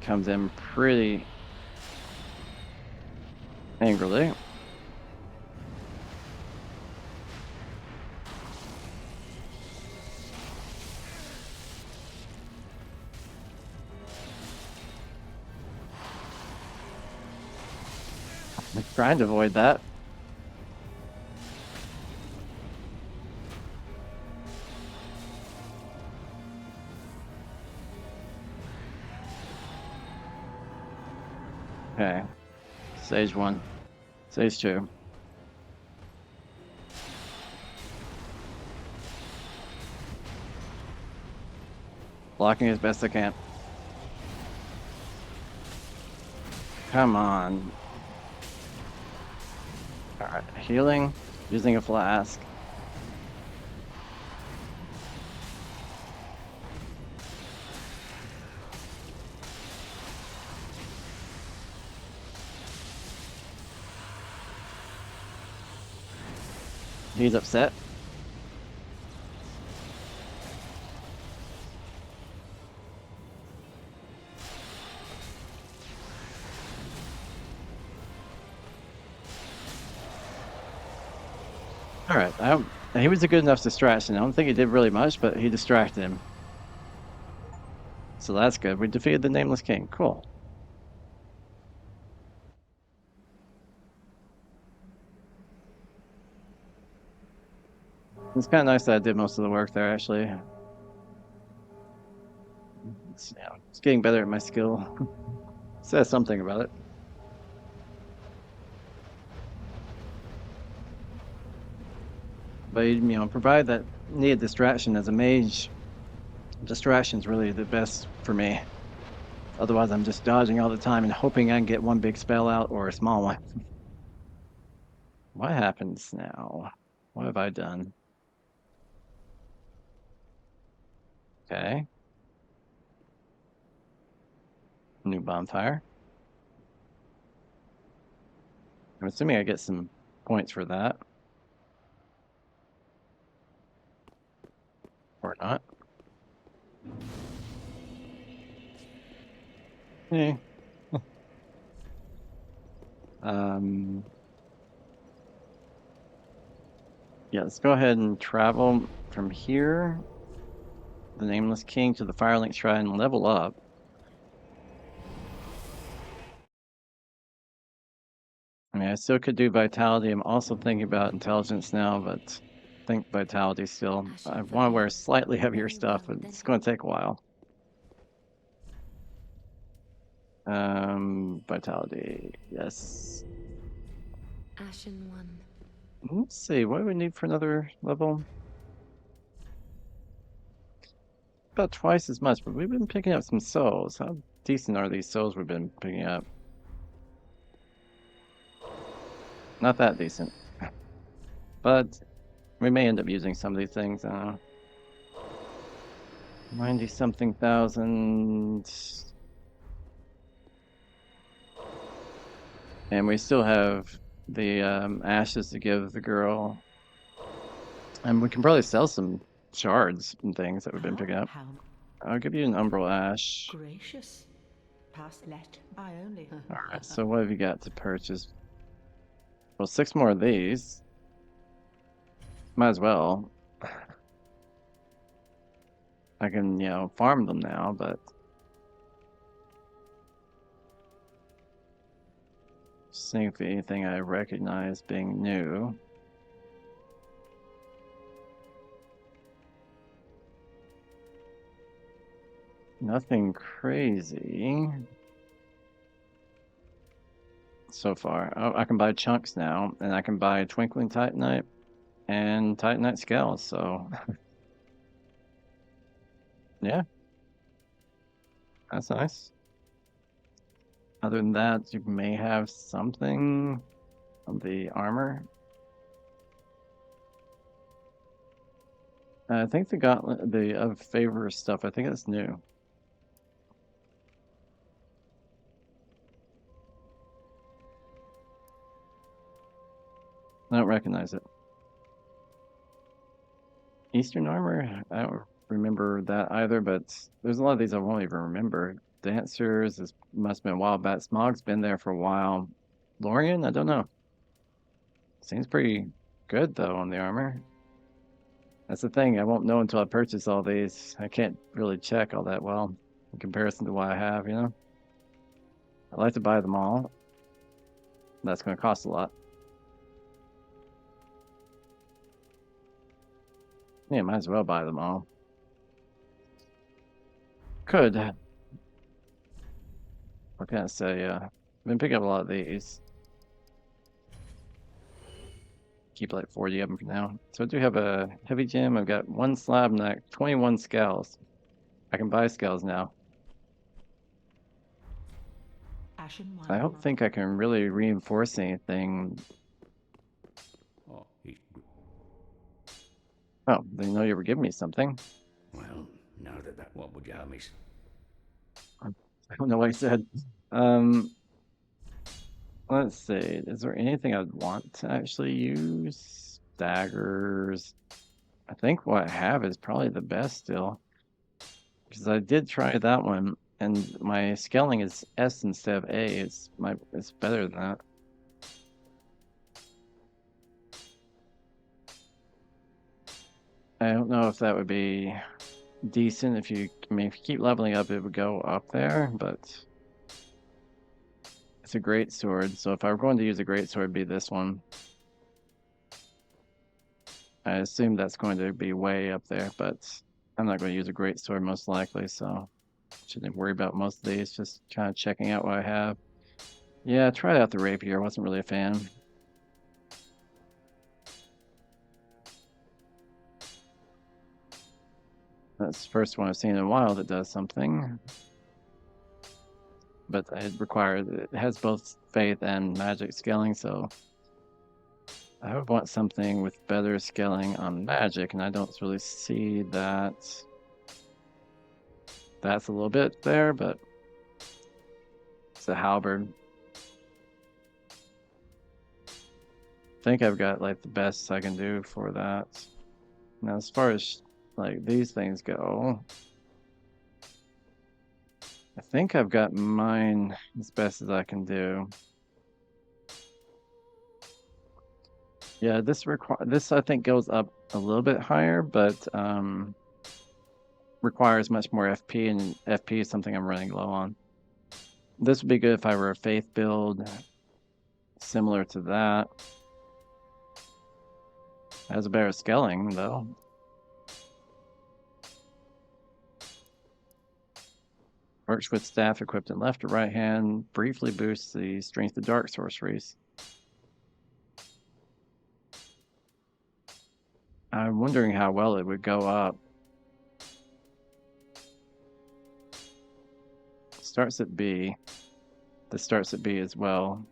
Speaker 1: comes in pretty angrily. Trying to avoid that. Okay. Stage 1. Stage 2. Blocking as best I can. Come on. Alright, healing. Using a flask. He's upset. Alright, he was a good enough distraction. I don't think he did really much, but he distracted him. So that's good. We defeated the Nameless King. Cool. It's kind of nice that I did most of the work there, actually. It's getting better at my skill. Says something about it. But, you know, provide that needed distraction as a mage. Distraction's really the best for me. Otherwise, I'm just dodging all the time and hoping I can get one big spell out or a small one. What happens now? What have I done? Okay. New bonfire. I'm assuming I get some points for that. Or not. Eh. Yeah, let's go ahead and travel from here, the Nameless King, to the Firelink Shrine and level up. I mean, I still could do Vitality. I'm also thinking about Intelligence now, but I think Vitality still. I want to wear slightly heavier stuff, but it's going to take a while. Vitality, yes.
Speaker 2: Ashen one.
Speaker 1: Let's see, what do we need for another level? About twice as much, but we've been picking up some souls. How decent are these souls we've been picking up? Not that decent. But we may end up using some of these things. 90-something thousand. And we still have the ashes to give the girl. And we can probably sell some shards and things that we've been picking up. I'll give you an Umbral Ash.
Speaker 3: Gracious. Pass let. I only.
Speaker 1: Alright, so what have you got to purchase? Well, 6 more of these. Might as well. I can, you know, farm them now, but seeing if anything I recognize being new. Nothing crazy so far. Oh, I can buy chunks now, and I can buy Twinkling Titanite and Titanite Scales, so yeah, that's nice. Other than that, you may have something on the armor. I think the gauntlet, the of favor stuff, I think that's new. I don't recognize it. Eastern armor? I don't remember that either, but there's a lot of these I won't even remember. Dancers, this must have been a while back. Smog's been there for a while. Lorien? I don't know. Seems pretty good, though, on the armor. That's the thing, I won't know until I purchase all these. I can't really check all that well in comparison to what I have, you know? I like to buy them all. That's going to cost a lot. Yeah, might as well buy them all. Could. What can I say? I've been picking up a lot of these. Keep like 40 of them for now. So I do have a heavy gem. I've got 1 slab neck, 21 scales. I can buy scales now.
Speaker 3: Ashen one.
Speaker 1: I don't think I can really reinforce anything.
Speaker 4: Oh, he's...
Speaker 1: Oh, they know you were giving me something.
Speaker 4: Well, now that... What would you have me...
Speaker 1: I don't know what I said. Let's see. Is there anything I'd want to actually use? Daggers. I think what I have is probably the best still. Because I did try that one, and my scaling is S instead of A. It's better than that. I don't know if that would be decent if you keep leveling up, it would go up there, but it's a great sword. So if I were going to use a great sword, it'd be this one. I assume that's going to be way up there, but I'm not going to use a great sword most likely, so shouldn't worry about most of these. Just kind of checking out what I have. Yeah, I tried out the rapier. I wasn't really a fan. That's the first one I've seen in a while that does something. But it has both faith and magic scaling, so I would want something with better scaling on magic, and I don't really see that. That's a little bit there, but it's a halberd. I think I've got like the best I can do for that. Now, as far as like these things go, I think I've got mine as best as I can do. Yeah, this I think goes up a little bit higher, but requires much more FP, and FP is something I'm running low on. This would be good if I were a faith build similar to that. It has a better scaling though. Works with staff equipped in left or right hand. Briefly boosts the strength of dark sorceries. I'm wondering how well it would go up. Starts at B. This starts at B as well.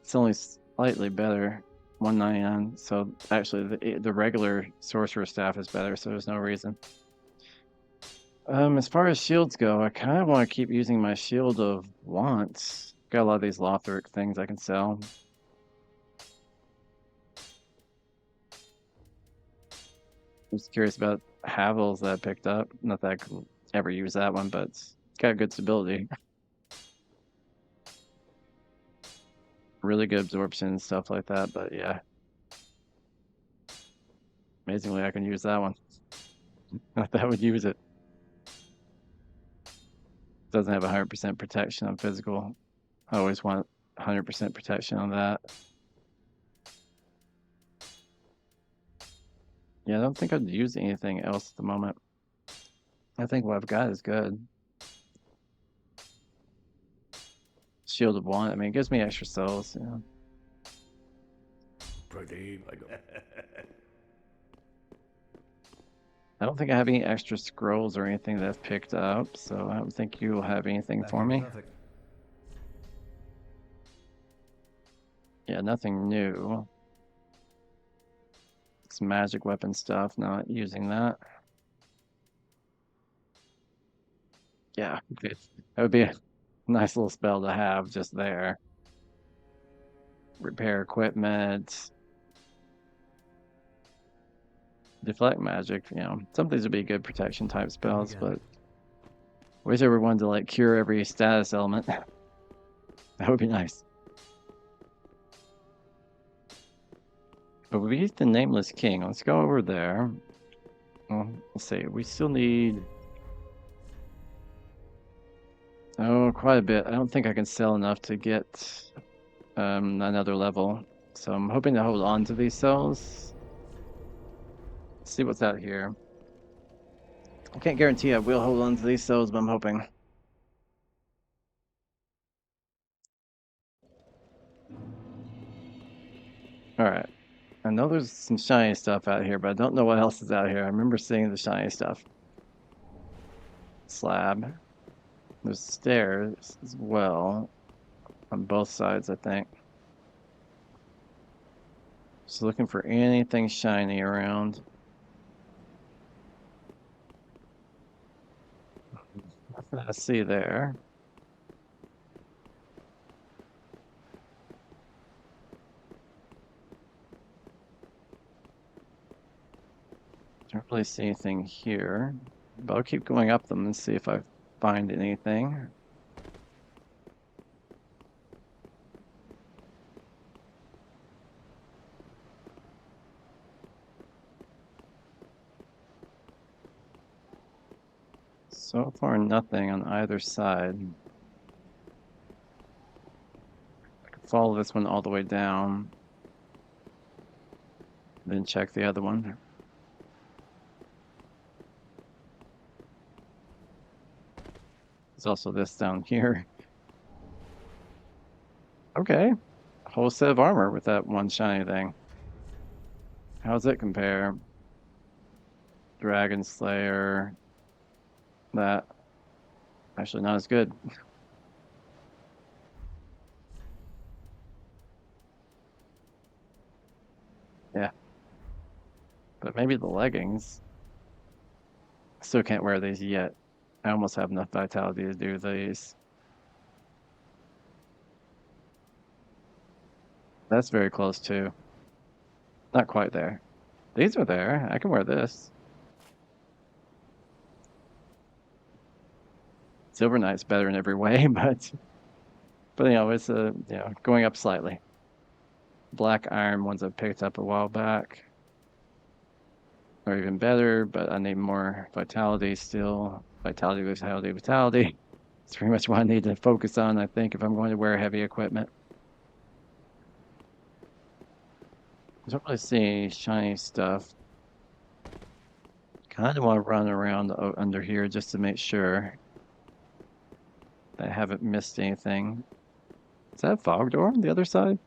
Speaker 1: It's only slightly better. 199. So actually the regular sorcerer staff is better, so there's no reason. As far as shields go, I kind of want to keep using my Shield of Wants. Got a lot of these Lothric things I can sell. I'm just curious about Havels that I picked up. Not that I could ever use that one, but it's got good stability. Really good absorption and stuff like that, but yeah. Amazingly, I can use that one. Not that I would use it. Doesn't have 100% protection on physical. I always want 100% protection on that. Yeah, I don't think I'd use anything else at the moment. I think what I've got is good. Shield of Want, I mean, it gives me extra souls, you know. I don't think I have any extra scrolls or anything that I've picked up, so I don't think you will have anything for me. Yeah, nothing new. Some magic weapon stuff, not using that. Yeah, that would be a nice little spell to have just there. Repair equipment. Deflect magic, you know, some of these would be good protection type spells, but wish there were one to like cure every status element. That would be nice. But we beat the Nameless King. Let's go over there. Well, let's see. We still need... Oh, quite a bit. I don't think I can sell enough to get another level. So I'm hoping to hold on to these cells. See what's out here. I can't guarantee I will hold on to these cells, but I'm hoping. Alright. I know there's some shiny stuff out here, but I don't know what else is out here. I remember seeing the shiny stuff. Slab. There's stairs as well. On both sides, I think. Just looking for anything shiny around. Nothing I see there. Don't really see anything here, but I'll keep going up them and see if I find anything. So far, nothing on either side. I can follow this one all the way down, then check the other one. There's also this down here. Okay, a whole set of armor with that one shiny thing. How's it compare? Dragon Slayer. That. Actually, not as good. Yeah. But maybe the leggings. Still can't wear these yet. I almost have enough vitality to do these. That's very close too. Not quite there. These are there. I can wear this. Silver Knight's better in every way, but you know, it's going up slightly. Black Iron ones I picked up a while back are even better, but I need more vitality still. Vitality, vitality, vitality. It's pretty much what I need to focus on, I think, if I'm going to wear heavy equipment. I don't really see any shiny stuff. Kind of want to run around under here just to make sure that I haven't missed anything. Is that a fog door on the other side?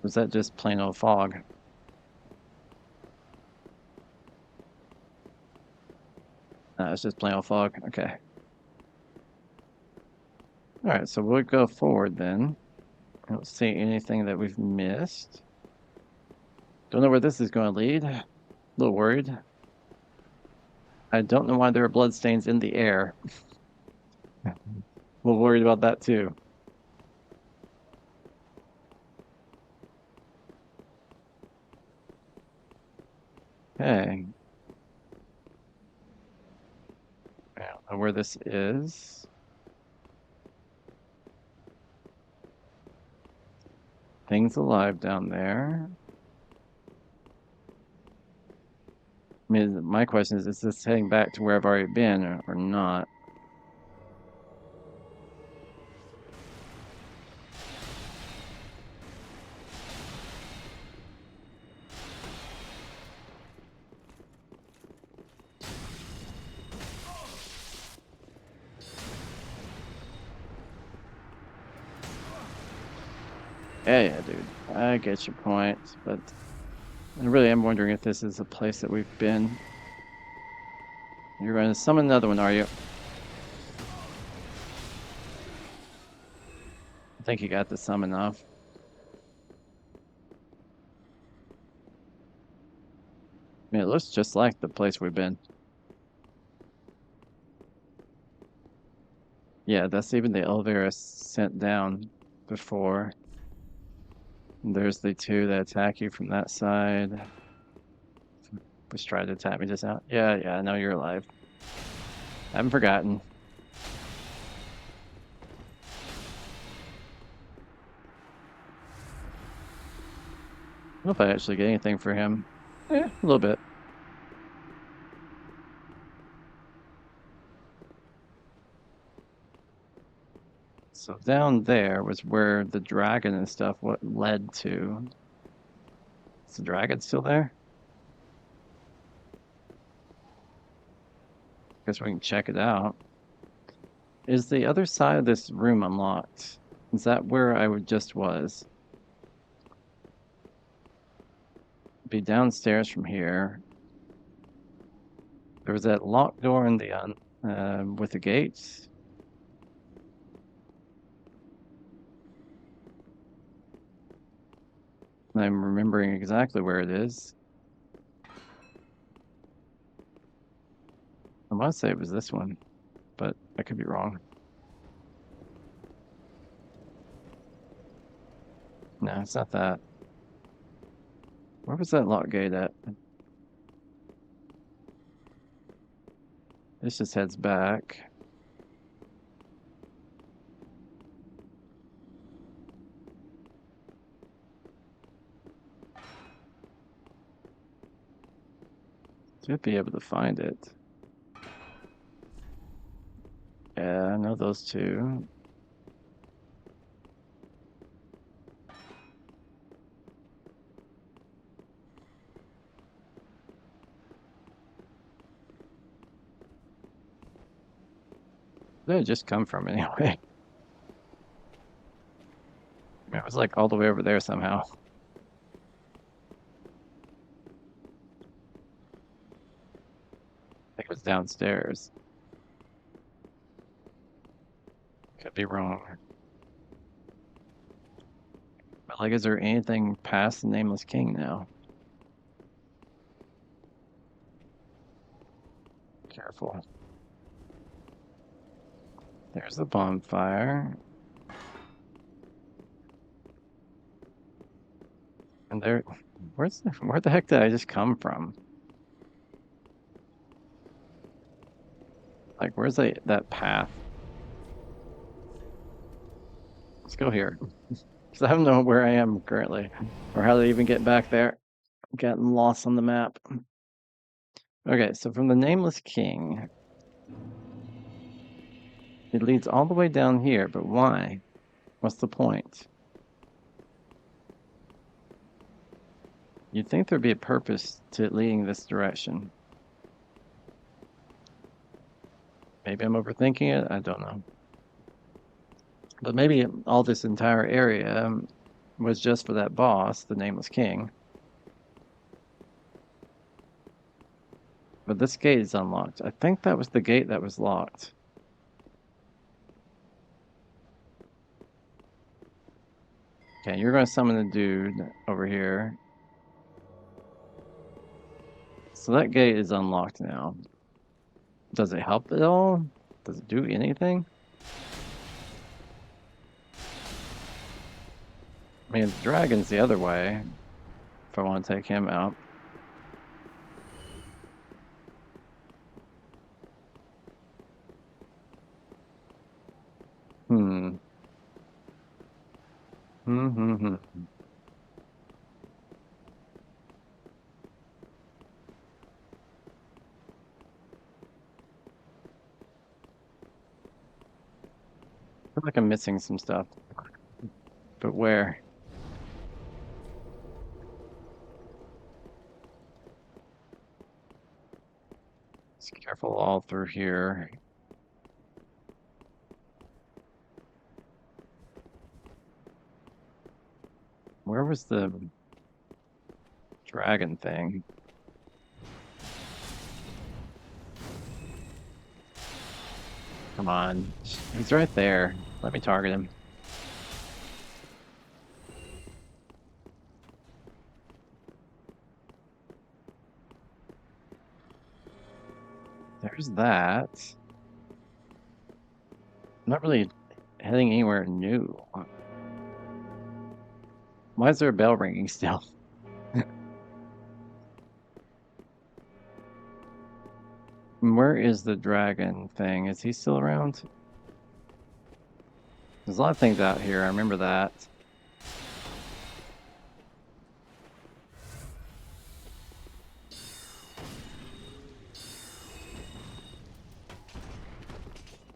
Speaker 1: Or is that just plain old fog? It's just plain old fog. Okay. Alright, so we'll go forward then. I don't see anything that we've missed. Don't know where this is going to lead. A little worried. I don't know why there are bloodstains in the air. A little worried about that too. Okay. I don't know where this is. Things alive down there. I mean, my question is this heading back to where I've already been or not? Yeah, dude. I get your point, but I really am wondering if this is a place that we've been. You're going to summon another one, are you? I think you got the summon off. I mean, it looks just like the place we've been. Yeah, that's even the elevator I sent down before. And there's the two that attack you from that side. Which tried to attack me just now. Yeah, I know you're alive. I haven't forgotten. I don't know if I actually get anything for him. Yeah, a little bit. So down there was where the dragon and stuff what led to. Is the dragon still there? Guess we can check it out. Is the other side of this room unlocked? Is that where I just was? Be downstairs from here. There was that locked door in the with the gates. I'm remembering exactly where it is. I want to say it was this one, but I could be wrong. No, it's not that. Where was that lock gate at? This just heads back. Should be able to find it. Yeah, I know those two. Where did it just come from anyway? It was like all the way over there somehow. I think it was downstairs. Could be wrong. But like, is there anything past the Nameless King now? Careful. There's the bonfire. And there, where the heck did I just come from? Like, where's that path? Let's go here. Because I don't know where I am currently, or how to even get back there. Getting lost on the map. Okay, so from the Nameless King, it leads all the way down here, but why? What's the point? You'd think there'd be a purpose to it leading this direction. Maybe I'm overthinking it, I don't know. But maybe all this entire area was just for that boss, the Nameless King. But this gate is unlocked. I think that was the gate that was locked. Okay, you're going to summon the dude over here. So that gate is unlocked now. Does it help at all? Does it do anything? I mean, the dragon's the other way, if I want to take him out. Hmm. Hmm. I feel like I'm missing some stuff. But where? Just careful all through here. Where was the dragon thing? Come on. He's right there. Let me target him. There's that. I'm not really heading anywhere new. Why is there a bell ringing still? Where is the dragon thing? Is he still around? There's a lot of things out here, I remember that.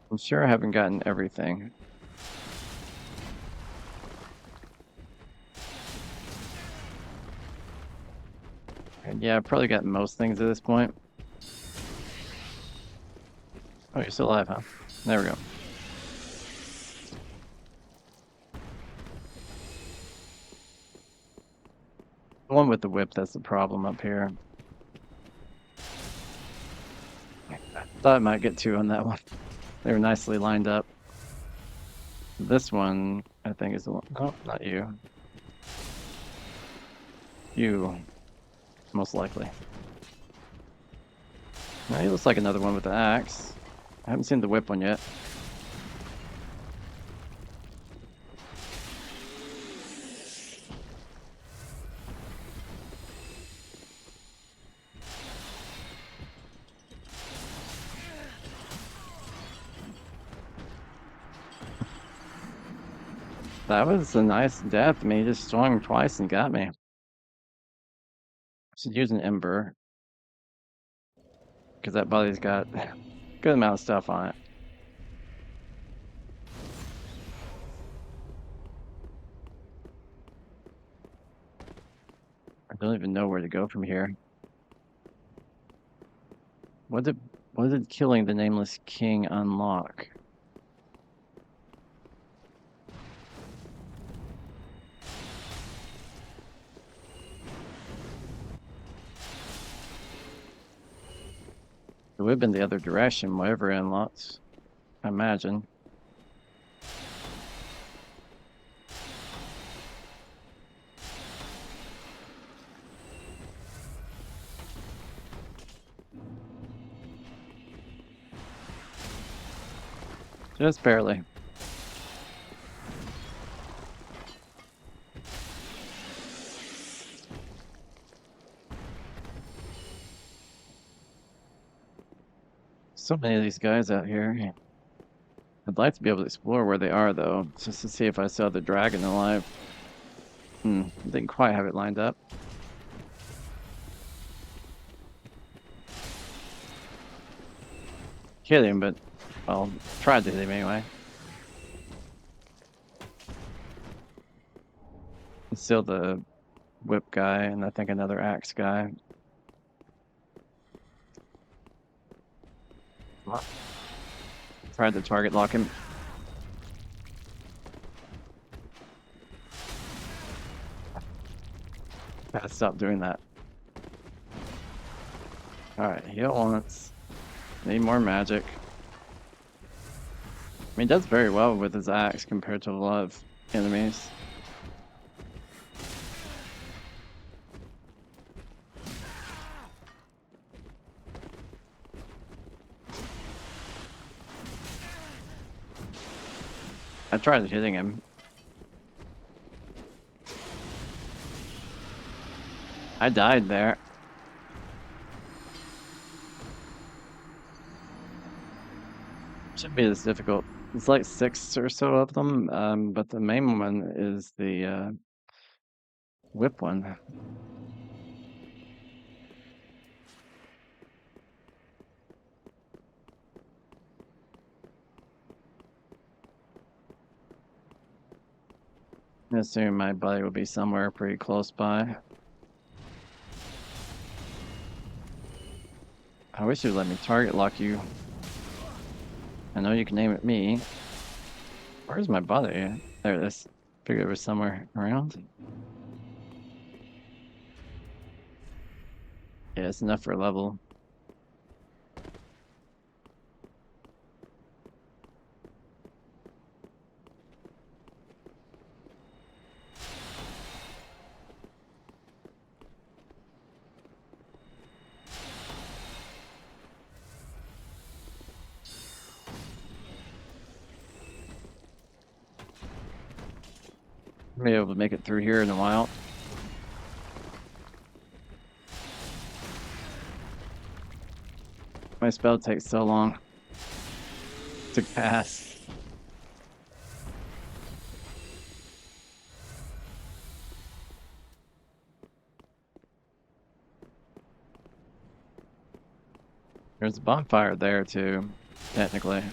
Speaker 1: I'm sure I haven't gotten everything. And yeah, I've probably got most things at this point. Oh, you're still alive, huh? There we go. The one with the whip, that's the problem up here. Thought I might get two on that one. They were nicely lined up. This one, I think, is the one. Oh, not you. You, most likely. Now, he looks like another one with the axe. I haven't seen the whip one yet. That was a nice death. I mean, he just swung twice and got me. Should use an ember. Because that body's got a good amount of stuff on it. I don't even know where to go from here. What did killing the Nameless King unlock? It would have been the other direction, whatever it unlocks, I imagine. Just barely. So many of these guys out here. I'd like to be able to explore where they are, though, just to see if I saw the dragon alive. Didn't quite have it lined up. Hit him, but I'll try to hit him anyway. It's still the whip guy, and I think another axe guy. Tried to target lock him. Gotta stop doing that. Alright, heal once. Need more magic. I mean, he does very well with his axe compared to a lot of enemies. I tried hitting him. I died there. Shouldn't be this difficult. It's like 6 or so of them, but the main one is the whip one. I assume my buddy will be somewhere pretty close by. I wish you'd let me target lock you. I know you can aim at me. Where's my buddy? There it is. Figured it was somewhere around. Yeah, it's enough for a level. Be able to make it through here in a while. My spell takes so long to cast. There's a bonfire there too, technically.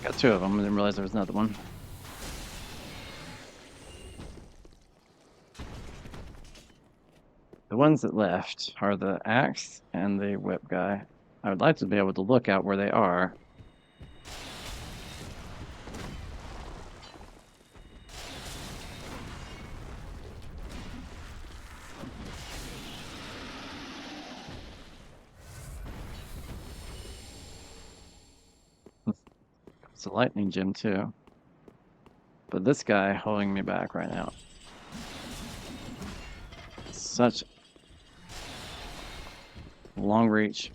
Speaker 1: Got 2 of them, I didn't realize there was another one. The ones that left are the axe and the whip guy. I would like to be able to look out where they are. It's a lightning gem too. But this guy holding me back right now. Such long reach.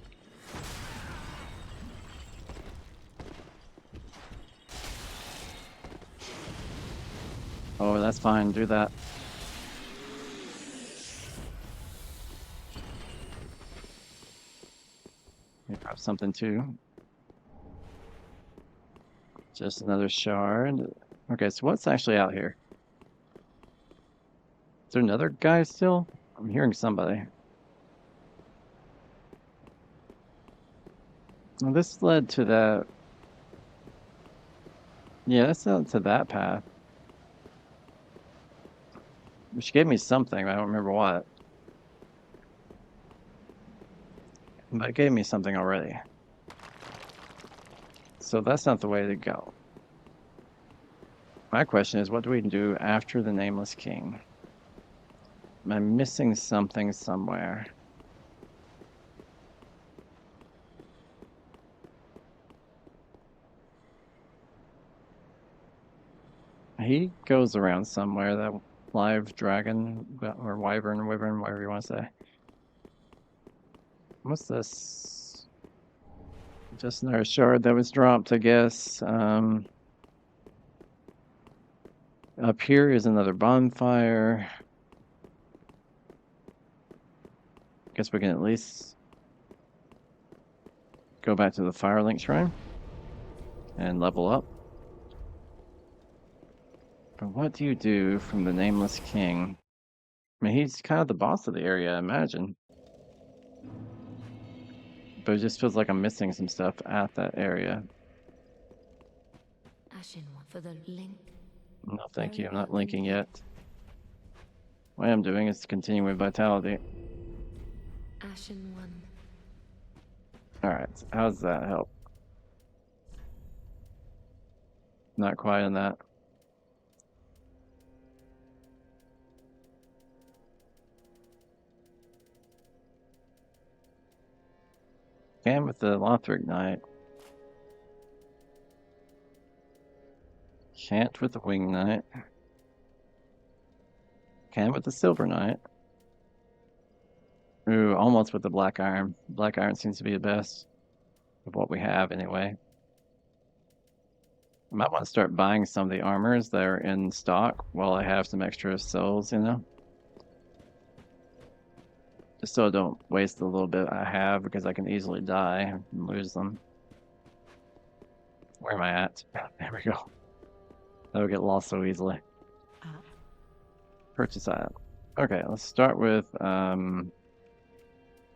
Speaker 1: Oh, that's fine. Do that. Let me grab something too. Just another shard. Okay, so what's actually out here? Is there another guy still? I'm hearing somebody. Well, this led to that. Yeah, this led to that path. Which gave me something, I don't remember what. But it gave me something already. So that's not the way to go. My question is, what do we do after the Nameless King? Am I missing something somewhere? He goes around somewhere, that live dragon, or wyvern, whatever you want to say. What's this? Just another shard that was dropped, I guess. Up here is another bonfire. Guess we can at least go back to the Firelink Shrine and level up. But what do you do from the Nameless King? I mean, he's kind of the boss of the area, I imagine. But it just feels like I'm missing some stuff at that area.
Speaker 2: Ashen One for the link.
Speaker 1: No, thank you. I'm not linking yet. What I am doing is continuing with Vitality.
Speaker 2: Ashen One.
Speaker 1: Alright, so how does that help? Not quite on that. Can with the Lothric Knight. Can't with the Wing Knight. Can with the Silver Knight. Ooh, almost with the Black Iron. Black Iron seems to be the best of what we have anyway. I might want to start buying some of the armors that are in stock while I have some extra souls, you know? Just so I don't waste the little bit I have, because I can easily die and lose them. Where am I at? There we go. That would get lost so easily. Purchase item. Okay, let's start with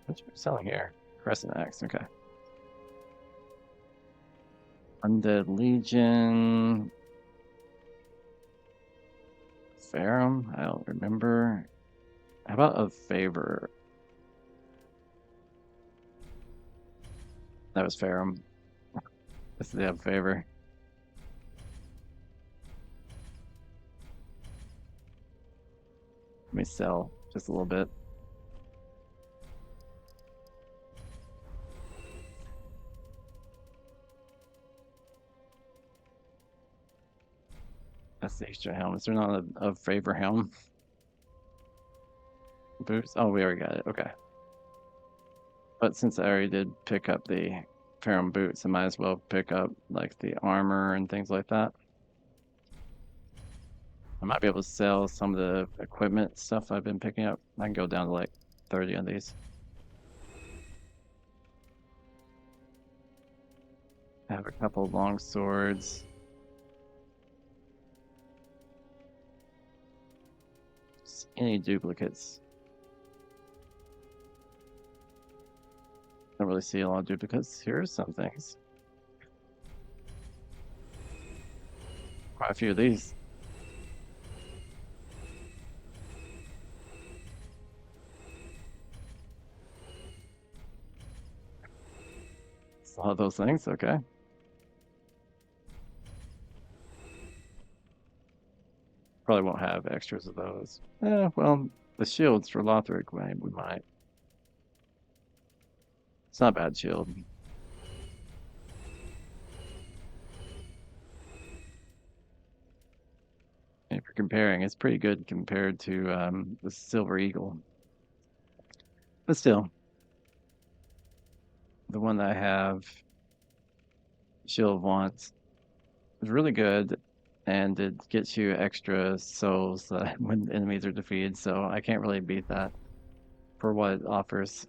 Speaker 1: what's selling here? Crescent Axe, okay. Undead Legion. Ferrum? I don't remember. How about a favor? That was Ferrum. This is a favor. Let me sell just a little bit. That's the extra helm. Is there not a favor helm? Boots? Oh, we already got it. Okay. But since I already did pick up the Ferrum boots, I might as well pick up like the armor and things like that. I might be able to sell some of the equipment stuff I've been picking up. I can go down to like 30 on these. I have a couple long swords. Any duplicates? Don't really see a lot of duplicates. Here's some things. Quite a few of these. All those things, okay. Probably won't have extras of those. Well, the shields for Lothric, we might. It's not a bad shield. If you're comparing, it's pretty good compared to the Silver Eagle. But still, the one that I have, Shield of Wants, is really good, and it gets you extra souls when enemies are defeated, so I can't really beat that for what it offers.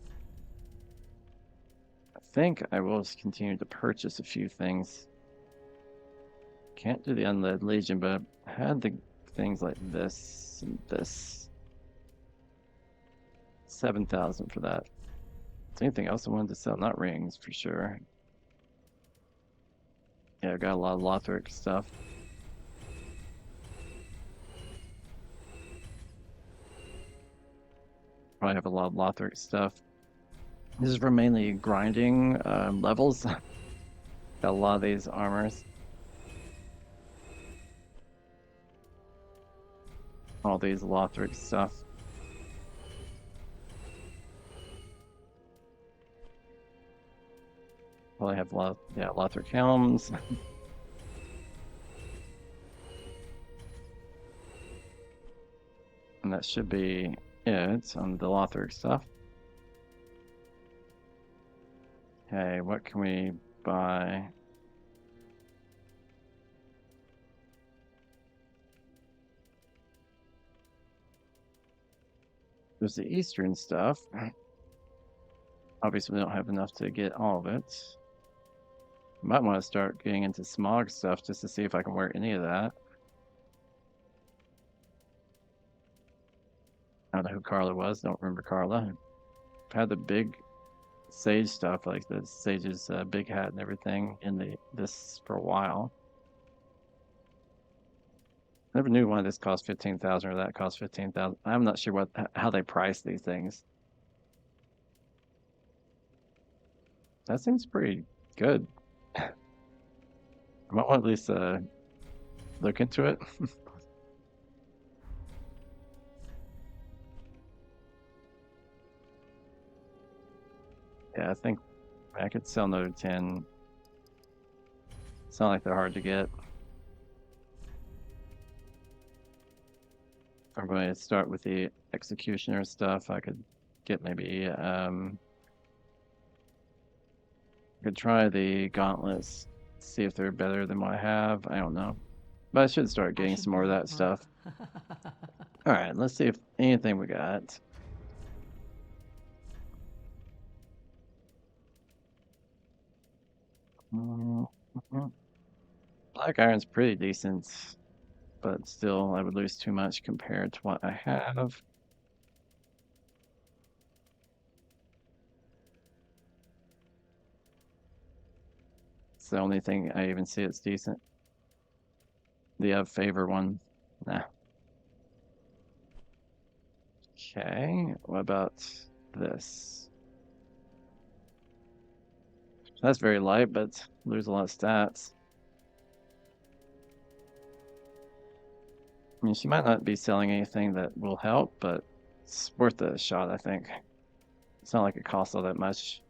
Speaker 1: I think I will just continue to purchase a few things. Can't do the Undead Legion, but I had the things like this and this. 7,000 for that. Is there anything else I wanted to sell? Not rings, for sure. Yeah, I got a lot of Lothric stuff. Probably have a lot of Lothric stuff. This is for mainly grinding levels. Got a lot of these armors. All these Lothric stuff. Probably have a lot of, yeah, Lothric helms. And that should be it on the Lothric stuff. Okay, what can we buy? There's the Eastern stuff. Obviously, we don't have enough to get all of it. Might want to start getting into Smog stuff just to see if I can wear any of that. I don't know who Carla was. Don't remember Carla. I've had the big Sage stuff, like the Sage's big hat and everything, in this for a while. Never knew one of this cost 15,000 or that cost 15,000. I'm not sure how they price these things. That seems pretty good. I might want to at least look into it. Yeah, I think I could sell another 10. It's not like they're hard to get. I'm going to start with the Executioner stuff. I could get maybe could try the gauntlets, see if they're better than what I have. I don't know. But I should start getting some more of that stuff. Alright, let's see if anything we got. Black Iron's pretty decent, but still I would lose too much compared to what I have. It's the only thing I even see that's decent. The favor one, nah. Okay, what about this? That's very light, but lose a lot of stats. I mean, she might not be selling anything that will help, but it's worth a shot, I think. It's not like it costs all that much.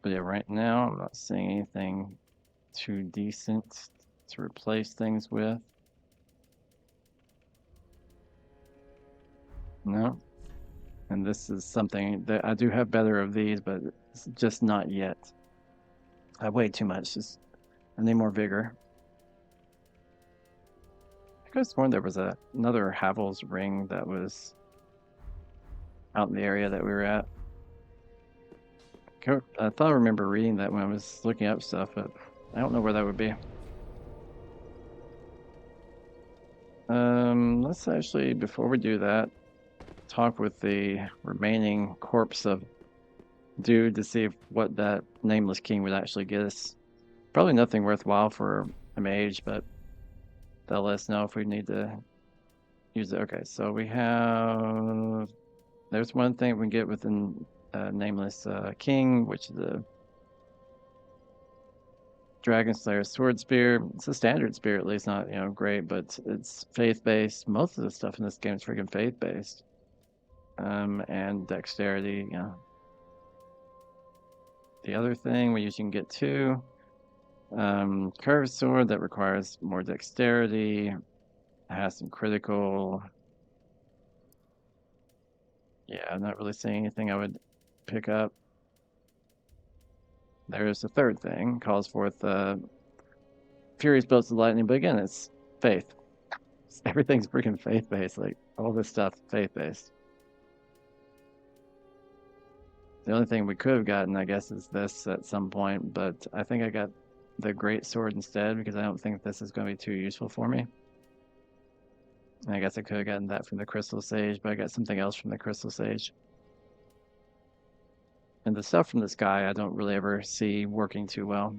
Speaker 1: But yeah, right now I'm not seeing anything too decent to replace things with. No. And this is something that I do have better of these, but it's just not yet. I weigh too much. I need more vigor. I could have sworn there was another Havel's ring that was out in the area that we were at. I thought I remember reading that when I was looking up stuff, but I don't know where that would be. Let's actually, before we do that, talk with the remaining corpse of dude to see what that Nameless King would actually get us. Probably nothing worthwhile for a mage, but they'll let us know if we need to use it. Okay, so we have... There's one thing we can get within Nameless King, which is a Dragon Slayer Sword Spear. It's a standard spear, at least not, great, but it's faith-based. Most of the stuff in this game is freaking faith-based. And dexterity, The other thing we usually can get two. Curved sword that requires more dexterity. Has some critical. Yeah, I'm not really seeing anything I would pick up. There's the third thing, calls forth Furious Bolts of Lightning, but again, it's faith. Everything's freaking faith-based, like all this stuff faith-based. The only thing we could have gotten, I guess, is this at some point, but I think I got the Great Sword instead because I don't think this is going to be too useful for me. I guess I could have gotten that from the Crystal Sage, but I got something else from the Crystal Sage. And the stuff from the sky I don't really ever see working too well.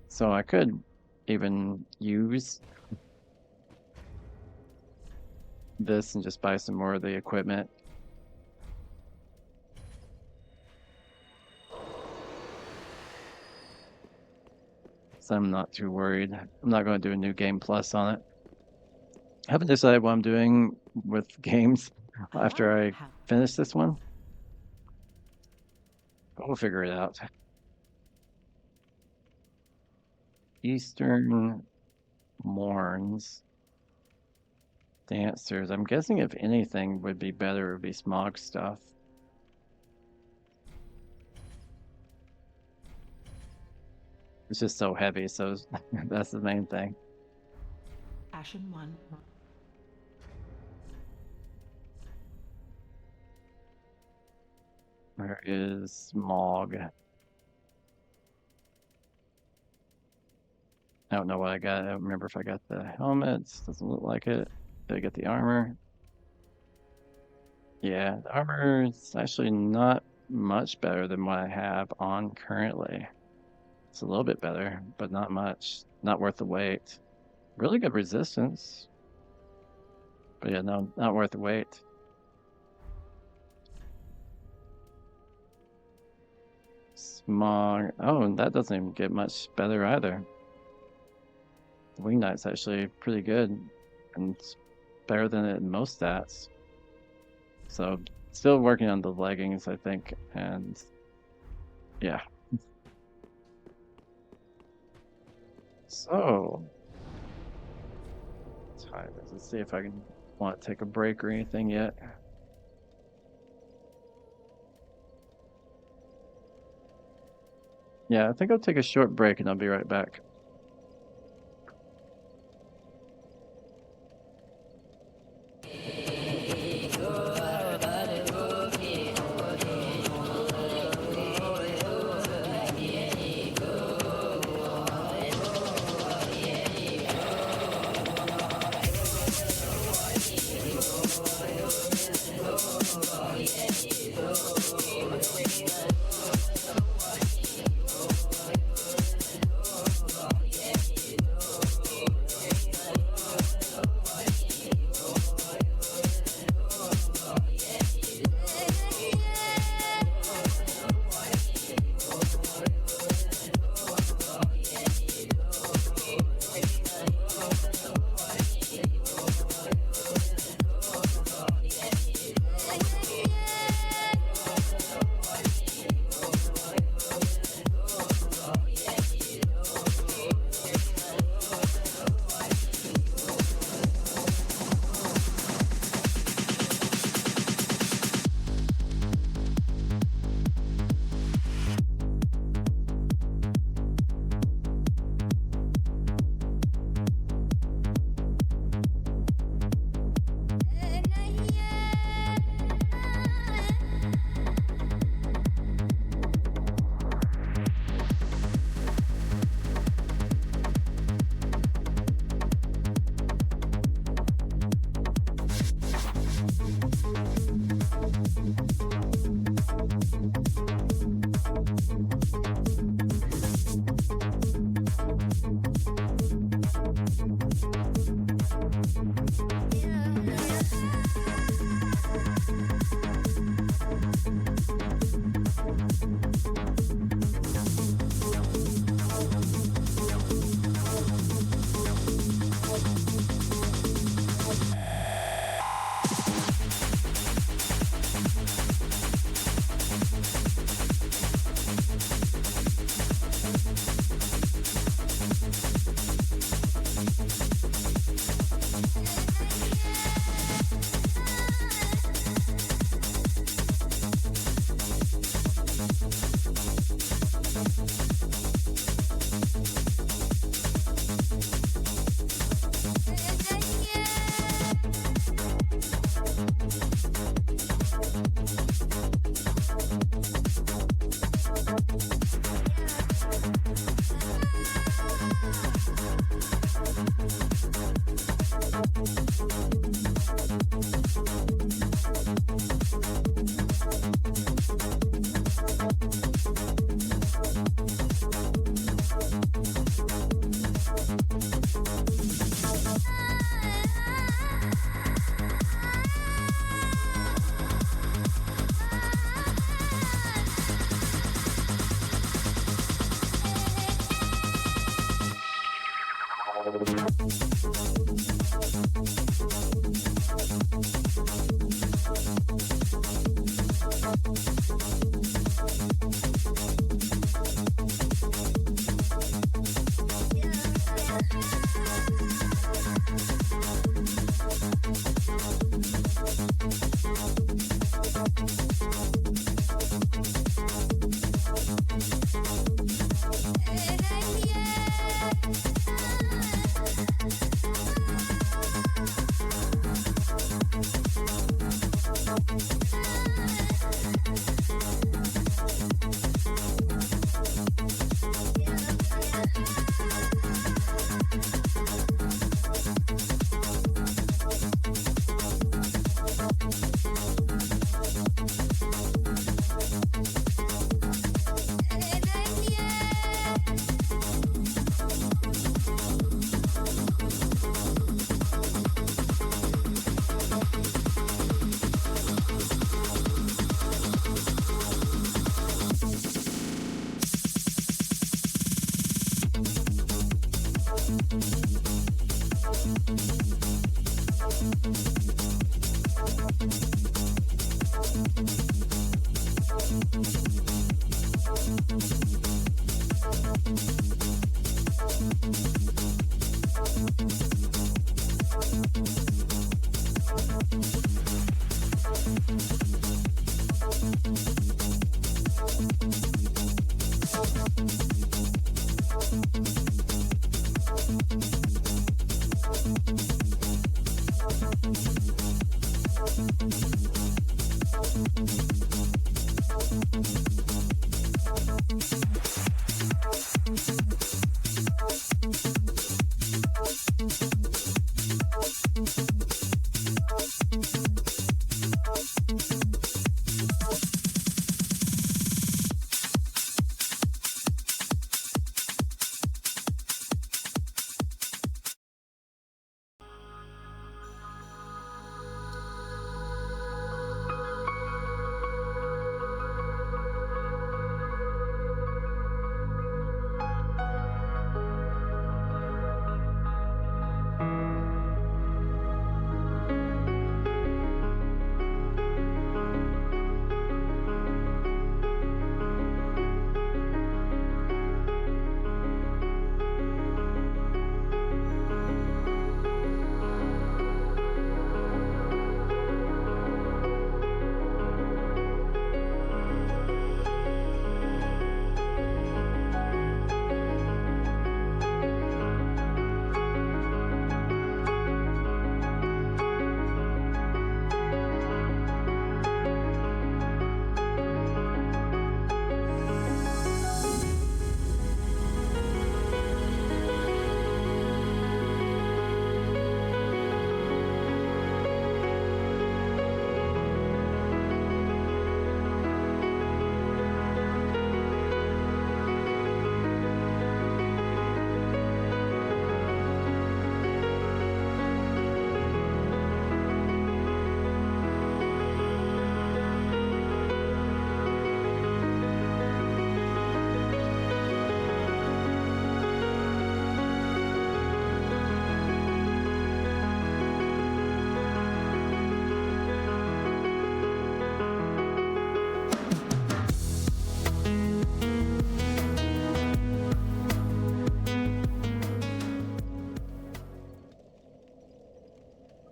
Speaker 1: So I could even use this and just buy some more of the equipment. So I'm not too worried. I'm not going to do a new game plus on it. I haven't decided what I'm doing with games after I finish this one. But we'll figure it out. Eastern Morns. Dancers. I'm guessing if anything would be better, it would be smog stuff. It's just so heavy, so that's the main thing.
Speaker 3: Ashen 1.
Speaker 1: Where is smog? I don't know what I got. I don't remember if I got the helmets. Doesn't look like it. Did I get the armor? Yeah, the armor is actually not much better than what I have on currently. It's a little bit better, but not much. Not worth the wait. Really good resistance. But yeah, no, not worth the wait. Smog. Oh, and that doesn't even get much better either. Wing Knight's actually pretty good. And it's better than it in most stats. So, still working on the leggings, I think. And yeah. So, time. Let's see if I can want to take a break or anything yet. Yeah, I think I'll take a short break and I'll be right back.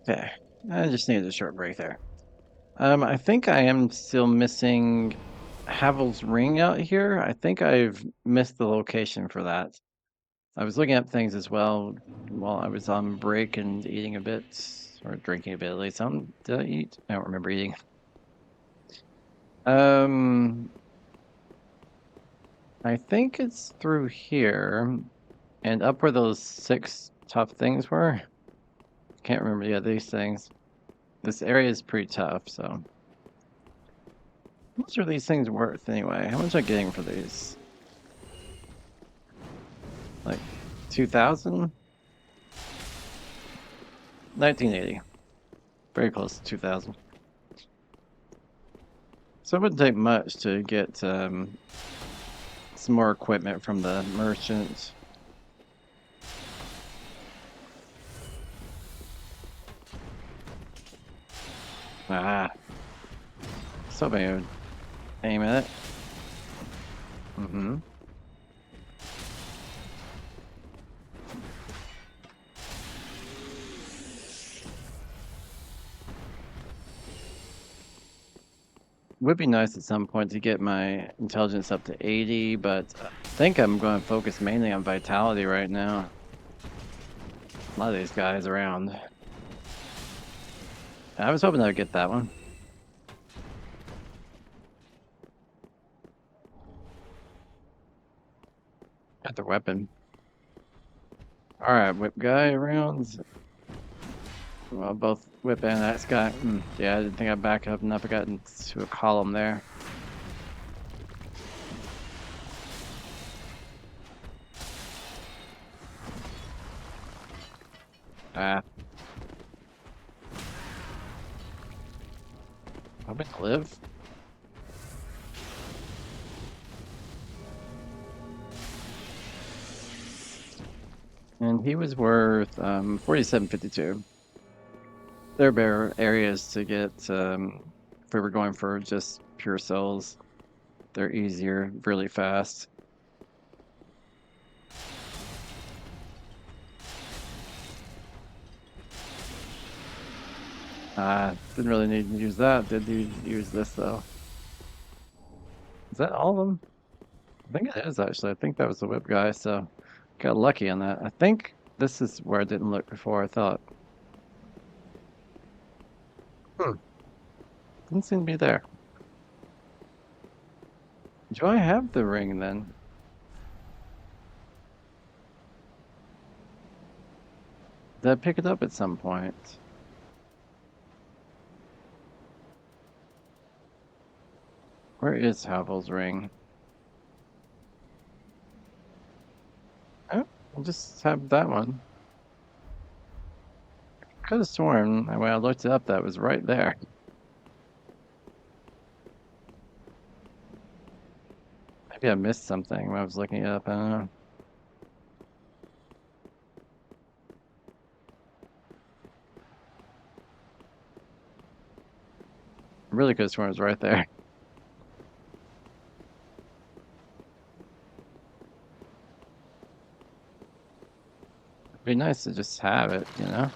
Speaker 1: Okay, I just needed a short break there. I think I am still missing Havel's ring out here. I think I've missed the location for that. I was looking up things as well while I was on break and eating a bit, or drinking a bit at least. Did I eat? I don't remember eating. I think it's through here and up where those 6 tough things were. Can't remember. Yeah, these things. This area is pretty tough, so. How much are these things worth anyway? How much am I getting for these? Like 2,000? 1980. Very close to 2,000. So it wouldn't take much to get some more equipment from the merchant. Ah, so bad. Aim at it. Mm-hmm. Would be nice at some point to get my intelligence up to 80, but I think I'm going to focus mainly on vitality right now. A lot of these guys around. I was hoping I'd get that one. Got the weapon. All right, whip guy around. Well, both whip and axe guy. Yeah, I didn't think I'd back up enough. I got into a column there. Ah. Hoping to live. And he was worth 47.52. They're better areas to get if we were going for just pure souls. They're easier, really fast. Didn't really need to use that. Did use this though? Is that all of them? I think it is actually. I think that was the whip guy, so got lucky on that. I think this is where I didn't look before, I thought. Didn't seem to be there. Do I have the ring then? Did I pick it up at some point? Where is Havel's ring? Oh, I'll just have that one. Could have sworn when I looked it up that was right there. Maybe I missed something when I was looking it up. I don't know. I really could have sworn it was right there. It'd be nice to just have it, you know?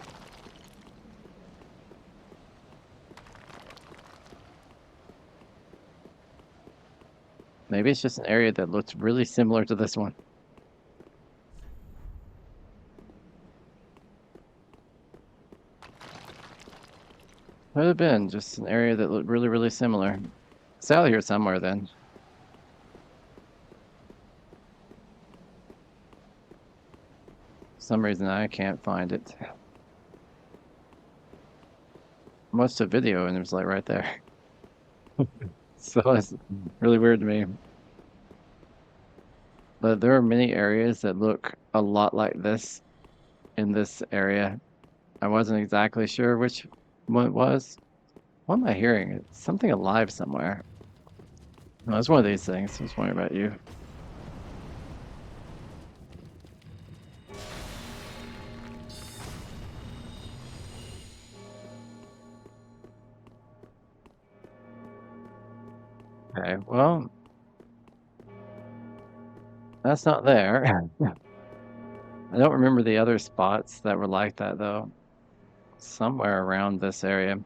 Speaker 1: Maybe it's just an area that looks really similar to this one. Could have been just an area that looked really, really similar. It's out here somewhere then. For some reason I can't find it. I watched a video and it was like right there. So it's really weird to me. But there are many areas that look a lot like this in this area. I wasn't exactly sure which one it was. What am I hearing? It's something alive somewhere. No, it's one of these things. I was wondering about you. Okay, well, that's not there. I don't remember the other spots that were like that though. Somewhere around this area.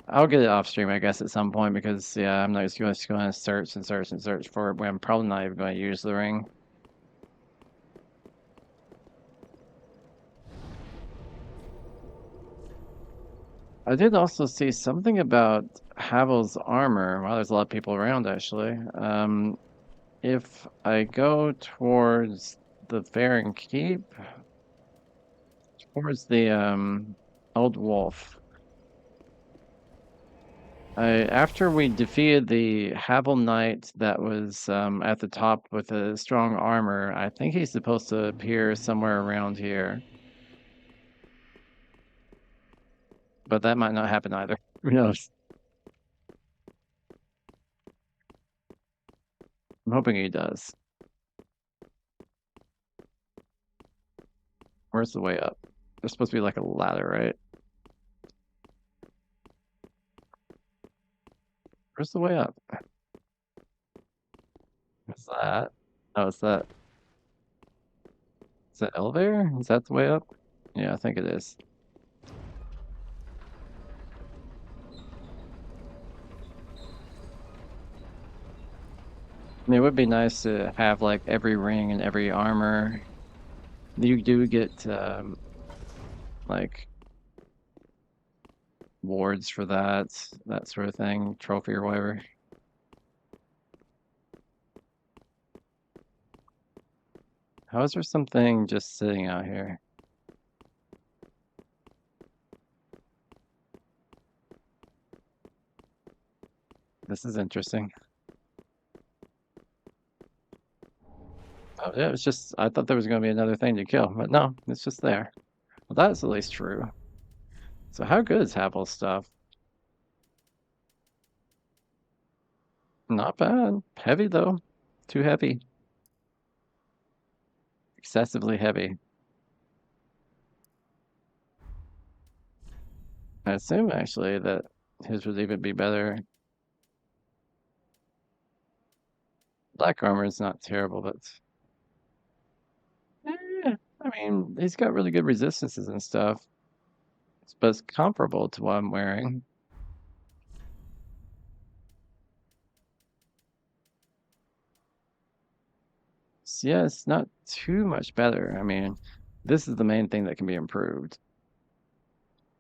Speaker 1: I'll get it off stream, I guess, at some point because yeah, I'm not just going to search and search and search for it when I'm probably not even going to use the ring. I did also see something about Havel's armor. Wow, there's a lot of people around actually. If I go towards the Fair Keep, towards the Old Wolf, after we defeated the Havel Knight that was at the top with a strong armor, I think he's supposed to appear somewhere around here. But that might not happen either. Who knows? I'm hoping he does. Where's the way up? There's supposed to be like a ladder, right? Where's the way up? What's that? Oh, it's that. Is that elevator? Is that the way up? Yeah, I think it is. I mean, it would be nice to have like every ring and every armor. You do get like wards for that sort of thing, trophy or whatever. How is there something just sitting out here? This is interesting. Oh yeah, it's just, I thought there was going to be another thing to kill, but no, it's just there. Well, that's at least true. So how good is Havel's stuff? Not bad. Heavy though. Too heavy. Excessively heavy. I assume actually that his would even be better. Black armor is not terrible, but I mean, he's got really good resistances and stuff. But it's comparable to what I'm wearing. So yeah, it's not too much better. I mean, this is the main thing that can be improved.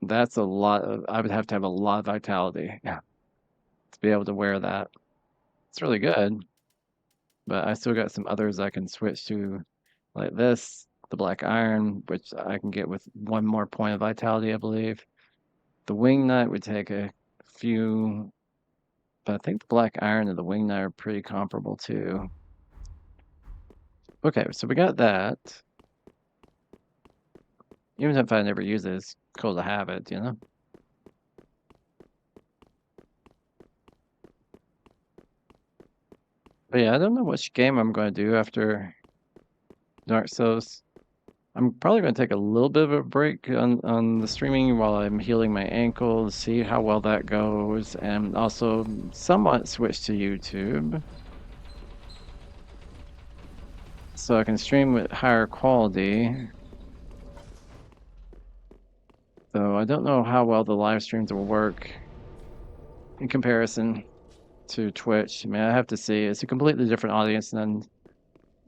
Speaker 1: That's a lot of, I would have to have a lot of vitality to be able to wear that. It's really good, but I still got some others I can switch to, like this, the black iron, which I can get with one more point of vitality, I believe. The wing knight would take a few, but I think the black iron and the wing knight are pretty comparable too. Okay, so we got that. Even if I never use it, it's cool to have it, you know? But yeah, I don't know which game I'm going to do after Dark Souls. I'm probably going to take a little bit of a break on the streaming while I'm healing my ankle to see how well that goes, and also somewhat switch to YouTube so I can stream with higher quality. So I don't know how well the live streams will work in comparison to Twitch. I mean, I have to see. It's a completely different audience than,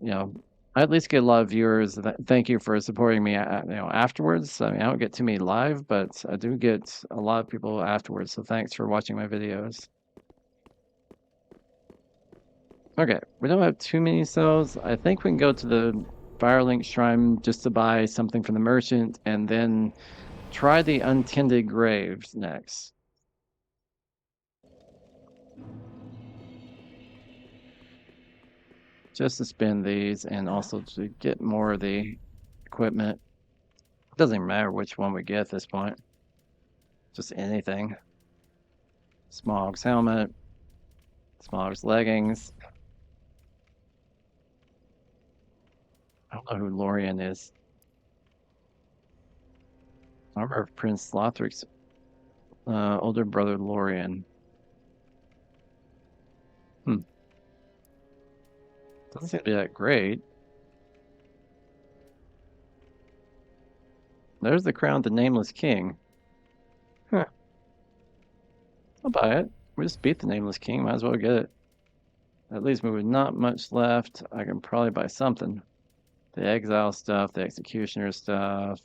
Speaker 1: you know, I at least get a lot of viewers. Thank you for supporting me, afterwards. I mean, I don't get too many live, but I do get a lot of people afterwards. So thanks for watching my videos. Okay, we don't have too many cells. I think we can go to the Firelink Shrine just to buy something from the merchant and then try the Untended Graves next. Just to spin these and also to get more of the equipment. It doesn't even matter which one we get at this point. Just anything. Smog's helmet. Smog's leggings. I don't know who Lorien is. Armor of Prince Lothric's older brother Lorien. Doesn't seem to be that great. There's the crown of the Nameless King. Huh. I'll buy it. We just beat the Nameless King. Might as well get it. At least with not much left, I can probably buy something. The exile stuff, the executioner stuff.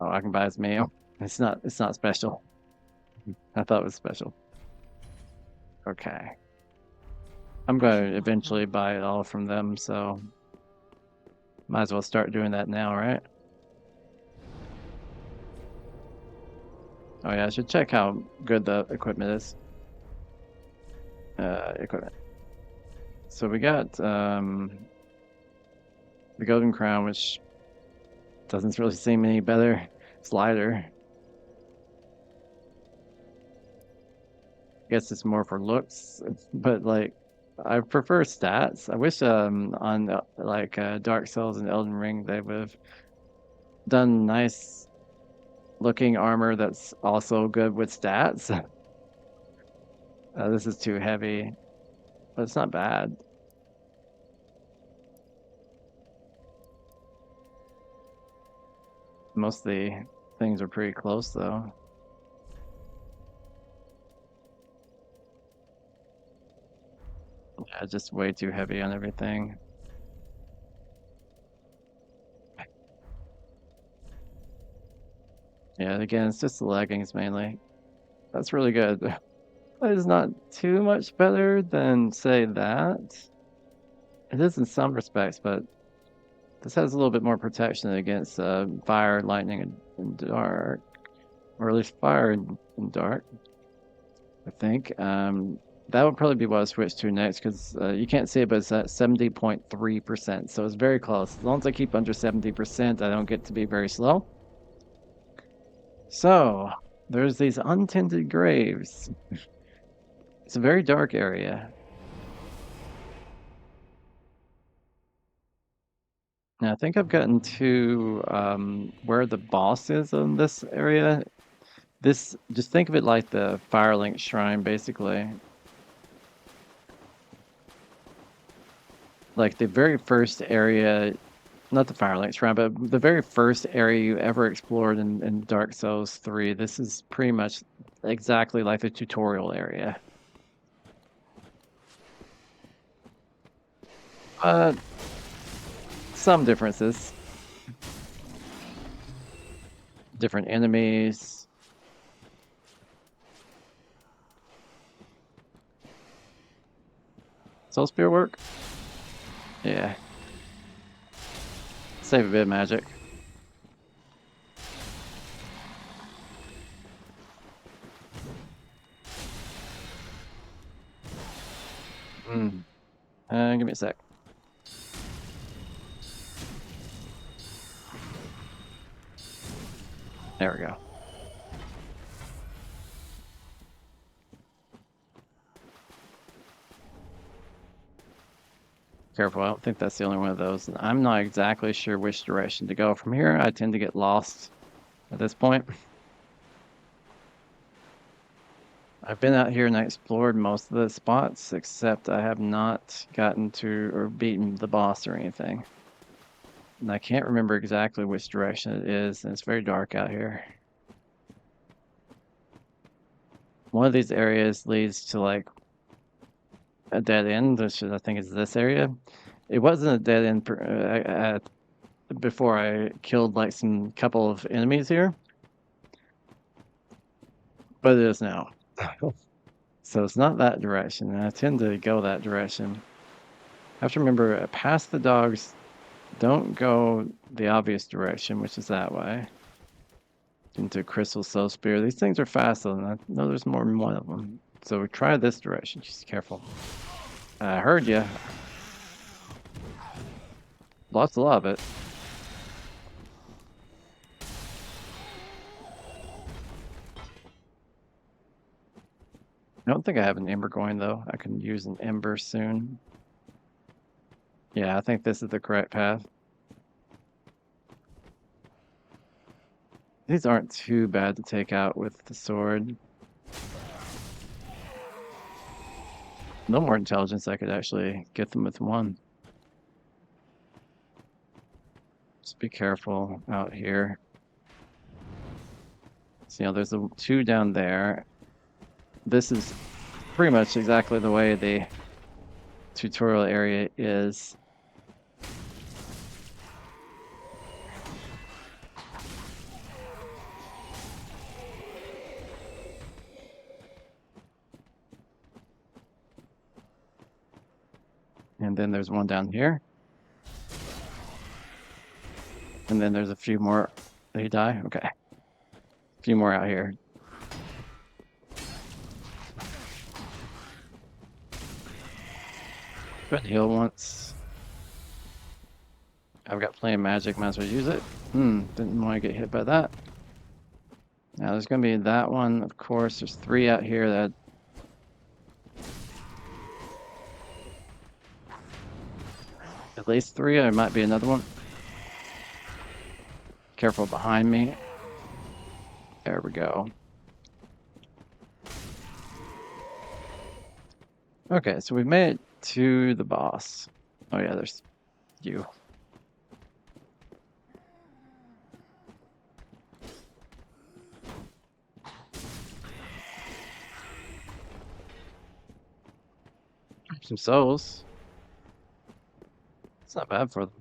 Speaker 1: Oh, I can buy his mail. It's not special. I thought it was special. Okay. I'm going to eventually buy it all from them, so might as well start doing that now, right? Oh yeah, I should check how good the equipment is. Equipment. So we got the Golden Crown, which doesn't really seem any better. Slider. I guess it's more for looks, but like I prefer stats. I wish on like Dark Souls and Elden Ring they would have done nice looking armor that's also good with stats. This is too heavy, but it's not bad. Most of the things are pretty close though. Yeah, just way too heavy on everything. Yeah, again, it's just the leggings mainly. That's really good. That is not too much better than, say, that. It is in some respects, but this has a little bit more protection against fire, lightning, and dark. Or at least fire and dark, I think. That would probably be what I switch to next, because you can't see it, but it's at 70.3%, so it's very close. As long as I keep under 70%, I don't get to be very slow. So, there's these untended graves. It's a very dark area. Now, I think I've gotten to where the boss is in this area. Just think of it like the Firelink Shrine, basically. Like the very first area, not the Firelink Shrine, but the very first area you ever explored in Dark Souls 3. This is pretty much exactly like the tutorial area. Some differences. Different enemies. Soul Spear work? Yeah. Save a bit of magic. Give me a sec. There we go. Careful, I don't think that's the only one of those. And I'm not exactly sure which direction to go from here. I tend to get lost at this point. I've been out here and I explored most of the spots, except I have not gotten to or beaten the boss or anything. And I can't remember exactly which direction it is, and it's very dark out here. One of these areas leads to like a dead end, which I think is this area. It wasn't a dead end before I killed like some couple of enemies here, but it is now. So it's not that direction, and I tend to go that direction. I have to remember, past the dogs, don't go the obvious direction, which is that way. Into Crystal Soul Spear. These things are fast, though, and I know there's more than one of them. So we try this direction. Just careful. I heard you. Lost a lot of it. I don't think I have an Ember going, though. I can use an Ember soon. Yeah, I think this is the correct path. These aren't too bad to take out with the sword. No more intelligence, I could actually get them with one. Just be careful out here. So, there's two down there. This is pretty much exactly the way the tutorial area is. And then there's one down here. And then there's a few more. Did he die? Okay. A few more out here. Go ahead and heal once. I've got plenty of magic, might as well use it. Didn't want to get hit by that. Now there's going to be that one, of course. There's three out here that... At least three, there might be another one. Careful behind me. There we go. Okay, so we made it to the boss. Oh yeah, there's you. Some souls. It's not bad for them.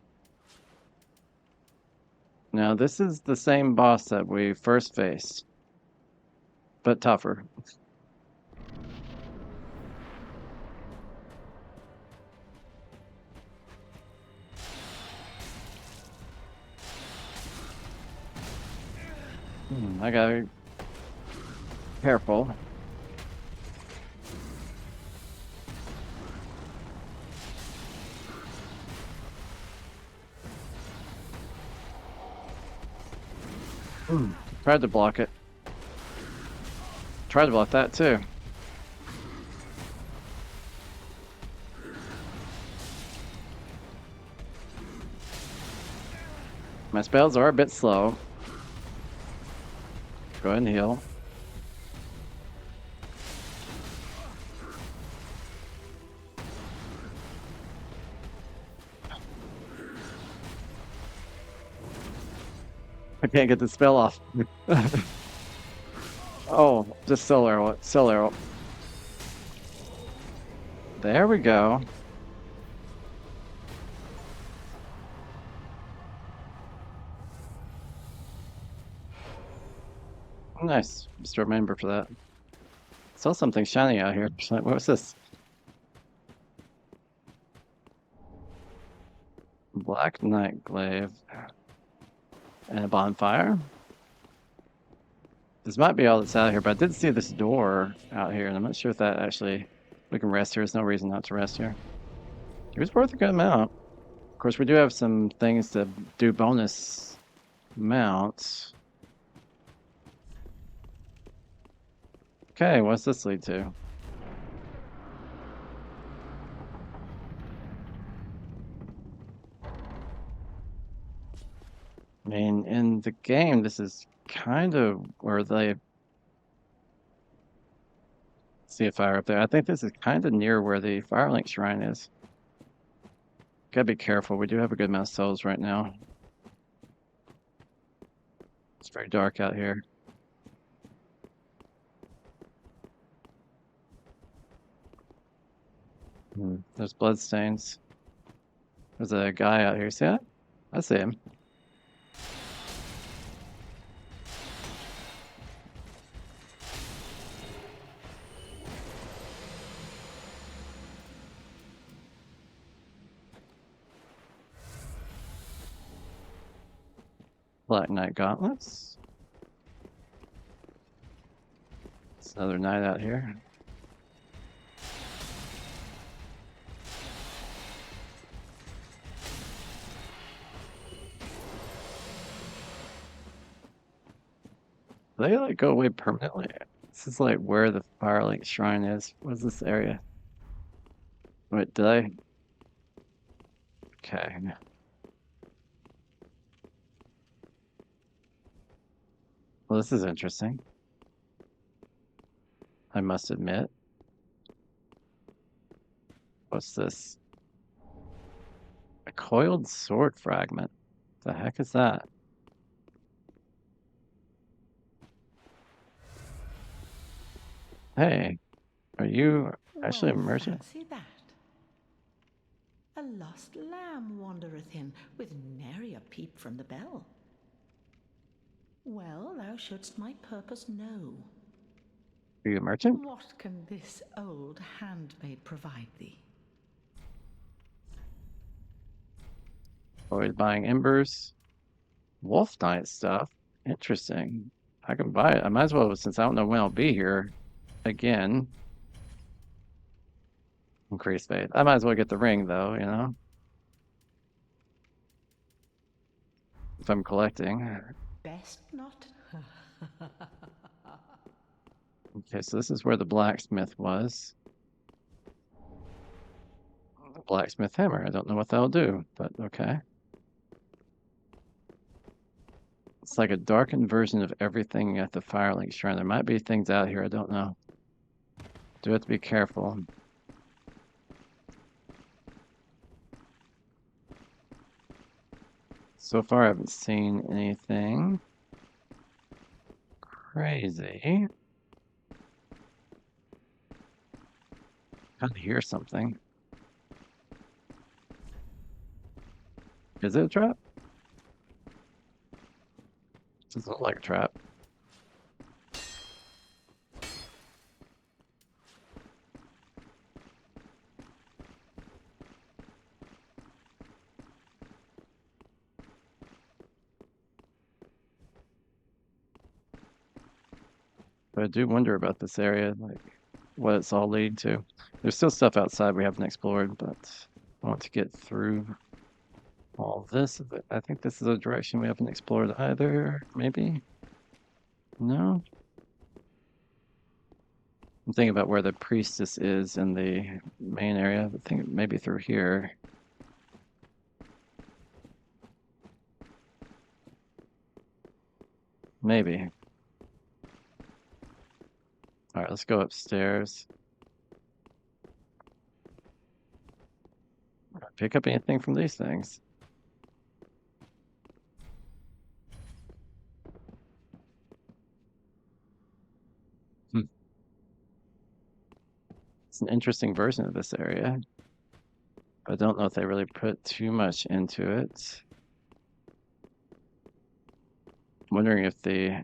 Speaker 1: Now, this is the same boss that we first faced, but tougher. I gotta be careful. Tried to block it. Tried to block that too. My spells are a bit slow. Go ahead and heal. I can't get the spell off. Oh, just soul arrow it. Soul arrow. There we go. Nice. Just remember for that. Saw something shiny out here. What was this? Black Knight Glaive. And a bonfire. This might be all that's out here, but I did see this door out here, and I'm not sure if that actually... We can rest here. There's no reason not to rest here. It was worth a good amount. Of course, we do have some things to do bonus mounts. Okay, what's this lead to? I mean, in the game, this is kind of where they... See a fire up there. I think this is kind of near where the Firelink Shrine is. Gotta be careful. We do have a good amount of souls right now. It's very dark out here. There's bloodstains. There's a guy out here. See that? I see him. Black Knight Gauntlets. It's another knight out here. They like go away permanently. This is like where the Firelink Shrine is. What is this area? Wait, did I? Okay. Well, this is interesting. I must admit. What's this? A coiled sword fragment. The heck is that? Hey, are you actually a
Speaker 3: Well,
Speaker 1: merchant?
Speaker 3: fancy that. A lost lamb wandereth in, with nary a peep from the bell. Well, thou shouldst my purpose know.
Speaker 1: Are you a merchant?
Speaker 3: What can this old handmaid provide thee?
Speaker 1: Always buying embers. Wolf Knight stuff. Interesting. I can buy it. I might as well, since I don't know when I'll be here again. Increase faith. I might as well get the ring, though, you know? If I'm collecting.
Speaker 3: Best not.
Speaker 1: Okay, so this is where the blacksmith was. The blacksmith hammer. I don't know what that'll do, but okay. It's like a darkened version of everything at the Firelink Shrine. There might be things out here, I don't know. Do have to be careful. So far, I haven't seen anything crazy. Kind of hear something. Is it a trap? Doesn't look like a trap. But I do wonder about this area, like what it's all leading to. There's still stuff outside we haven't explored, but I want to get through all this. I think this is a direction we haven't explored either, maybe? No? I'm thinking about where the priestess is in the main area. I think maybe through here. Maybe. Alright, let's go upstairs. Pick up anything from these things. It's an interesting version of this area. I don't know if they really put too much into it. I'm wondering if the,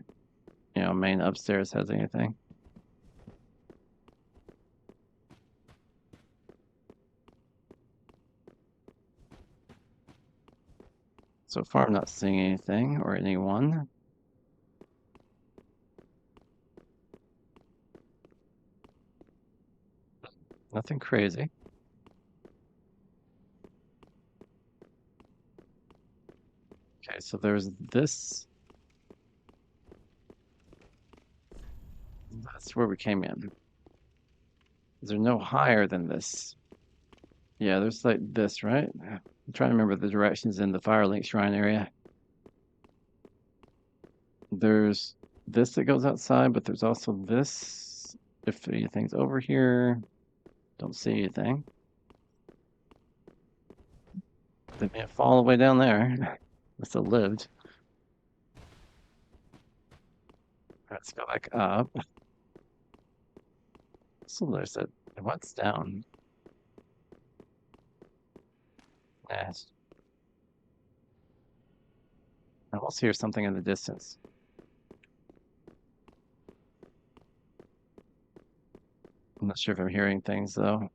Speaker 1: main upstairs has anything. So far, I'm not seeing anything or anyone. Nothing crazy. Okay, so there's this. That's where we came in. Is there no higher than this? Yeah, there's like this, right? I'm trying to remember the directions in the Firelink Shrine area. There's this that goes outside, but there's also this. If anything's over here, don't see anything. They may have fallen all the way down there. Must have lived. Let's go back up. So there's a what's down? Yes. I also hear something in the distance. I'm not sure if I'm hearing things though.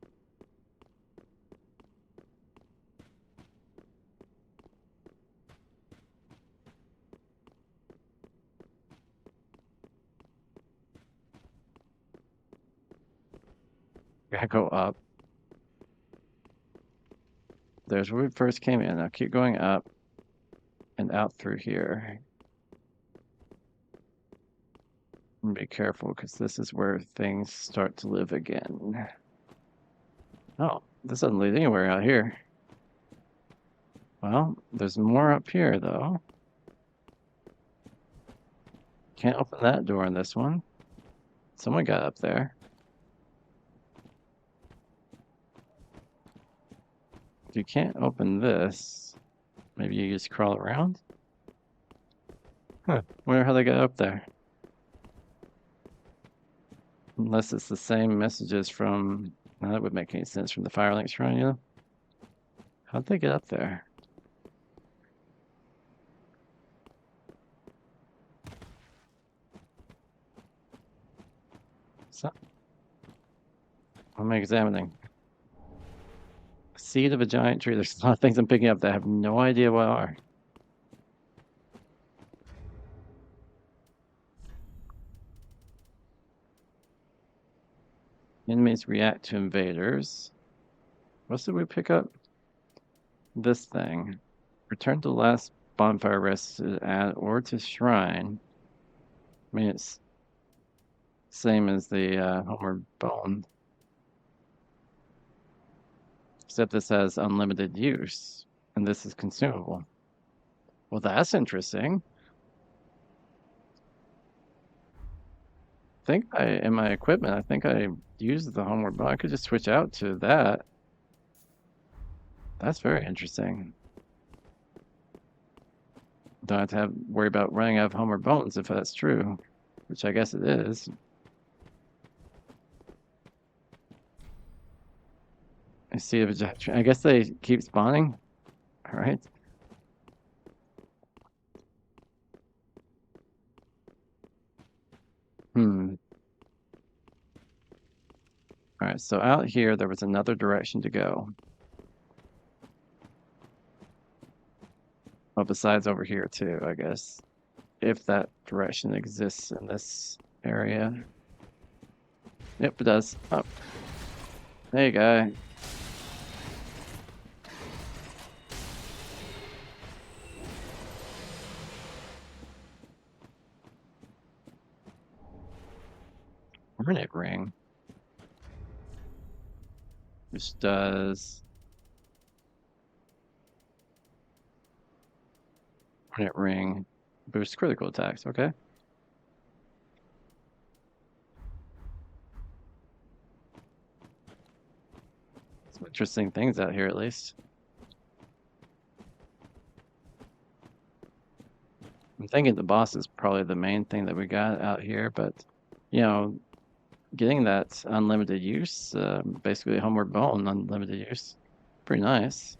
Speaker 1: Gotta go up. There's where we first came in. Now keep going up and out through here. And be careful because this is where things start to live again. Oh, this doesn't lead anywhere out here. Well, there's more up here though. Can't open that door in this one. Someone got up there. If you can't open this, maybe you just crawl around? Huh, wonder how they got up there. Unless it's the same messages from, well, that would make any sense from the Firelink Shrine, you know? How'd they get up there? So, what am I examining? Seed of a giant tree. There's a lot of things I'm picking up that I have no idea what are. Enemies react to invaders. What did we pick up? This thing. Return to the last bonfire rested at or to shrine. I mean, it's same as the homeward bone. Except this has unlimited use, and this is consumable. Well, that's interesting. think in my equipment, I think I used the homeward bow. I could just switch out to that. That's very interesting. Don't have to worry about running out of homeward bones if that's true, which I guess it is. I see if it's, I guess they keep spawning. All right. All right, so out here, there was another direction to go. Well, besides over here too, I guess. If that direction exists in this area. Yep, it does. Oh. There you go. Hornet ring. Which does Hornet ring boosts critical attacks, okay. Some interesting things out here at least. I'm thinking the boss is probably the main thing that we got out here, but you know, getting that unlimited use, basically homeward bone unlimited use, pretty nice.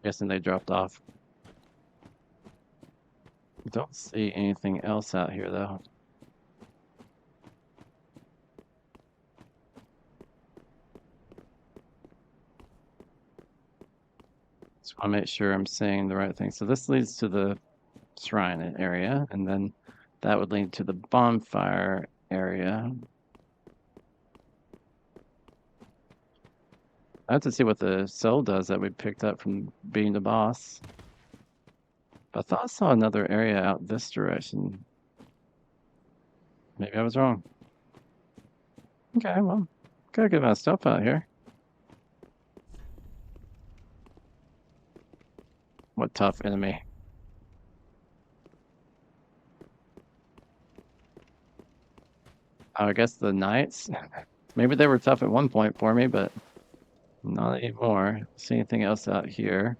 Speaker 1: Guessing they dropped off. Don't see anything else out here though. Just want to make sure I'm saying the right thing. So this leads to the shrine area, and then that would lead to the bonfire area. I have to see what the soul does that we picked up from being the boss. But I thought I saw another area out this direction. Maybe I was wrong. Okay, well, got a good amount of stuff out here. What tough enemy. I guess the knights. Maybe they were tough at one point for me, but not anymore. See anything else out here?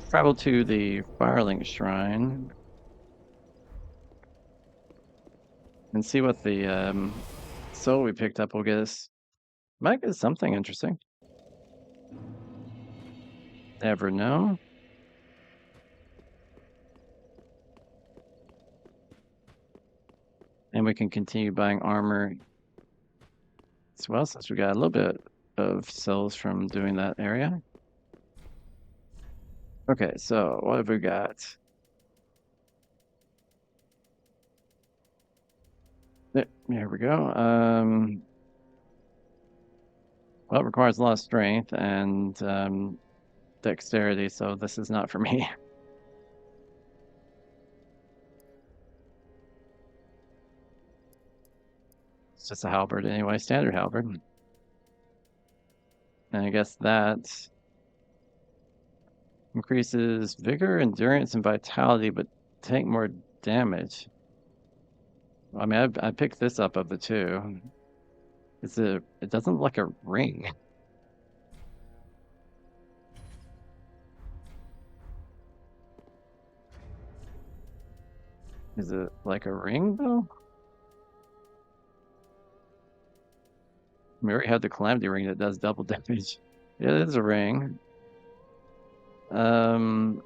Speaker 1: Travel to the Firelink Shrine and see what the soul we picked up will get us. Might get something interesting. Never know. And we can continue buying armor as well, since we got a little bit of souls from doing that area. Okay, so what have we got? Here we go. Well, it requires a lot of strength and dexterity, so this is not for me. It's just a halberd anyway, standard halberd. And I guess that increases vigor, endurance, and vitality, but take more damage. I mean, I picked this up of the two. It doesn't look like a ring. Is it like a ring though? We already had the Calamity ring that does double damage. It is a ring. Let's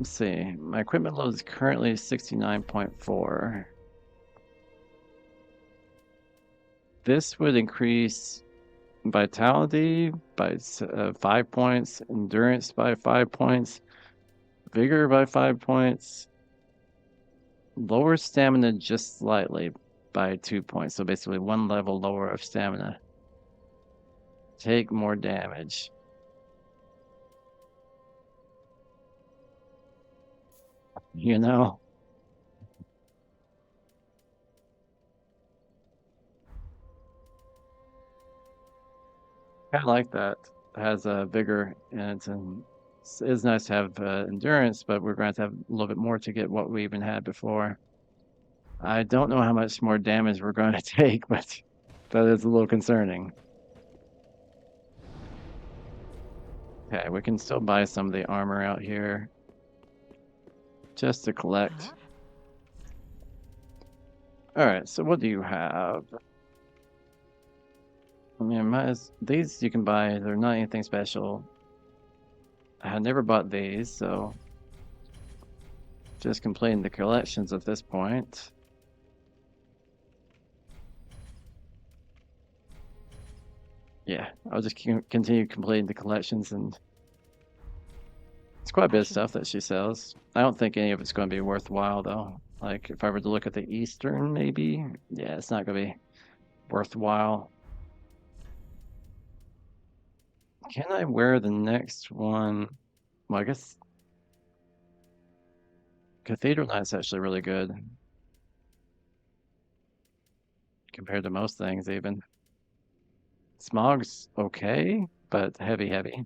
Speaker 1: see. My equipment load is currently 69.4. This would increase vitality by 5 points, endurance by 5 points, vigor by 5 points, lower stamina just slightly by 2 points. So basically 1 level lower of stamina. Take more damage. You know? I like that. It has a vigor in it, and it is nice to have endurance, but we're going to have a little bit more to get what we even had before. I don't know how much more damage we're going to take, but that is a little concerning. Okay, we can still buy some of the armor out here just to collect. All right, so what do you have? I mean, these you can buy. They're not anything special. I had never bought these, so just completing the collections at this point. Yeah, I'll just continue completing the collections, and it's quite a bit of stuff that she sells. I don't think any of it's going to be worthwhile, though. Like, if I were to look at the Eastern, maybe? Yeah, it's not going to be worthwhile. Can I wear the next one? Well, I guess Cathedral Knight's actually really good compared to most things, even. Smog's okay, but heavy.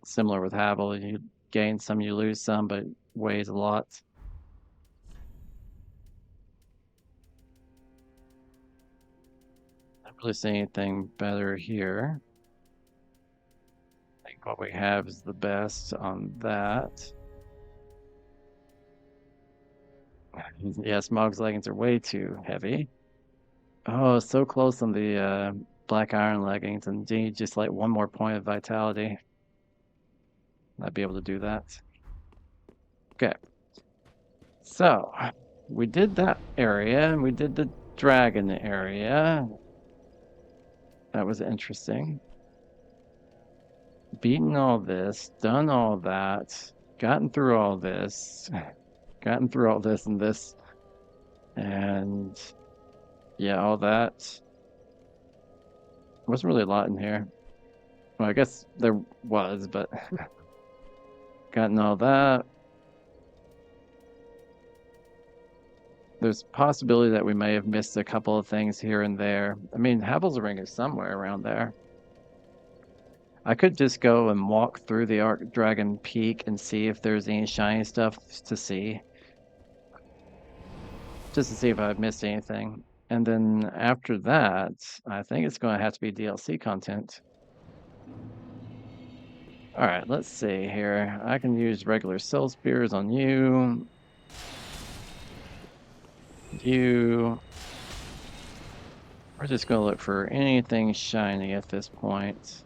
Speaker 1: Similar with Havel, you gain some, you lose some, but weighs a lot. Not really seeing anything better here. I think what we have is the best on that. Yeah, Smog's leggings are way too heavy. Oh, so close on the Black Iron leggings, and need just like one more point of vitality. I'd be able to do that. Okay. So, we did that area, and we did the dragon area. That was interesting. Beaten all this, done all that, gotten through all this, gotten through all this and this, and yeah, all that. Wasn't really a lot in here. Well, I guess there was, but gotten all that. There's possibility that we may have missed a couple of things here and there. I mean, Havel's Ring is somewhere around there. I could just go and walk through the Arc Dragon Peak and see if there's any shiny stuff to see. Just to see if I've missed anything. And then after that, I think it's going to have to be DLC content. All right, let's see here. I can use regular Soul Spears on you. You. We're just going to look for anything shiny at this point.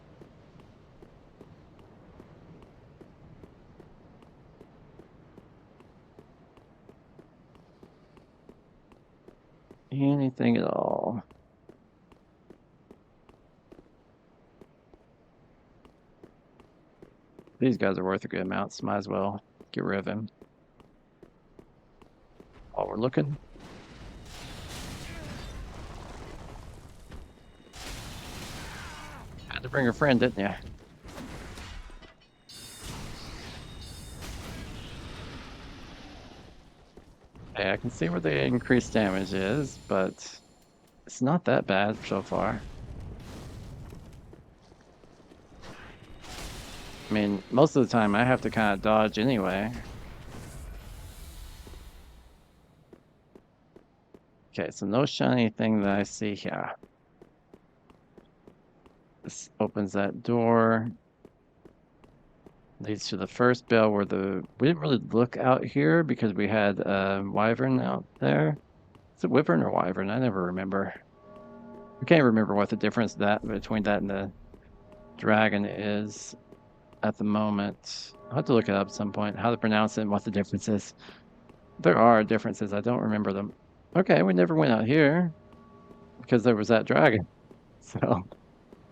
Speaker 1: Anything at all. These guys are worth a good amount, so might as well get rid of him. While we're looking. Had to bring a friend, didn't you? Okay, I can see where the increased damage is, but it's not that bad so far. I mean, most of the time I have to kind of dodge anyway. Okay, so no shiny thing that I see here. This opens that door. Leads to the first bell where we didn't really look out here because we had Wyvern out there. Is it Wyvern or Wyvern? I never remember. I can't remember what the difference between that and the dragon is at the moment. I'll have to look it up at some point, how to pronounce it and what the difference is. There are differences, I don't remember them. Okay, we never went out here because there was that dragon. So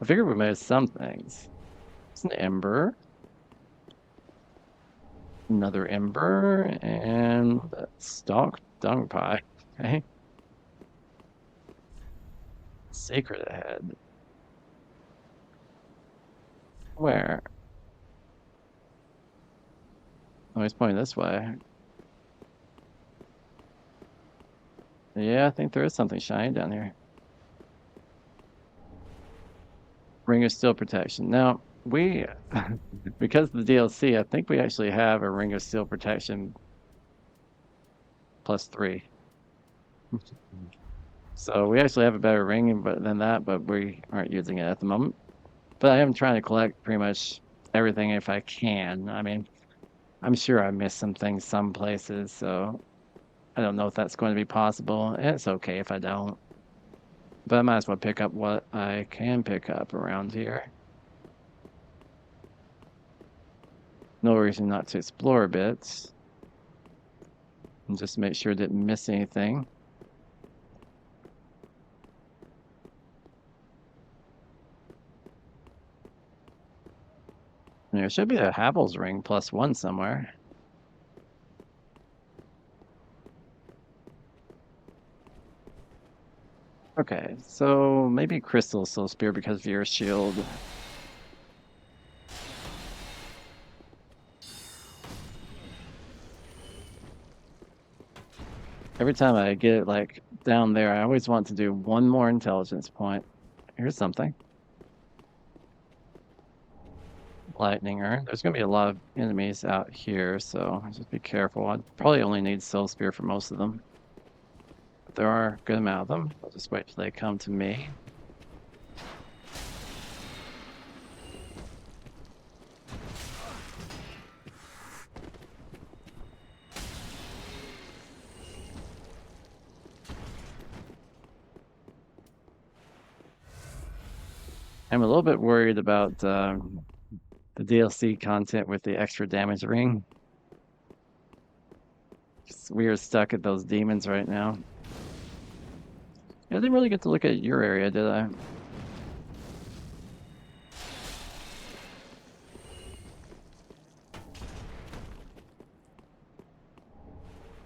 Speaker 1: I figured we made some things. It's an ember. Another ember and a stalked dung pie. Okay. Sacred ahead. Where? Oh, he's pointing this way. Yeah, I think there is something shiny down here. Ring of Steel protection. Now, we, because of the DLC, I think we actually have a Ring of Steel protection +3. So we actually have a better ring than that, but we aren't using it at the moment. But I am trying to collect pretty much everything if I can. I mean, I'm sure I missed some things some places, so I don't know if that's going to be possible. It's okay if I don't. But I might as well pick up what I can pick up around here. No reason not to explore a bit. And just make sure I didn't miss anything. There should be a Havel's ring +1 somewhere. Okay, so maybe Crystal Soul Spear because of your shield. Every time I get it like down there, I always want to do one more intelligence point. Here's something. Lightning Urn. There's gonna be a lot of enemies out here, so just be careful. I'd probably only need Soul Spear for most of them. But there are a good amount of them. I'll just wait till they come to me. I'm a little bit worried about the DLC content with the extra damage ring. We are stuck at those demons right now. I didn't really get to look at your area, did I?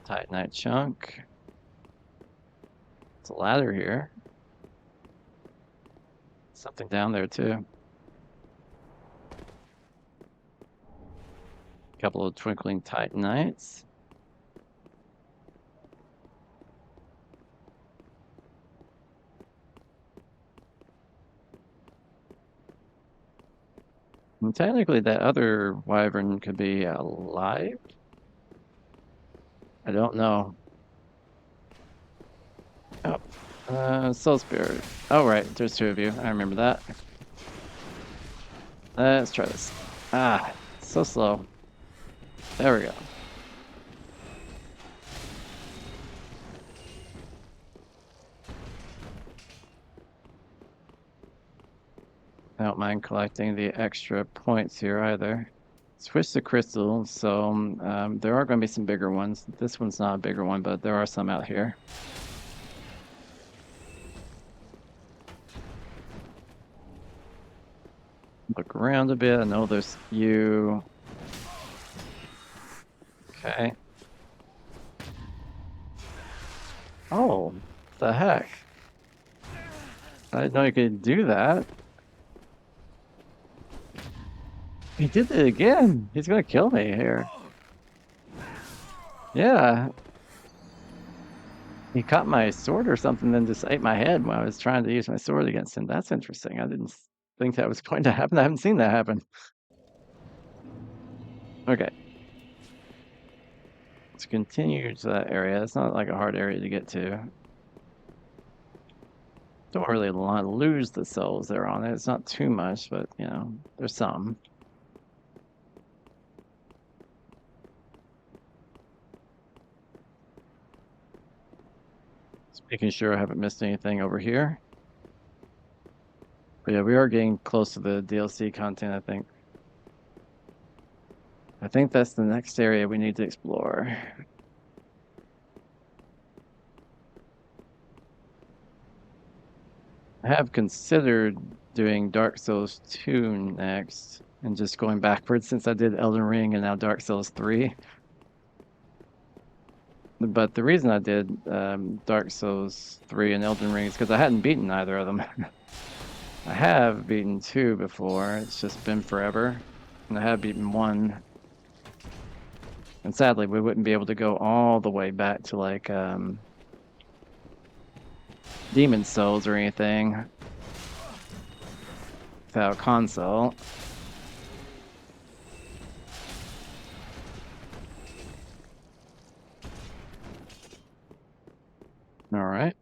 Speaker 1: Titanite chunk. It's a ladder here. Something down there too. Couple of twinkling Titanites. And technically that other wyvern could be alive? I don't know. Oh, Soul Spirit. Oh, right, there's two of you. I remember that. Let's try this. Ah, so slow. There we go. I don't mind collecting the extra points here either. Switch to crystal, so there are going to be some bigger ones. This one's not a bigger one, but there are some out here. Look around a bit. I know there's you. Okay. Oh, the heck. I didn't know you could do that. He did it again. He's gonna kill me here. Yeah. He caught my sword or something, then just ate my head when I was trying to use my sword against him. That's interesting. I didn't think that was going to happen. I haven't seen that happen. Okay. Let's continue to that area. It's not like a hard area to get to. Don't really want to lose the souls that are on it. It's not too much, but, you know, there's some. Just making sure I haven't missed anything over here. But yeah, we are getting close to the DLC content, I think. I think that's the next area we need to explore. I have considered doing Dark Souls 2 next and just going backwards since I did Elden Ring and now Dark Souls 3. But the reason I did Dark Souls 3 and Elden Ring is because I hadn't beaten either of them. I have beaten 2 before, it's just been forever. And I have beaten 1. And sadly, we wouldn't be able to go all the way back to like Demon Souls or anything. without console. All right.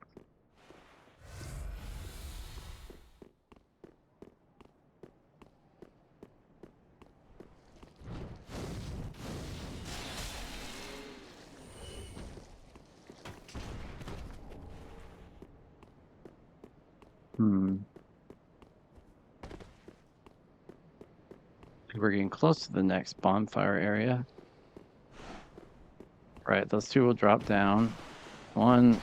Speaker 1: We're getting close to the next bonfire area. Right, those two will drop down. 1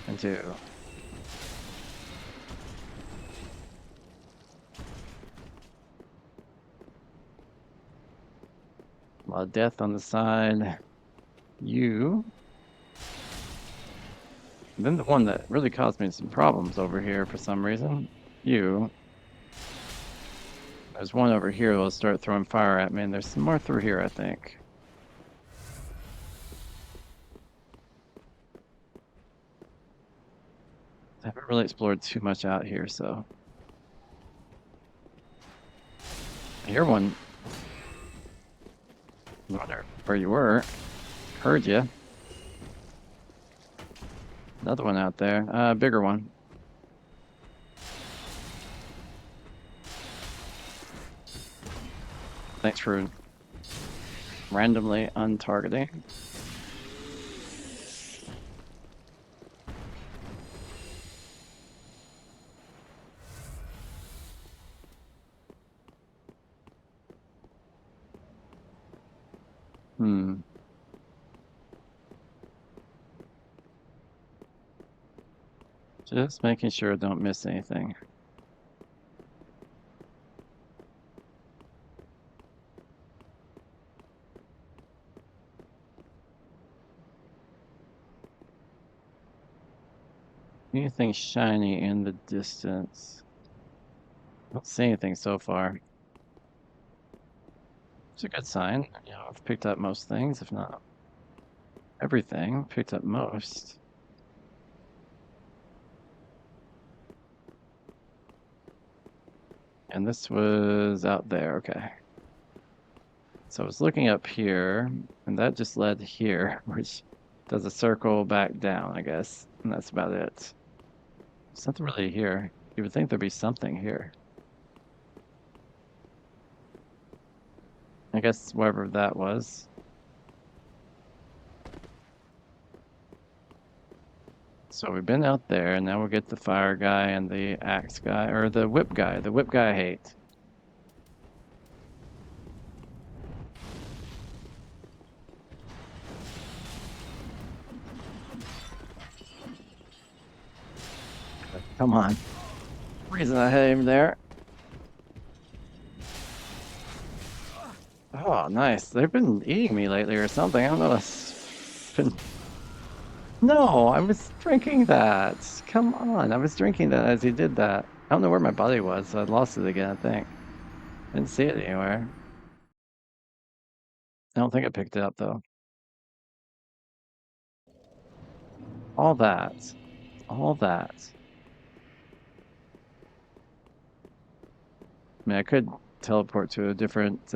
Speaker 1: and 2. A lot of death on the side. You. And then the one that really caused me some problems over here for some reason. You. There's one over here that'll start throwing fire at me, and there's some more through here, I think. I haven't really explored too much out here, so. I hear one. I wonder where you were. Heard you. Another one out there. Bigger one. Thanks for randomly untargeting. Just making sure I don't miss anything. Anything shiny in the distance? Don't see anything so far. It's a good sign. You know, I've picked up most things, if not everything. Picked up most. And this was out there, okay. So I was looking up here, and that just led here, which does a circle back down, I guess. And that's about it. There's nothing really here. You would think there'd be something here. I guess wherever that was. So we've been out there, and now we'll get the fire guy and the axe guy, or the whip guy. The whip guy I hate. Come on. Reason I had him there. Oh, nice. They've been eating me lately or something. I don't know. It's been... No, I was drinking that. Come on. I was drinking that as he did that. I don't know where my body was, so I lost it again, I think. Didn't see it anywhere. I don't think I picked it up, though. All that. All that. I mean, I could teleport to a different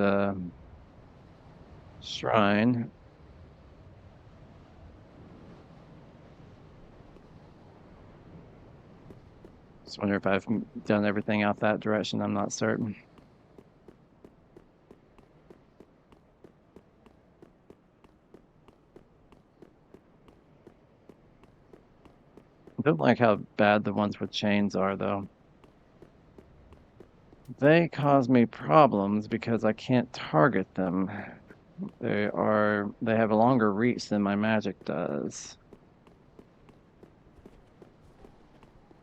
Speaker 1: shrine. Just wonder if I've done everything out that direction. I'm not certain. I don't like how bad the ones with chains are, though. They cause me problems because I can't target them. They have a longer reach than my magic does.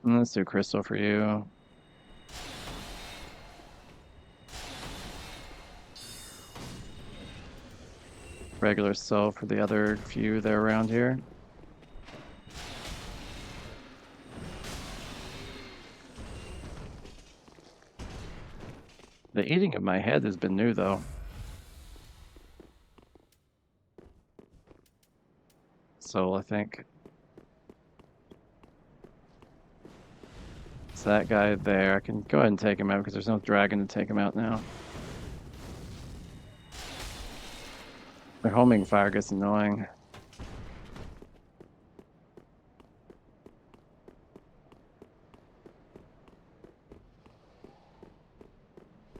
Speaker 1: Let's do crystal for you. Regular soul for the other few that are around here. The eating of my head has been new, though. Soul, I think. that guy there. I can go ahead and take him out because there's no dragon to take him out now. Their homing fire gets annoying.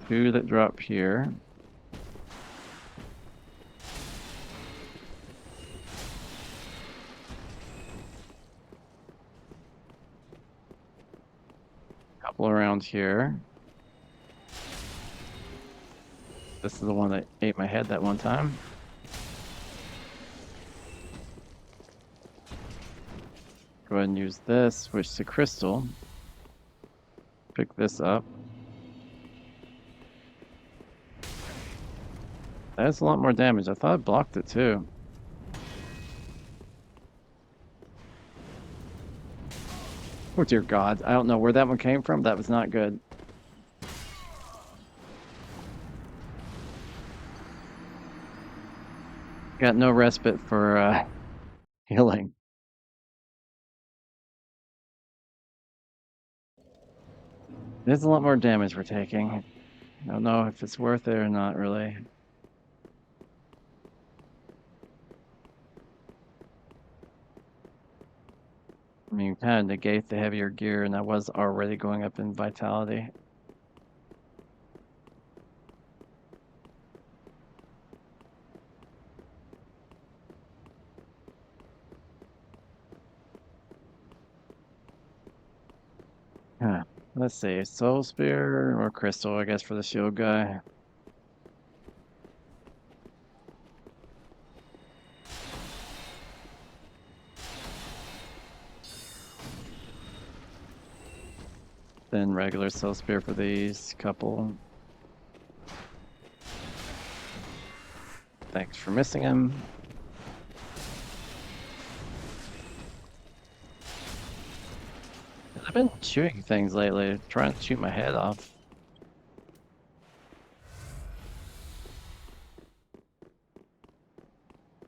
Speaker 1: Two that drop here. Couple around here. This is the one that ate my head that one time. Go ahead and use this, switch to crystal. Pick this up. That's a lot more damage. I thought it blocked it too. Oh dear God, I don't know where that one came from. That was not good. Got no respite for healing. There's a lot more damage we're taking. I don't know if it's worth it or not, really. I mean, kind of negate the heavier gear, and I was already going up in vitality. Huh. Let's see, Soul Spear or Crystal, I guess, for the shield guy. Then regular Soul Spear for these couple. Thanks for missing him. I've been shooting things lately, trying to shoot my head off.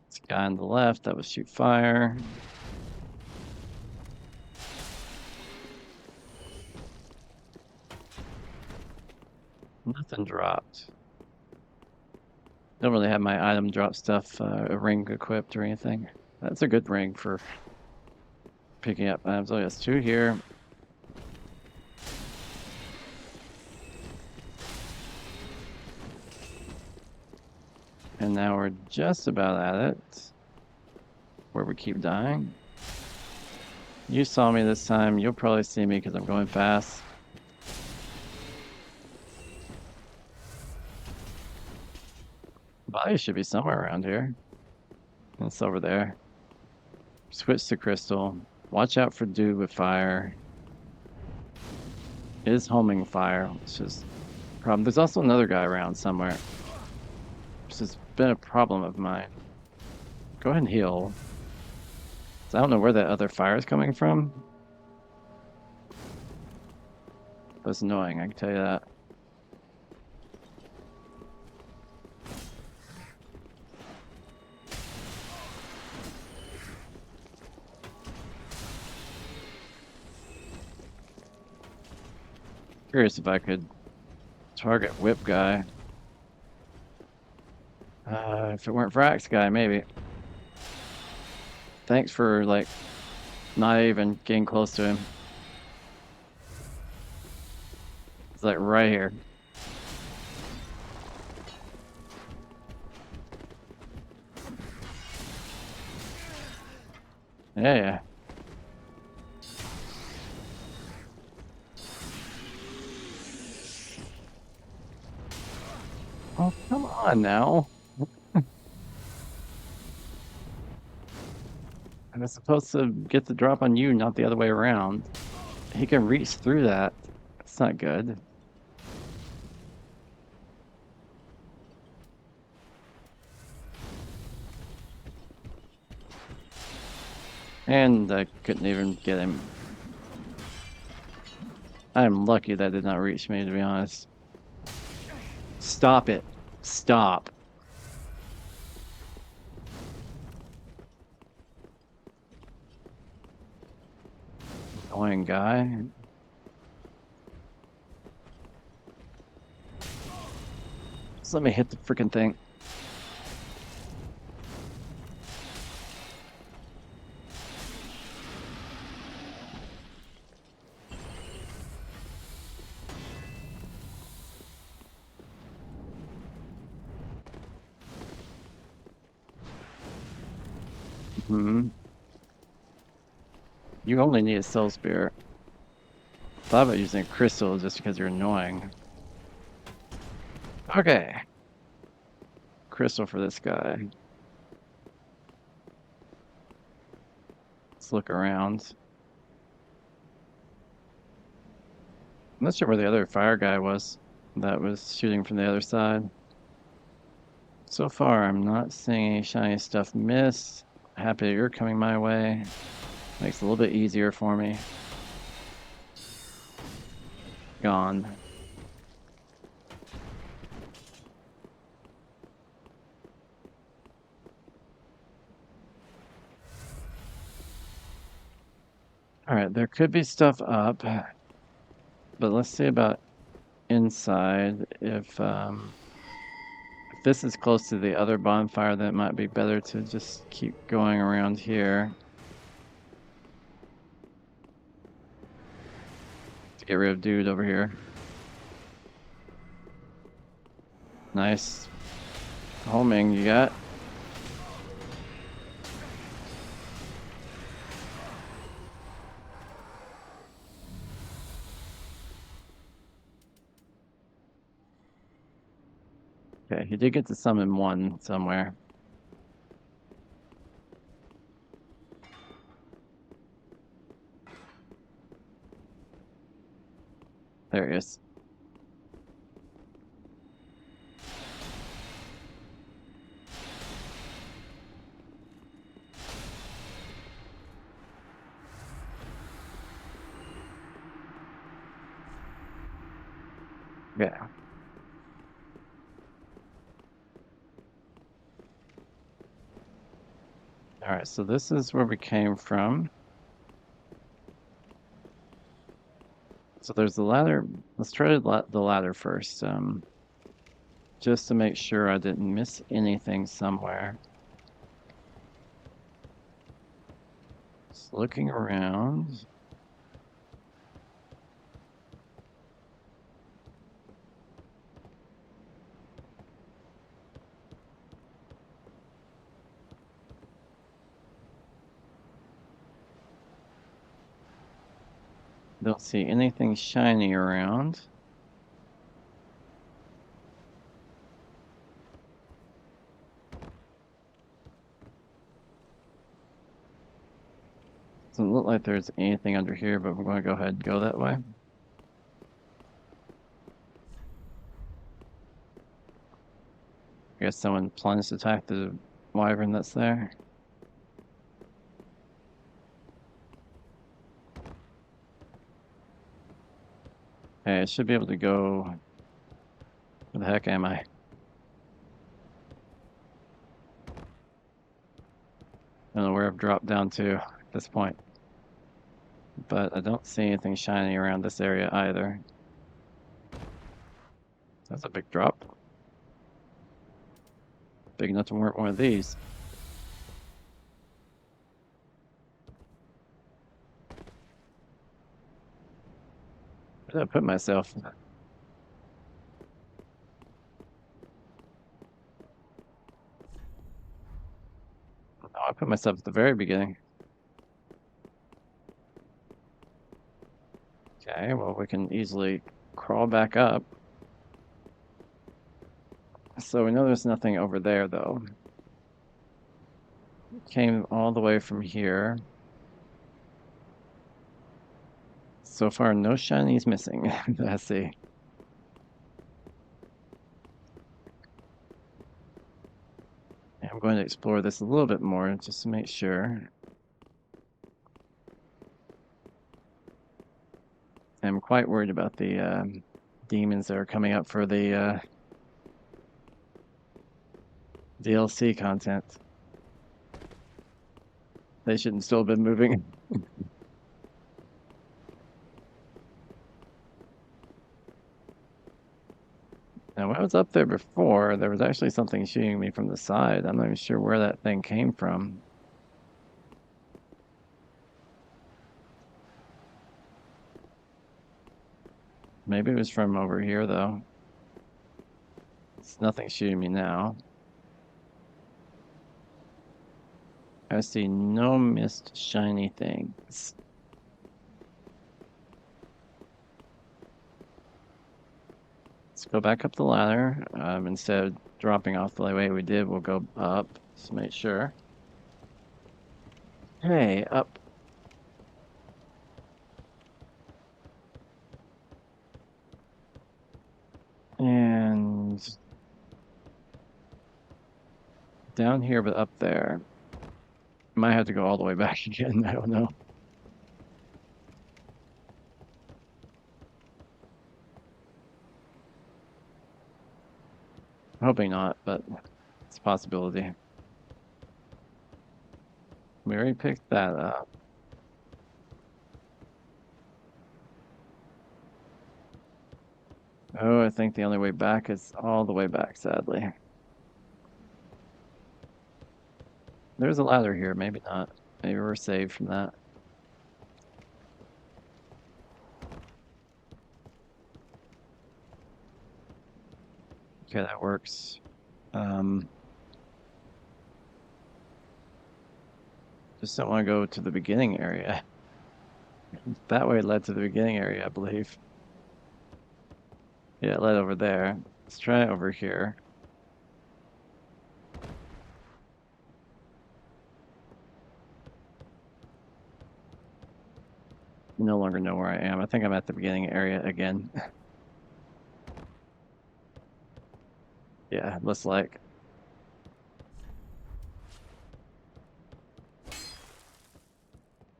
Speaker 1: This guy on the left, that was shoot fire. Nothing dropped. Don't really have my item drop stuff, a ring equipped or anything. That's a good ring for picking up items. Oh, yes, two here. And now we're just about at it. Where we keep dying. You saw me this time. You'll probably see me because I'm going fast. Body should be somewhere around here. It's over there. Switch to crystal. Watch out for dude with fire. It is homing fire, which is a problem. There's also another guy around somewhere. This has been a problem of mine. Go ahead and heal. So I don't know where that other fire is coming from. That's annoying, I can tell you that. Curious if I could target whip guy. If it weren't for axe guy, maybe. Thanks for, like, not even getting close to him. It's like right here. Yeah. Oh, come on now. I was supposed to get the drop on you, not the other way around. He can reach through that. That's not good. And I couldn't even get him. I'm lucky that did not reach me, to be honest. Stop it. Stop. Annoying guy. Just let me hit the freaking thing. Hmm. You only need a soul spirit. Thought about using a crystal just because you're annoying. Okay. Crystal for this guy. Let's look around. I'm not sure where the other fire guy was that was shooting from the other side. So far, I'm not seeing any shiny stuff miss. Happy that you're coming my way. Makes it a little bit easier for me. Gone. Alright, there could be stuff up. But let's see about inside. If this is close to the other bonfire, then it might be better to just keep going around here. To get rid of dude over here. Nice. Homing you got. Okay, he did get to summon one somewhere. There he is. Yeah. Alright, so this is where we came from. So there's the ladder. Let's try the ladder first. Just to make sure I didn't miss anything somewhere. Just looking around. Don't see anything shiny around. Doesn't look like there's anything under here, but we're going to go ahead and go that way. I guess someone plunged to attack the wyvern that's there. Okay, I should be able to go. Where the heck am I? I don't know where I've dropped down to at this point. But I don't see anything shiny around this area either. That's a big drop. Big enough to warrant one of these. Where did I put myself? Oh, I put myself at the very beginning. Okay, well, we can easily crawl back up. So we know there's nothing over there, though. Came all the way from here. So far, no shinies missing. Let's see. I'm going to explore this a little bit more just to make sure. I'm quite worried about the demons that are coming up for the DLC content. They shouldn't still have been moving. Now, when I was up there before, there was actually something shooting me from the side. I'm not even sure where that thing came from. Maybe it was from over here, though. It's nothing shooting me now. I see no missed shiny things. Let's go back up the ladder. Instead of dropping off the way we did, we'll go up. Just make sure. Hey, up. And down here, but up there. Might have to go all the way back again. I don't know. Hoping not, but it's a possibility. We already picked that up. Oh, I think the only way back is all the way back, sadly. There's a ladder here, maybe not. Maybe we're saved from that. Okay, that works. Just don't want to go to the beginning area. That way it led to the beginning area, I believe. Yeah, it led over there. Let's try it over here. No longer know where I am. I think I'm at the beginning area again. Yeah, looks like.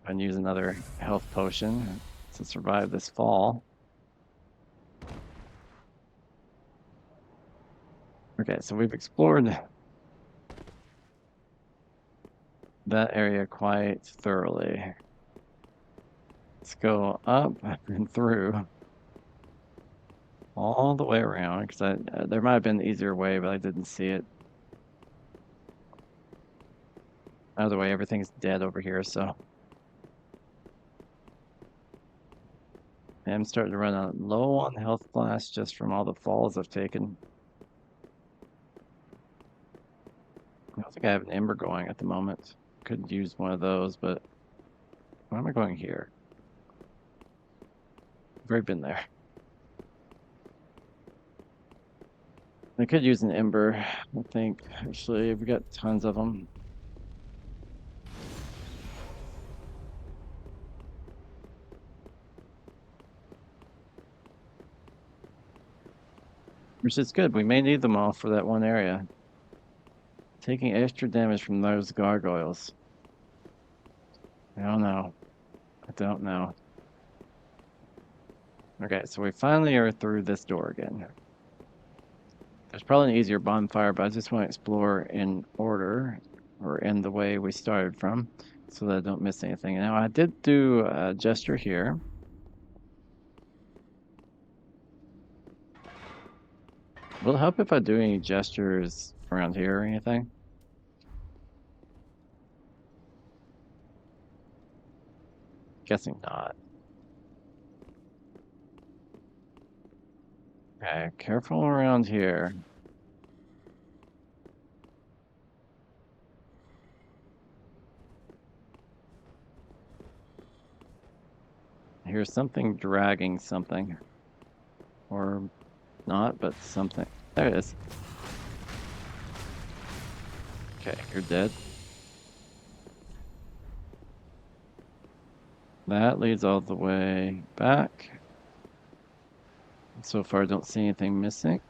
Speaker 1: And use another health potion to survive this fall. Okay, so we've explored that area quite thoroughly. Let's go up and through all the way around, because there might have been an easier way, but I didn't see it. Either way, everything's dead over here, so I'm starting to run out low on health blast just from all the falls I've taken. I don't think I have an ember going at the moment. Could use one of those, but why am I going here? I've already been there. I could use an ember, I think. Actually, we've got tons of them. Which is good. We may need them all for that one area. Taking extra damage from those gargoyles. I don't know. I don't know. Okay, so we finally are through this door again. There's probably an easier bonfire, but I just want to explore in order, or in the way we started from, so that I don't miss anything. Now, I did do a gesture here. Will it help if I do any gestures around here or anything? Guessing not. Okay, careful around here. Here's something dragging something. Or not, but something. There it is. Okay, you're dead. That leads all the way back. So far, I don't see anything missing.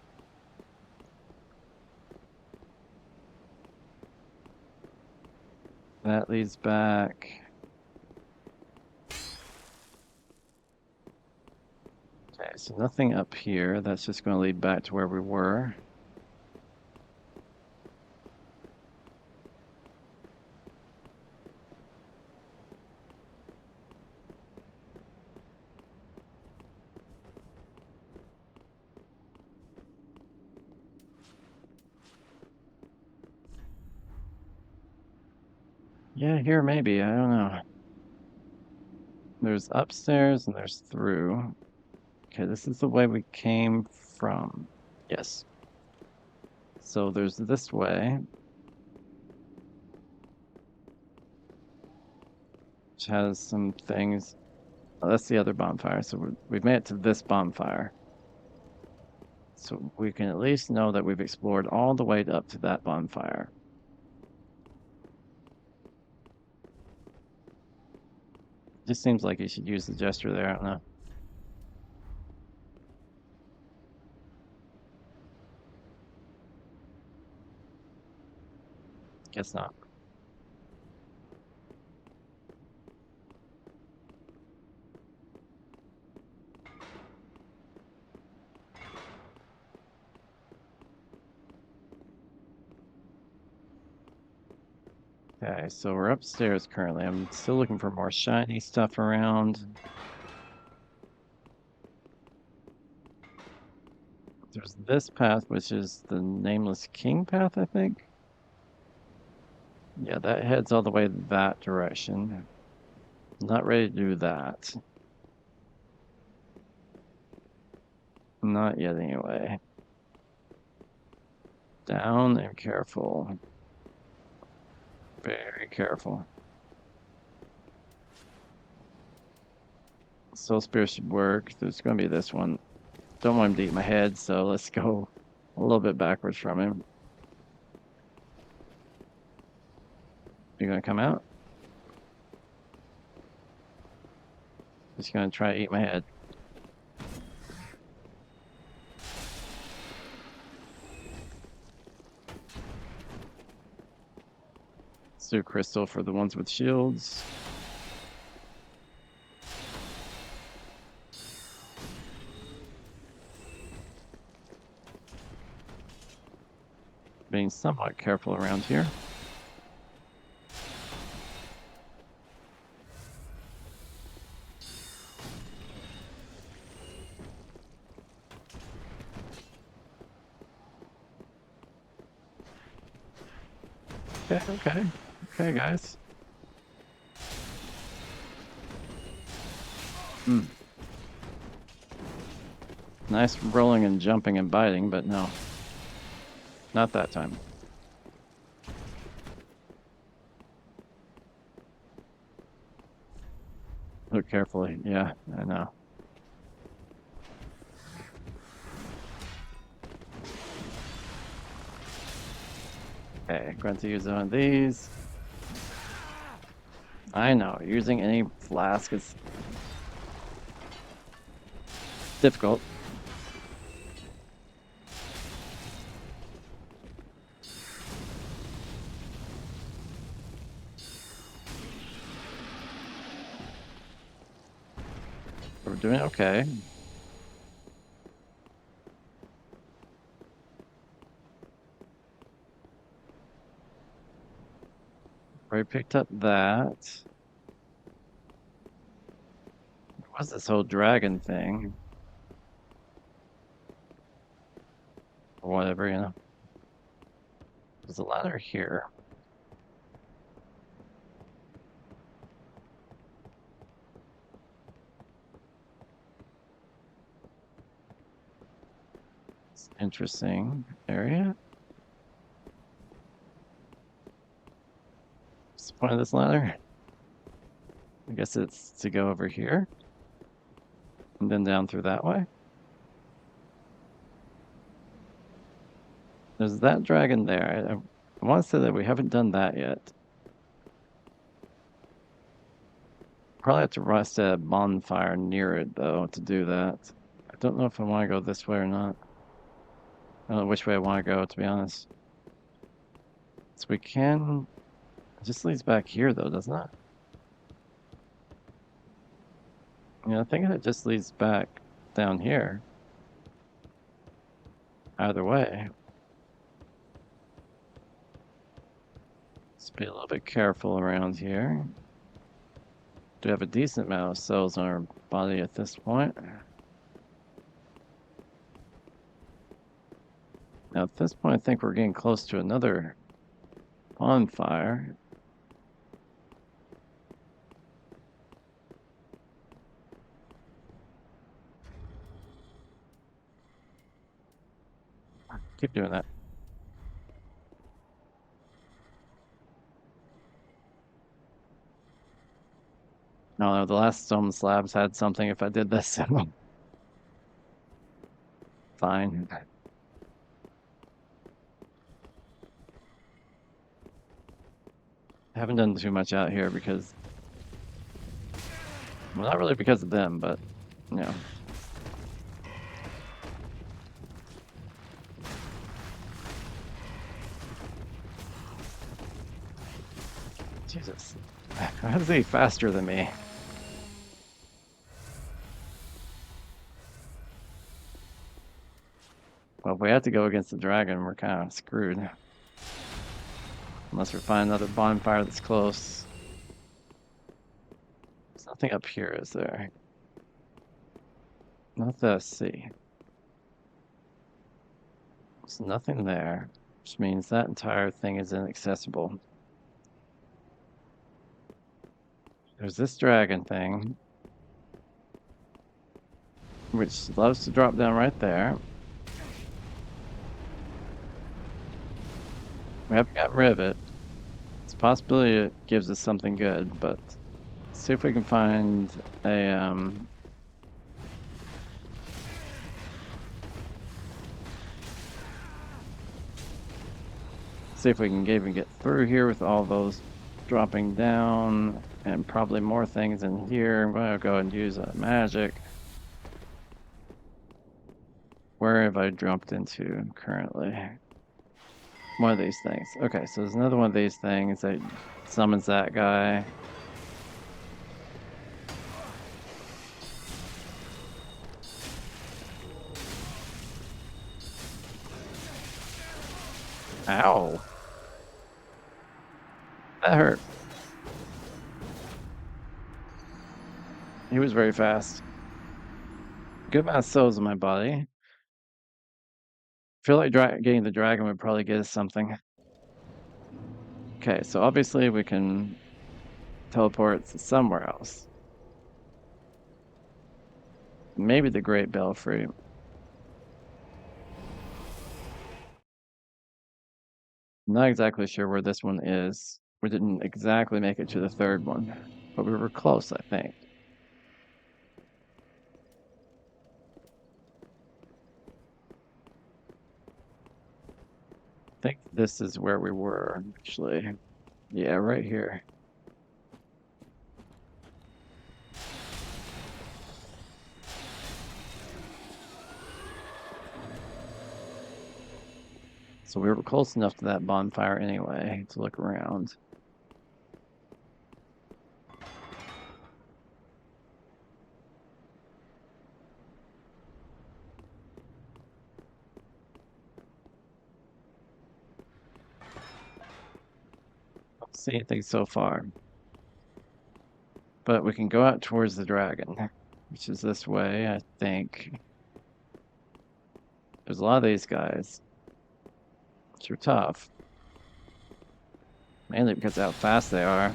Speaker 1: That leads back. Okay, so nothing up here. That's just going to lead back to where we were. Yeah, here maybe. I don't know. There's upstairs and there's through. Okay, this is the way we came from. Yes. So there's this way, which has some things. Oh, that's the other bonfire. So we've made it to this bonfire. So we can at least know that we've explored all the way up to that bonfire. Just seems like you should use the gesture there. I don't know. Guess not. Okay, so we're upstairs currently. I'm still looking for more shiny stuff around. There's this path, which is the Nameless King path, I think. Yeah, that heads all the way that direction. Not ready to do that. Not yet, anyway. Down and careful. Very careful. Soul Spear should work. There's going to be this one. Don't want him to eat my head, so let's go a little bit backwards from him. You gonna come out? He's gonna try to eat my head. Let's do crystal for the ones with shields. Being somewhat careful around here. Okay, guys. Nice rolling and jumping and biting, but no. Not that time. Look carefully. Yeah, I know. Okay, going to use one of these. I know, using any flask is difficult. We're doing okay. Already picked up that. What's this whole dragon thing? Or whatever, you know. There's a ladder here. It's an interesting area. What's the point of this ladder? I guess it's to go over here. And then down through that way. There's that dragon there. I want to say that we haven't done that yet. Probably have to rest a bonfire near it, though, to do that. I don't know if I want to go this way or not. I don't know which way I want to go, to be honest. So we can... It just leads back here, though, doesn't it? Yeah, I think it just leads back down here. Either way. Let's be a little bit careful around here. Do have a decent amount of cells on our body at this point. Now at this point I think we're getting close to another bonfire. Keep doing that. No, the last stone slabs had something if I did this. Fine. I haven't done too much out here because, well, not really because of them, but, you know. Jesus. How is he faster than me? Well, if we have to go against the dragon, we're kind of screwed. Unless we find another bonfire that's close. There's nothing up here, is there? Not that I see. There's nothing there, which means that entire thing is inaccessible. There's this dragon thing, which loves to drop down right there. We haven't gotten rid of it. It's a possibility it gives us something good, but let's see if we can find a see if we can even get through here with all those dropping down and probably more things in here. I'm going to go and use a magic. Where have I jumped into currently? One of these things. Okay, so there's another one of these things that summons that guy. Ow. That hurt. He was very fast. Good amount of souls in my body. I feel like getting the dragon would probably get us something. Okay, so obviously we can teleport to somewhere else. Maybe the Great Belfry. Not exactly sure where this one is. We didn't exactly make it to the third one, but we were close, I think. I think this is where we were, actually. Yeah, right here. So we were close enough to that bonfire anyway to look around. Don't see anything so far. But we can go out towards the dragon, which is this way, I think. There's a lot of these guys, which are tough. Mainly because of how fast they are.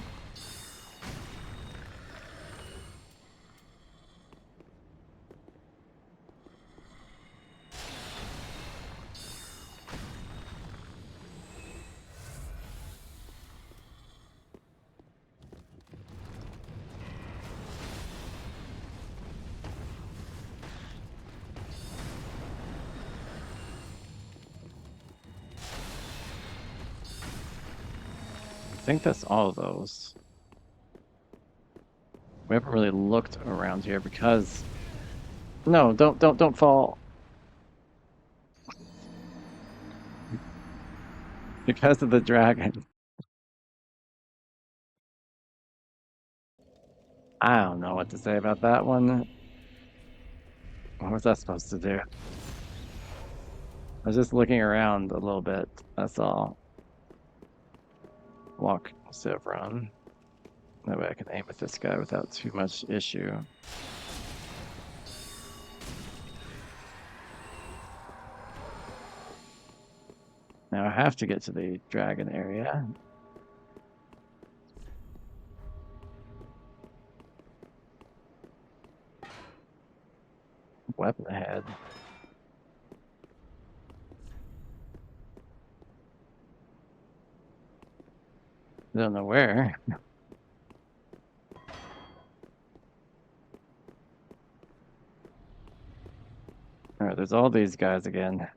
Speaker 1: I think that's all of those. We haven't really looked around here because... No, don't fall. Because of the dragon. I don't know what to say about that one. What was that supposed to do? I was just looking around a little bit, that's all. Walk instead of run. That way I can aim at this guy without too much issue. Now I have to get to the dragon area. Weapon ahead. I don't know where. Alright, there's all these guys again.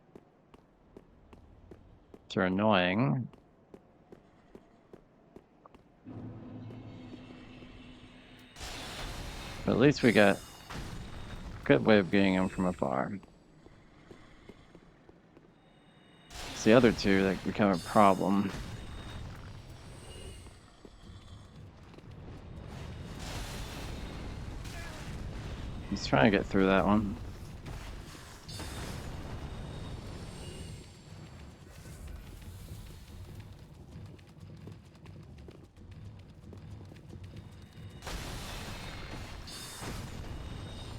Speaker 1: Which are annoying. But at least we got a good way of getting them from afar. It's the other two that become a problem. Let's try and get through that one.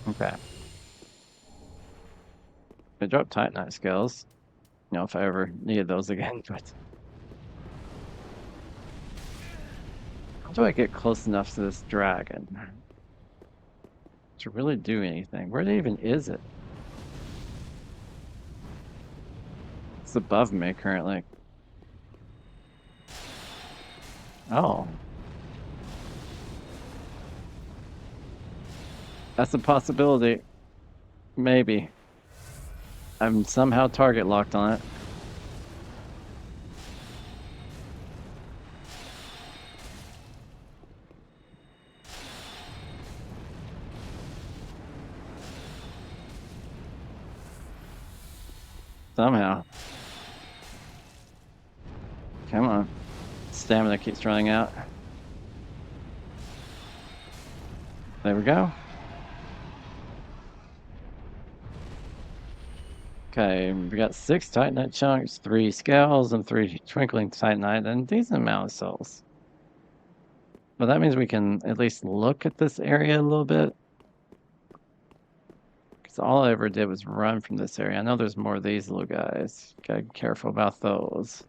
Speaker 1: Okay. I dropped Titanite skills. You know, if I ever needed those again, but how do I get close enough to this dragon to really do anything? Where even is it? It's above me currently. Oh. That's a possibility. Maybe. I'm somehow target locked on it. Somehow. Come on. Stamina keeps running out. There we go. Okay, we got 6 Titanite chunks, 3 scales, and 3 twinkling Titanite, and a decent amount of souls. But that means we can at least look at this area a little bit. Because all I ever did was run from this area. I know there's more of these little guys. Gotta be careful about those.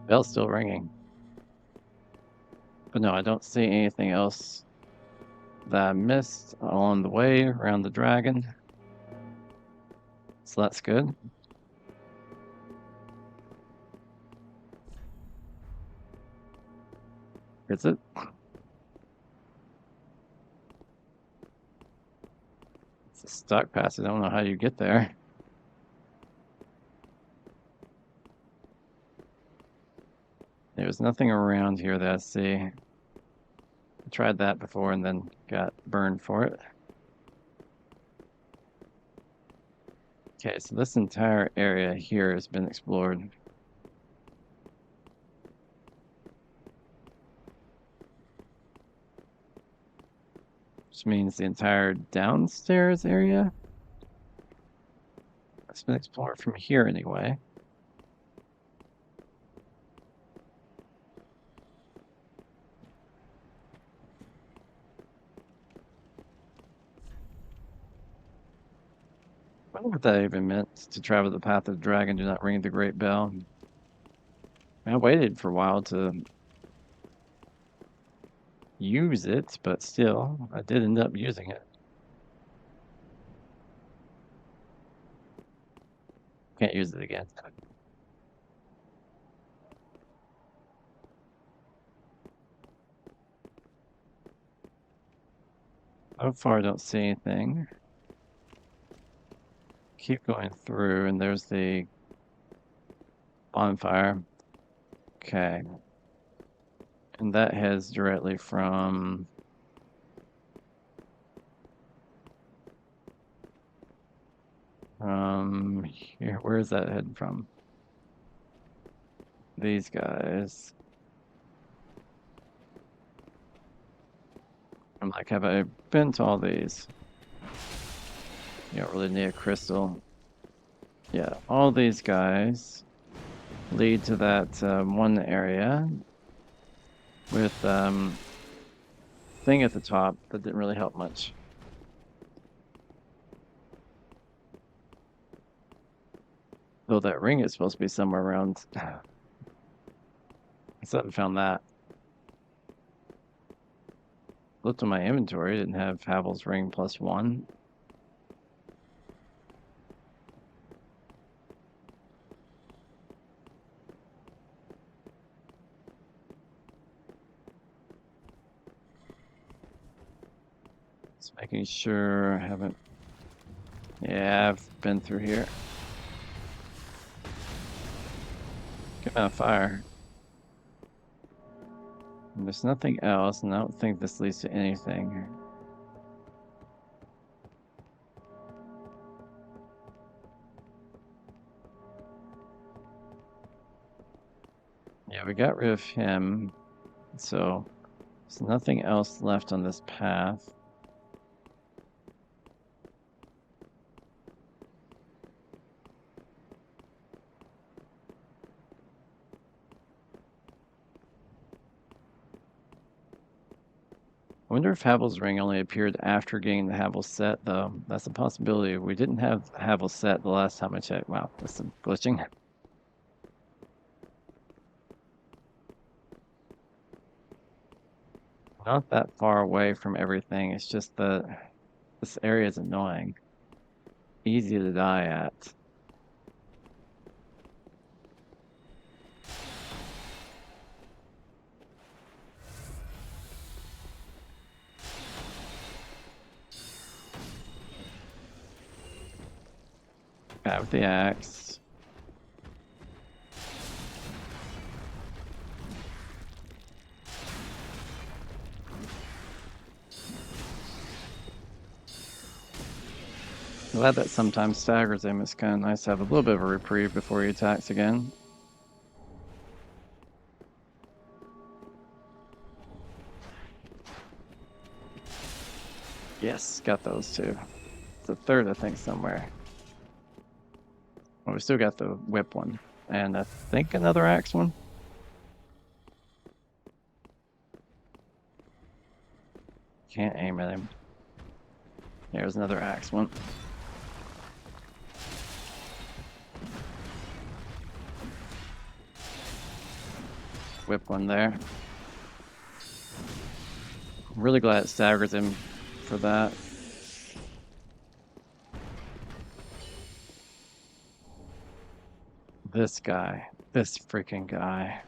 Speaker 1: Bell's still ringing. But no, I don't see anything else that I missed along the way around the dragon. So that's good. Is it? It's a stuck passage. I don't know how you get there. There's nothing around here that I see. I tried that before and then got burned for it. Okay, so this entire area here has been explored. Which means the entire downstairs area has been explored from here anyway. I wonder what that even meant, to travel the path of the dragon, do not ring the great bell. I waited for a while to use it, but still, I did end up using it. Can't use it again. So far, I don't see anything. Keep going through, and there's the bonfire. Okay. And that heads directly from here. Where is that heading from? These guys. I'm like, have I been to all these? You don't really need a crystal. Yeah, all these guys lead to that one area with thing at the top that didn't really help much. Though that ring is supposed to be somewhere around. I still haven't found that. Looked at my inventory, didn't have Havel's ring +1. Just making sure I haven't. Yeah, I've been through here. Get out of fire. And there's nothing else, and I don't think this leads to anything. Yeah, we got rid of him, so there's nothing else left on this path. I wonder if Havel's ring only appeared after getting the Havel set, though. That's a possibility. We didn't have the Havel set the last time I checked. Wow, that's some glitching. Not that far away from everything. It's just that this area is annoying. Easy to die at. Guy with the axe. Glad that sometimes staggers him. It's kind of nice to have a little bit of a reprieve before he attacks again. Yes, got those two. It's a third, I think, somewhere. Well, we still got the whip one. And I think another axe one. Can't aim at him. There's another axe one. Whip one there. Really glad it staggers him for that. This guy. This freaking guy.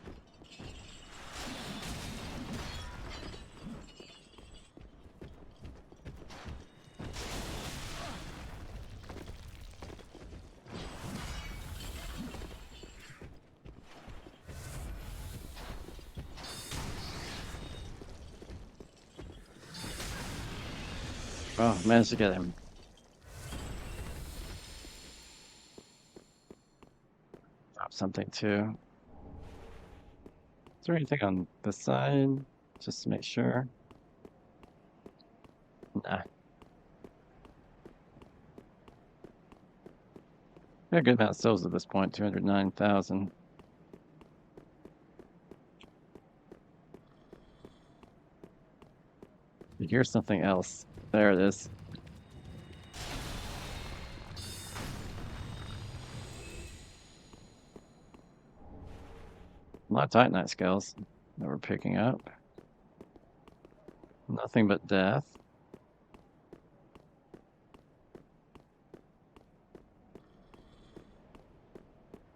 Speaker 1: Oh, managed to get him. Drop something too. Is there anything on this side? Just to make sure. Nah. Got a good amount of souls at this point, 209,000. Here's something else. There it is. A lot of Titanite skulls that we're picking up. Nothing but death.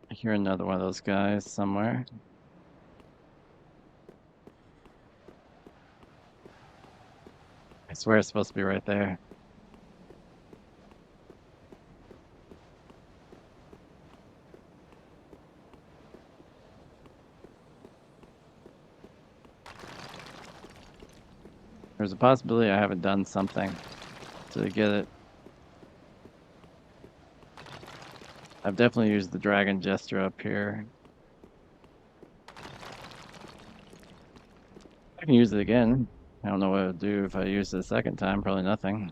Speaker 1: I hear another one of those guys somewhere. I swear it's supposed to be right there. There's a possibility I haven't done something to get it. I've definitely used the dragon gesture up here. I can use it again. I don't know what it would do if I use it a second time. Probably nothing.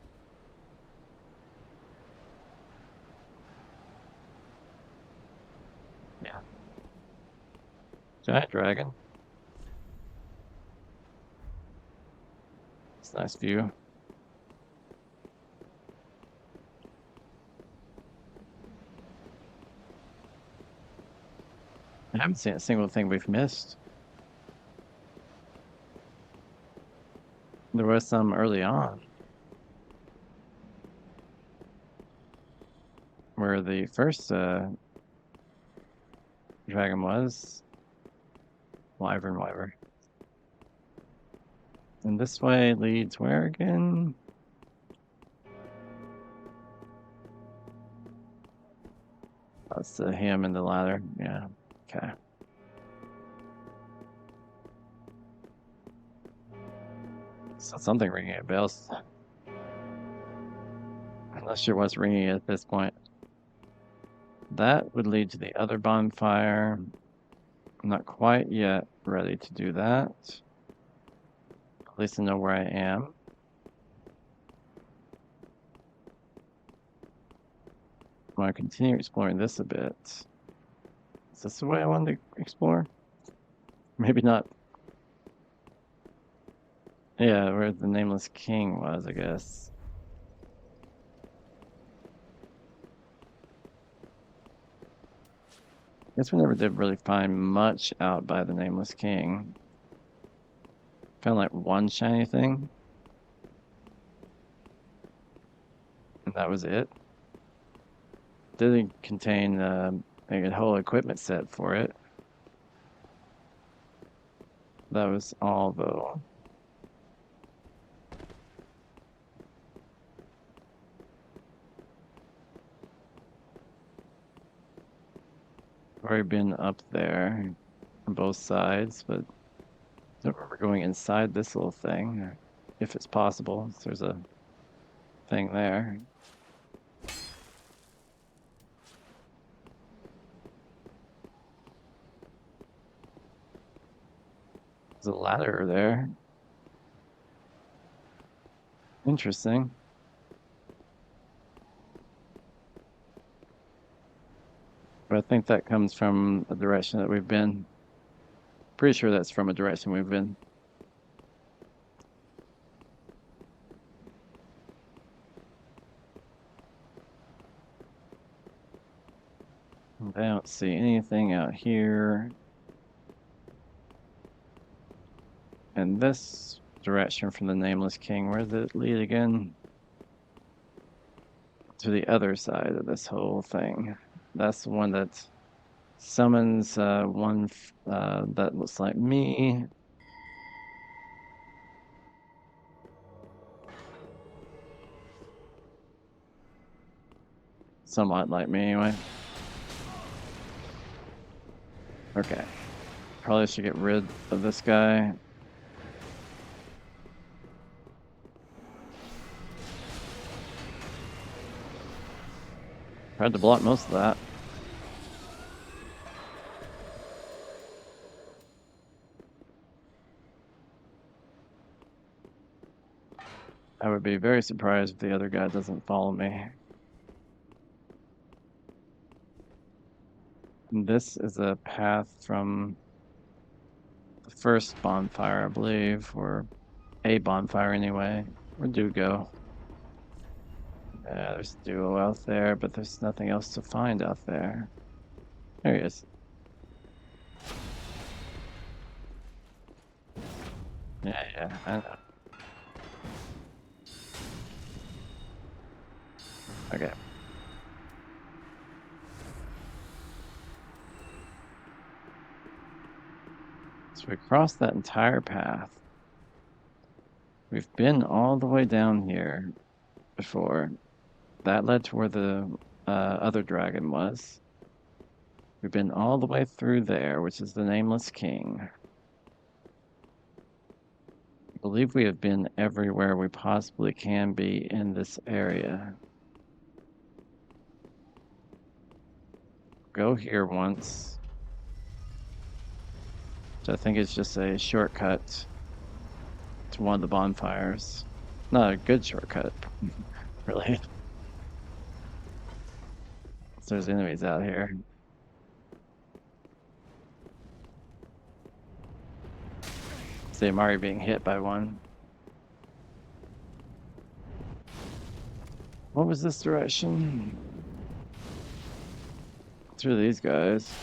Speaker 1: Yeah. Giant dragon. It's a nice view. I haven't seen a single thing we've missed. There was some early on. Where the first dragon was. Wyvern. And this way leads where again? That's the him and the ladder. Yeah. Okay. So something ringing at bells. I'm not sure what's ringing at this point. That would lead to the other bonfire. I'm not quite yet ready to do that. At least I know where I am. I want to continue exploring this a bit. Is this the way I wanted to explore? Maybe not. Yeah, where the Nameless King was, I guess. Guess we never did really find much out by the Nameless King. Found like one shiny thing. And that was it. Didn't contain a whole equipment set for it. That was all though. Already been up there on both sides, but don't remember going inside this little thing, or if it's possible. So there's a thing there. There's a ladder there. Interesting. But I think that comes from the direction that we've been. Pretty sure that's from a direction we've been. I don't see anything out here. And this direction from the Nameless King, where does it lead again? To the other side of this whole thing. That's the one that summons one that looks like me. Somewhat like me, anyway. Okay. Probably should get rid of this guy. Tried to block most of that. I would be very surprised if the other guy doesn't follow me. And this is a path from the first bonfire, I believe, or a bonfire anyway. Where'd Dew go? Yeah, there's Duo out there, but there's nothing else to find out there. There he is. Yeah, I know. Okay. So we crossed that entire path. We've been all the way down here before. That led to where the other dragon was. We've been all the way through there, which is the Nameless King. I believe we have been everywhere we possibly can be in this area. Go here once. So I think it's just a shortcut to one of the bonfires. Not a good shortcut, really. So there's enemies out here. See, I'm already being hit by one. What was this direction? Through these guys.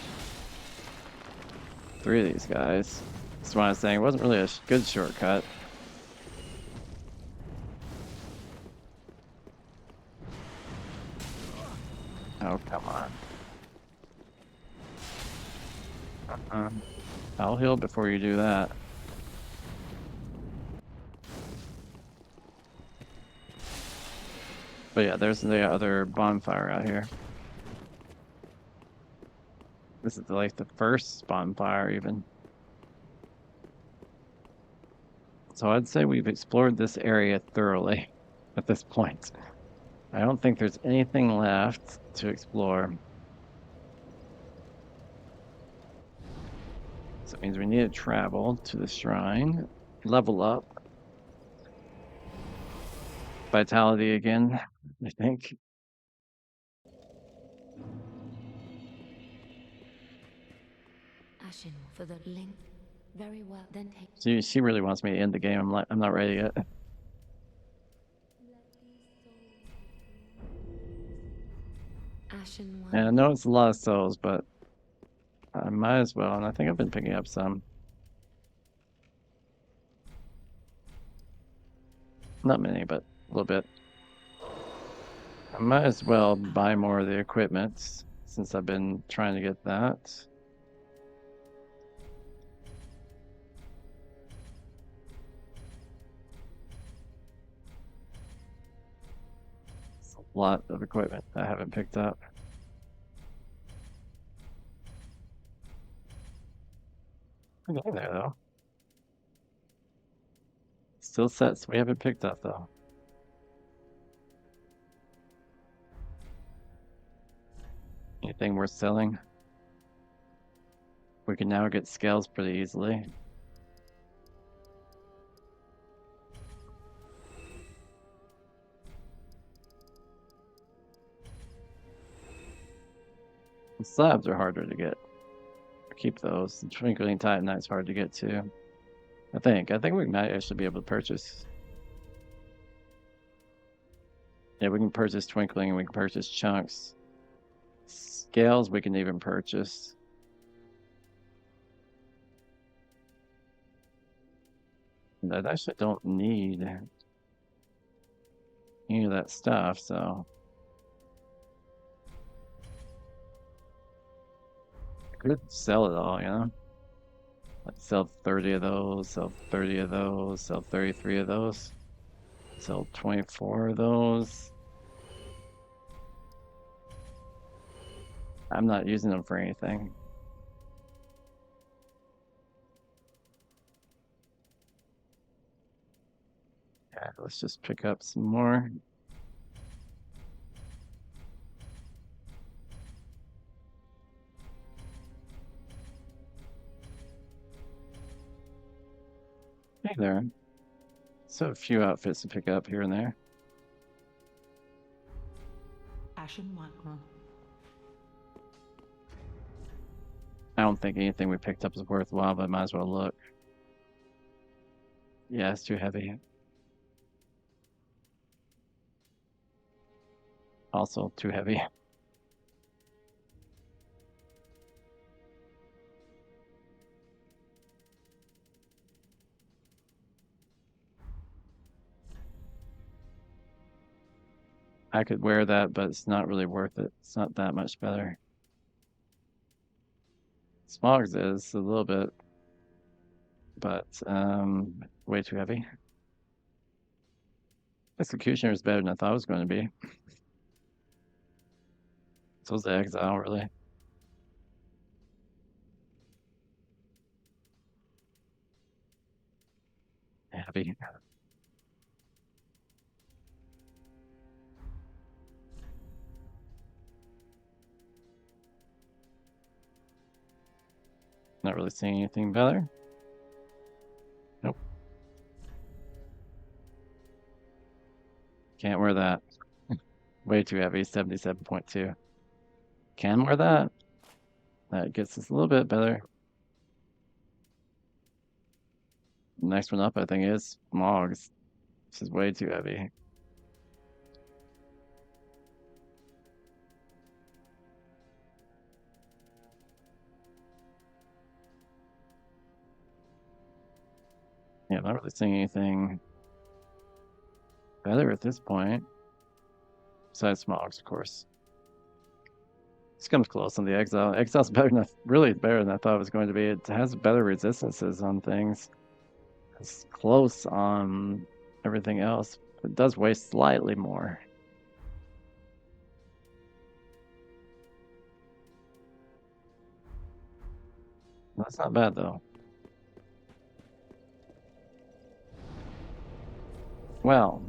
Speaker 1: 3 of these guys. That's what I was saying. It wasn't really a good shortcut. Oh, come on. I'll heal before you do that. But yeah, there's the other bonfire out here. This is like the first bonfire even. So I'd say we've explored this area thoroughly at this point. I don't think there's anything left to explore. So it means we need to travel to the shrine, level up. Vitality again, I think.
Speaker 2: Ashen for the link. Very well, then take
Speaker 1: She really wants me to end the game. I'm not ready yet.
Speaker 2: Ashen one.
Speaker 1: And I know it's a lot of souls, but I might as well. And I think I've been picking up some. Not many, but a little bit. I might as well buy more of the equipment since I've been trying to get that. It's a lot of equipment I haven't picked up. I'm getting there though. Still sets we haven't picked up though. Anything worth selling? We can now get scales pretty easily. The slabs are harder to get. Keep those. The Twinkling Titanite's hard to get too. I think we might actually be able to purchase. Yeah, we can purchase Twinkling and we can purchase chunks. Scales we can even purchase. I actually don't need any of that stuff, so I could sell it all, you know? Like sell 30 of those, sell 30 of those, sell 33 of those, sell 24 of those. I'm not using them for anything. Yeah, let's just pick up some more. Hey there. So a few outfits to pick up here and there.
Speaker 3: Ashen one.
Speaker 1: I don't think anything we picked up is worthwhile, but I might as well look. Yeah, it's too heavy. Also too heavy. I could wear that, but it's not really worth it. It's not that much better. Smogs is a little bit, but way too heavy. Executioner is better than I thought it was going to be. So is the Exile, really. Heavy. Not really seeing anything better. Nope. Can't wear that. Way too heavy, 77.2. Can wear that. That gets us a little bit better. Next one up, I think, is Mogs. This is way too heavy. Yeah, I'm not really seeing anything better at this point. Besides Smogs, of course. This comes close on the Exile. Exile's better than really better than I thought it was going to be. It has better resistances on things. It's close on everything else. It does weigh slightly more. That's not bad though. Well,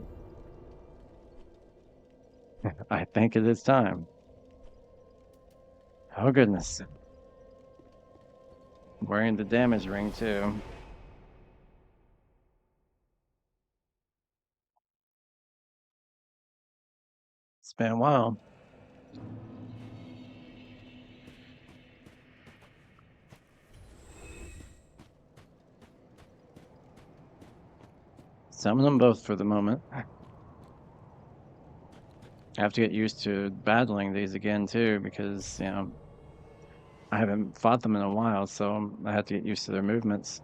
Speaker 1: I think it is time. Oh goodness. I'm wearing the damage ring too. It's been a while. Summon them both for the moment. I have to get used to battling these again too, because you know I haven't fought them in a while, so I have to get used to their movements.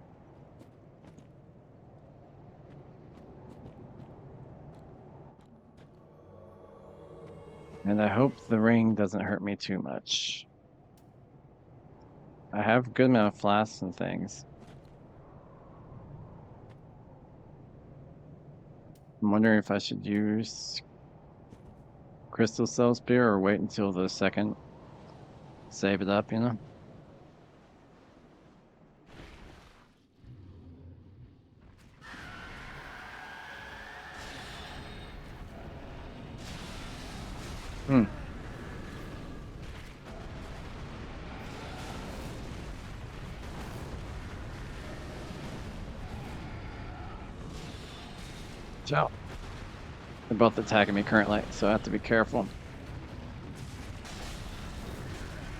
Speaker 1: And I hope the ring doesn't hurt me too much. I have a good amount of flasks and things. I'm wondering if I should use Crystal Cell Spear or wait until the second. Save it up, you know? Hmm. Ciao. They're both attacking me currently, so I have to be careful.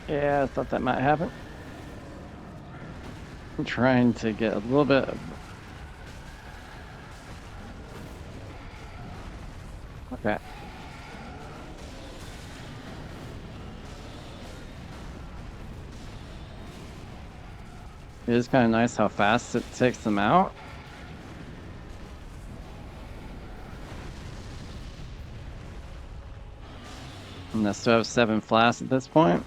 Speaker 1: Yeah, I thought that might happen. I'm trying to get a little bit of... Okay. It is kind of nice how fast it takes them out. And I still have 7 flasks at this point.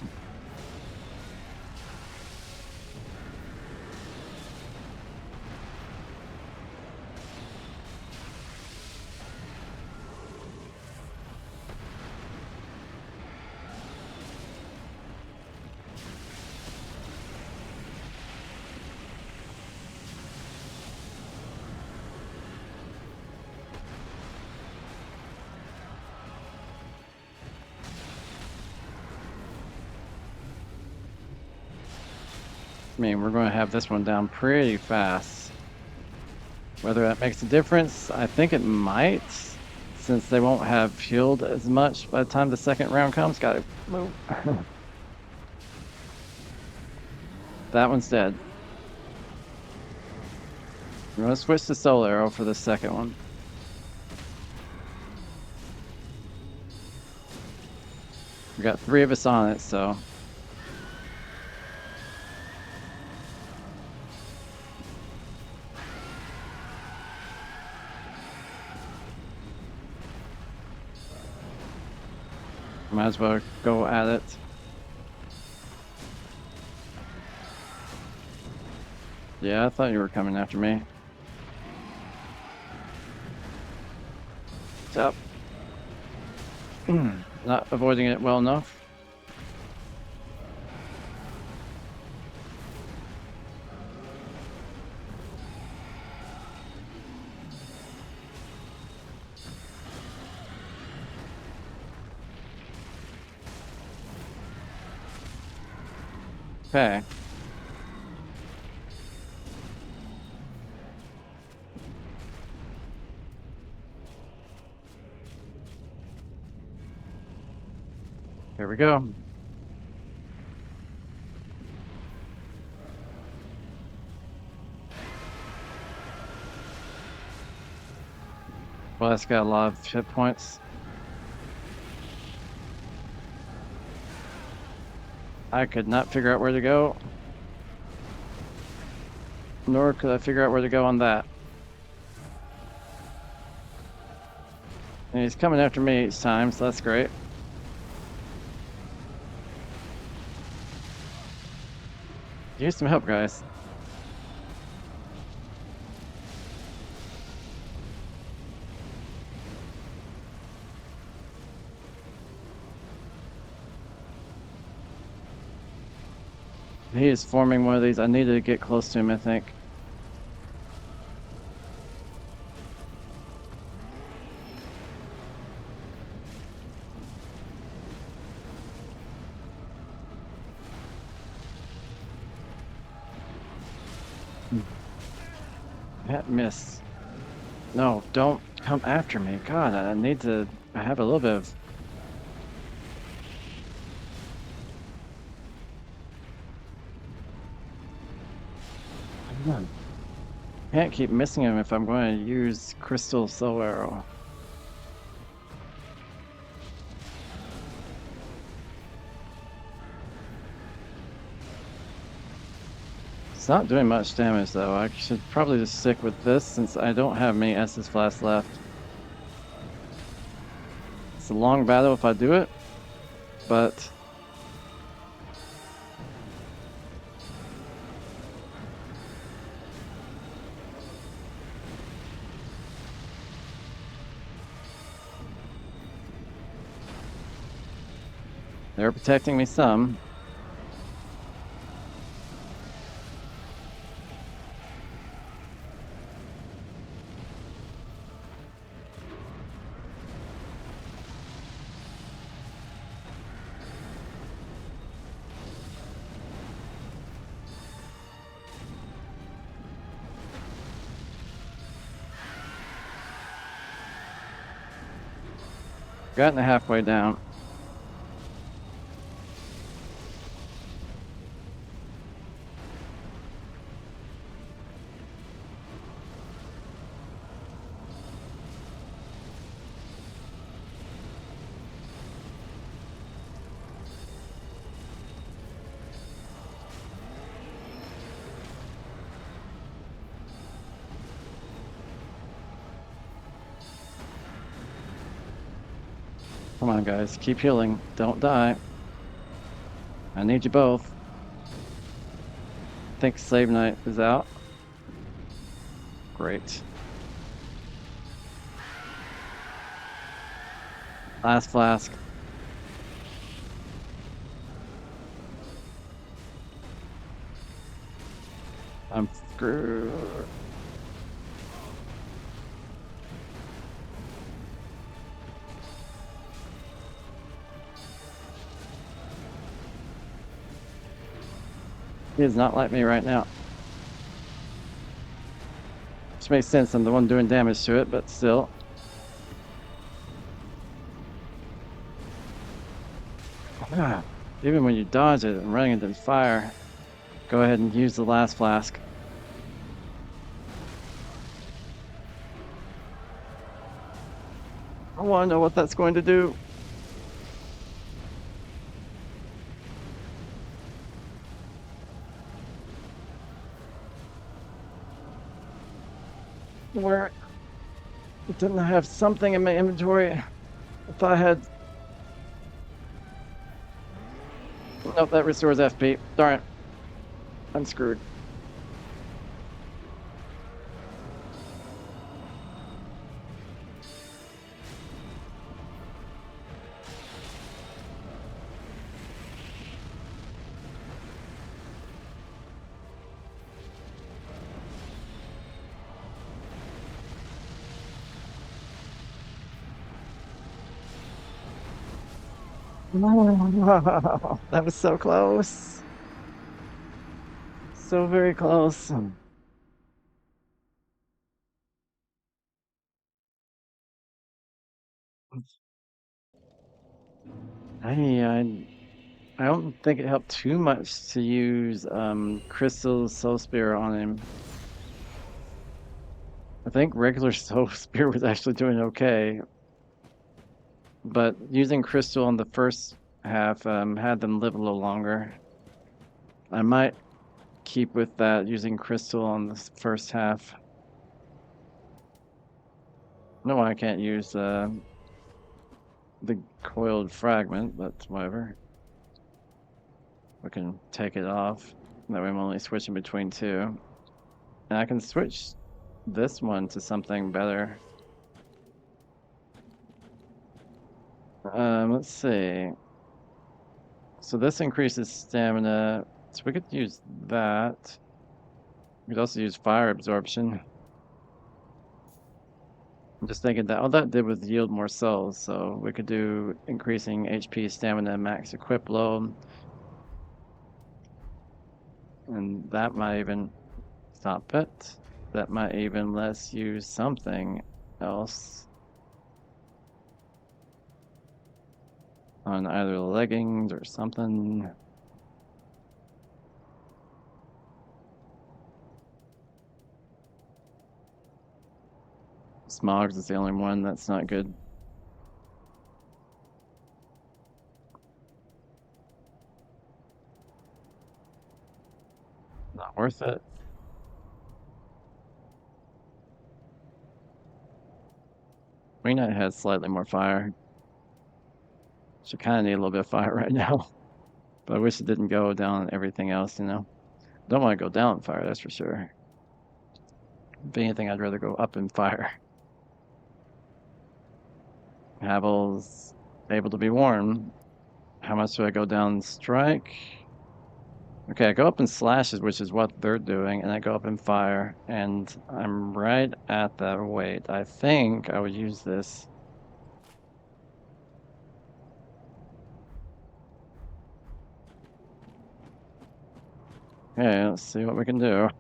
Speaker 1: I mean, we're going to have this one down pretty fast. Whether that makes a difference, I think it might, since they won't have healed as much by the time the second round comes. Gotta move. That one's dead. I'm going to switch to Soul Arrow for the second one. We got 3 of us on it, so... Might as well go at it. Yeah, I thought you were coming after me. What's up? Not avoiding it well enough. Okay. Here we go. Well, that's got a lot of hit points. I could not figure out where to go. Nor could I figure out where to go on that. And he's coming after me each time, so that's great. Use some help, guys. He is forming one of these. I need to get close to him, I think. That miss. No, don't come after me. God, I need to have a little bit of... Can't keep missing him if I'm going to use Crystal Soul Arrow. It's not doing much damage though. I should probably just stick with this since I don't have many Estus Flasks left. It's a long battle if I do it, but... They're protecting me some. Gotten halfway down. Come on, guys. Keep healing. Don't die. I need you both. I think Slave Knight is out. Great. Last flask. I'm screwed. He does not like me right now. Which makes sense, I'm the one doing damage to it, but still. Even when you dodge it and running into fire, go ahead and use the last flask. I want to know what that's going to do. Where didn't I have something in my inventory? I thought I had... Nope, that restores FP. Darn it. I'm screwed. That was so close. So very close. I don't think it helped too much to use Crystal Soul Spear on him. I think regular Soul Spear was actually doing okay. But using Crystal on the first half had them live a little longer. I might keep with that, using Crystal on the first half. No, I can't use the coiled fragment, but whatever. We can take it off. That way I'm only switching between two. And I can switch this one to something better. Let's see. So this increases stamina. So we could use that. We could also use fire absorption. I'm just thinking that all that did was yield more souls, so we could do increasing HP, stamina, max equip load. And that might even stop it. That might even let us use something else on either the leggings or something. Smogs is the only one that's not good. Not worth it. Green Knight has slightly more fire. Should kind of need a little bit of fire right now. But I wish it didn't go down everything else, you know? Don't want to go down in fire, that's for sure. If anything, I'd rather go up in fire. Havel's able to be worn. How much do I go down strike? Okay, I go up in slashes, which is what they're doing, and I go up in fire, and I'm right at that weight. I think I would use this. Okay, let's see what we can do.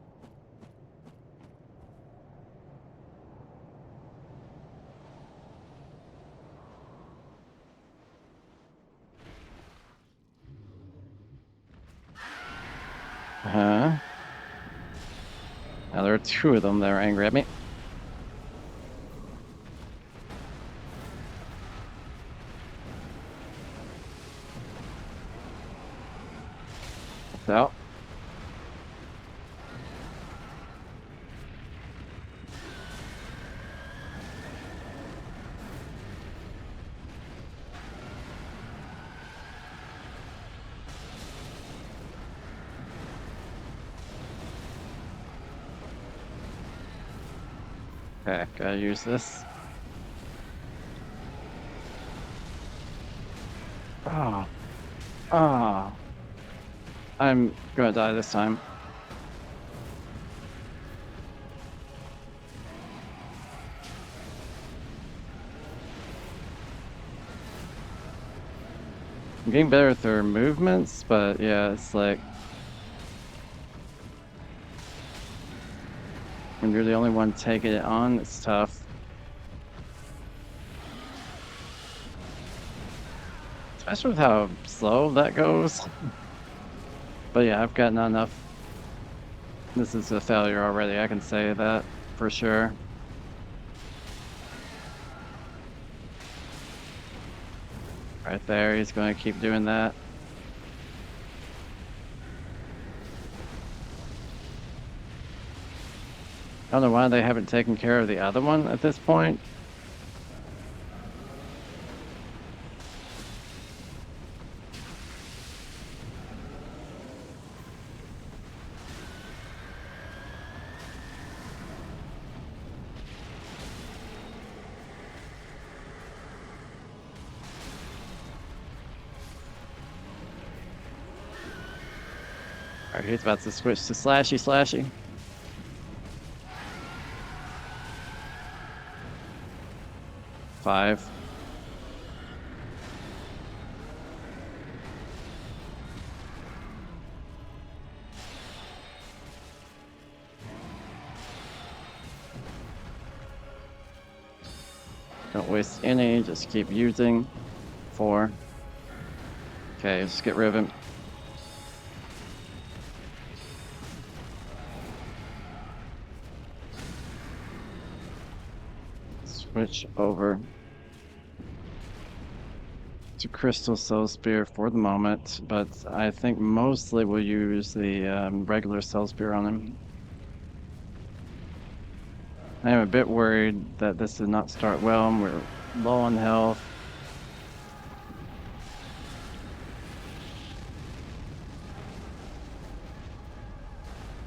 Speaker 1: Now there are two of them that are angry at me. So. Okay, gotta use this. Oh. Oh. I'm gonna die this time. I'm getting better at their movements, but yeah, it's like when you're the only one taking it on, it's tough. Especially with how slow that goes. But yeah, I've got not enough. This is a failure already, I can say that for sure. Right there, he's going to keep doing that. I don't know why they haven't taken care of the other one at this point. Alright, he's about to switch to slashy. 5. Don't waste any, just keep using. 4. Okay, just get rid of him. Switch over to Crystal Soul Spear for the moment, but I think mostly we'll use the regular Soul Spear on him. I am a bit worried that this did not start well, and we're low on health.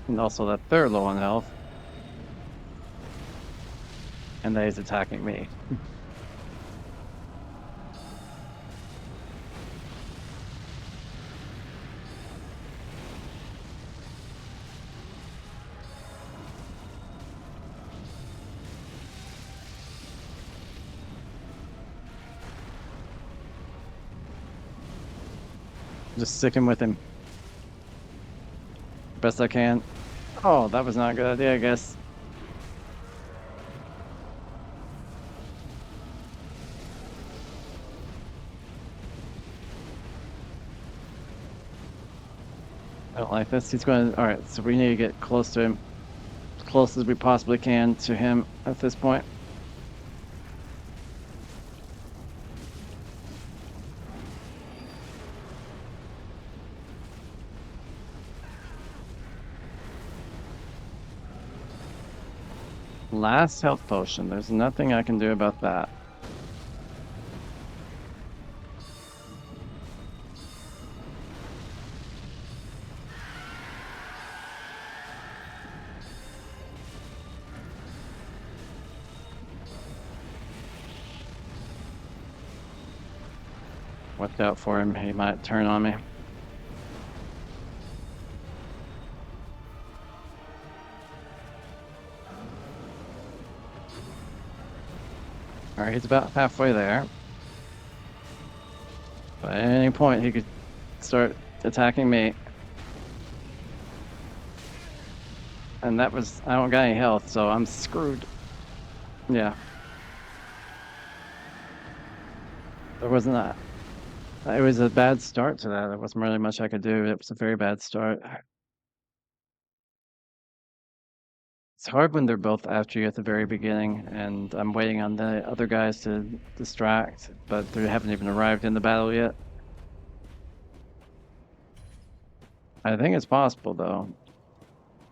Speaker 1: And also that they're low on health. And that he's attacking me. Just sticking with him. Best I can. Oh, that was not a good idea, I guess. I don't like this. He's going to... Alright, so we need to get close to him. As close as we possibly can to him at this point. Last health potion. There's nothing I can do about that. Watch out for him. He might turn on me. Alright, he's about halfway there. But at any point, he could start attacking me. And that was... I don't got any health, so I'm screwed. Yeah. There wasn't that. It was a bad start to that. There wasn't really much I could do. It was a very bad start. It's hard when they're both after you at the very beginning, and I'm waiting on the other guys to distract, but they haven't even arrived in the battle yet. I think it's possible, though.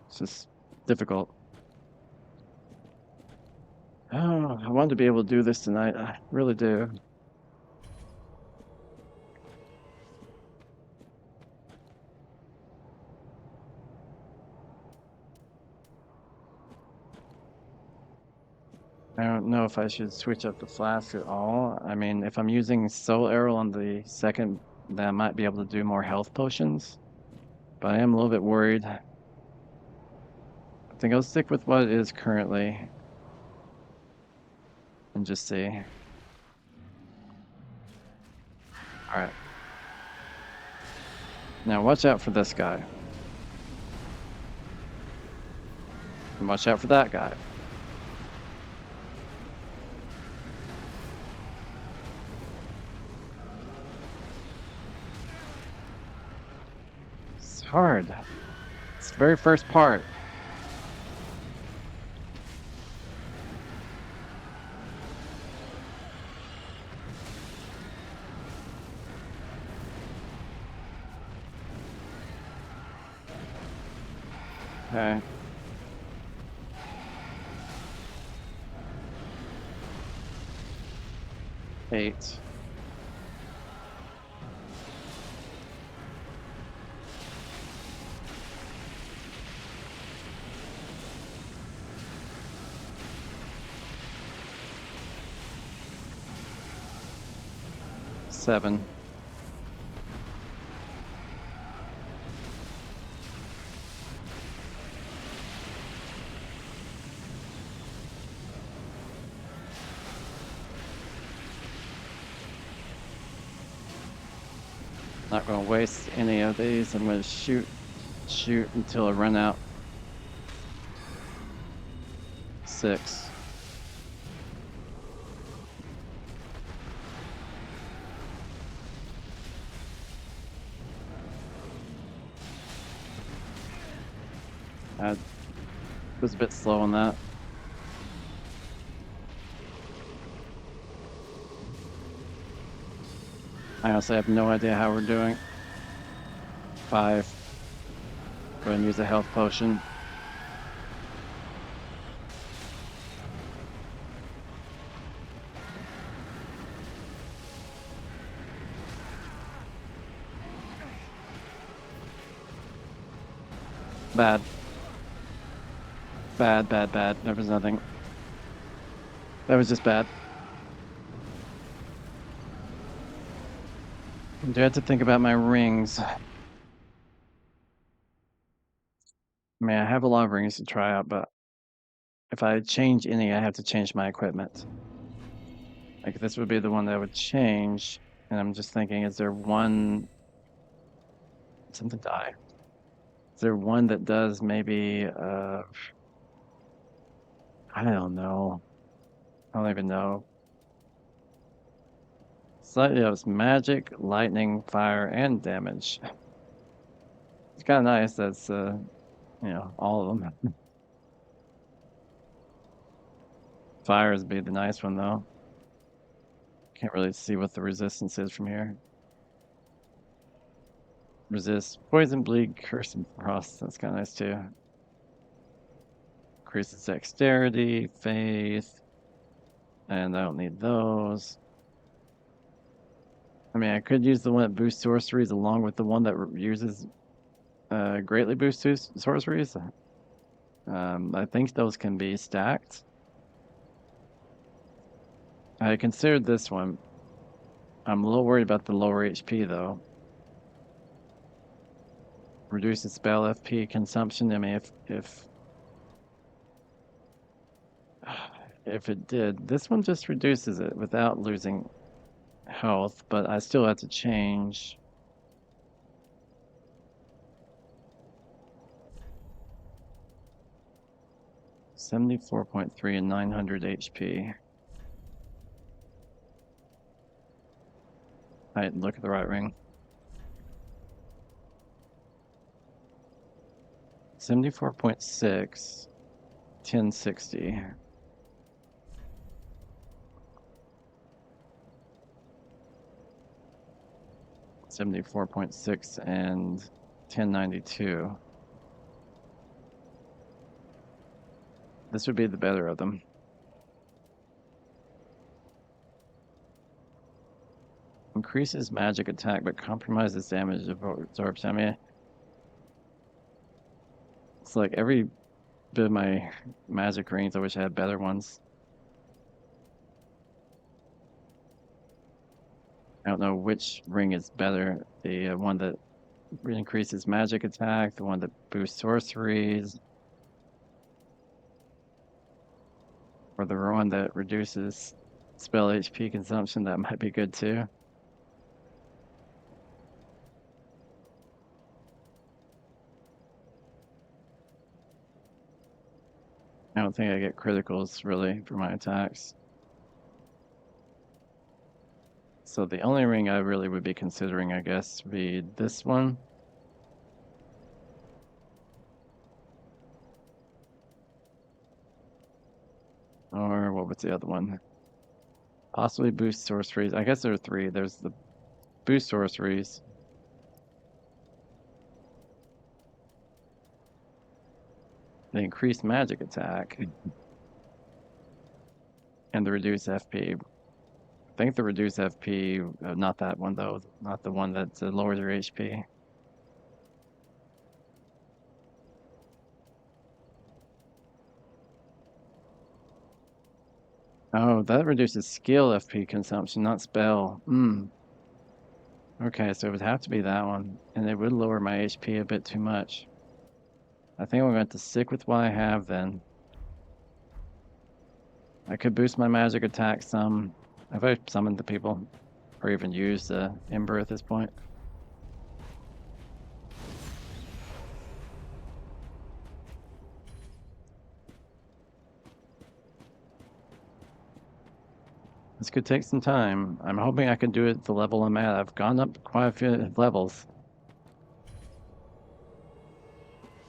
Speaker 1: It's just difficult. Oh, I wanted to be able to do this tonight. I really do. I don't know if I should switch up the flask at all. I mean, if I'm using Soul Arrow on the second, then I might be able to do more health potions. But I am a little bit worried. I think I'll stick with what it is currently. And just see. Alright. Now watch out for this guy. And watch out for that guy. It's hard. It's the very first part. Okay. Eight. Seven. Not going to waste any of these. I'm going to shoot until I run out. 6. I was a bit slow on that. I honestly have no idea how we're doing. 5. Go ahead and use a health potion. Bad. Bad, bad, bad. There was nothing. That was just bad. I do have to think about my rings. I mean, I have a lot of rings to try out, but if I change any, I have to change my equipment. Like, this would be the one that I would change, and I'm just thinking, is there one... Something die. Is there one that does maybe, I don't know. I don't even know. Slightly of magic, lightning, fire, and damage. It's kind of nice. That's, you know, all of them. Fires would be the nice one, though. Can't really see what the resistance is from here. Resist poison, bleed, curse, and frost. That's kind of nice, too. Increases dexterity, faith. And I don't need those. I mean, I could use the one that boosts sorceries along with the one that uses greatly boosts sorceries. I think those can be stacked. I considered this one. I'm a little worried about the lower HP, though. Reduces spell FP consumption. I mean, if it did, this one just reduces it without losing health, but I still have to change. $74.3 and 900 HP. I look at the right ring. 74.6, 1060. $74.6 and 1092. This would be the better of them. Increases magic attack, but compromises damage absorption. I mean, it's like every bit of my magic rings, I wish I had better ones. I don't know which ring is better. The one that increases magic attack, the one that boosts sorceries, or the one that reduces spell HP consumption. That might be good too. I don't think I get criticals really for my attacks. So the only ring I really would be considering, I guess, would be this one. Or what was the other one? Possibly boost sorceries. I guess there are three. There's the boost sorceries. The increased magic attack. And the reduced FP. I think the reduced FP, not that one though, not the one that lowers your HP. Oh, that reduces skill FP consumption, not spell. Okay, so it would have to be that one, and it would lower my HP a bit too much. I think I'm going to stick with what I have then. I could boost my magic attack some. Have I summoned the people? Or even used Ember at this point? This could take some time. I'm hoping I can do it at the level I'm at. I've gone up quite a few levels.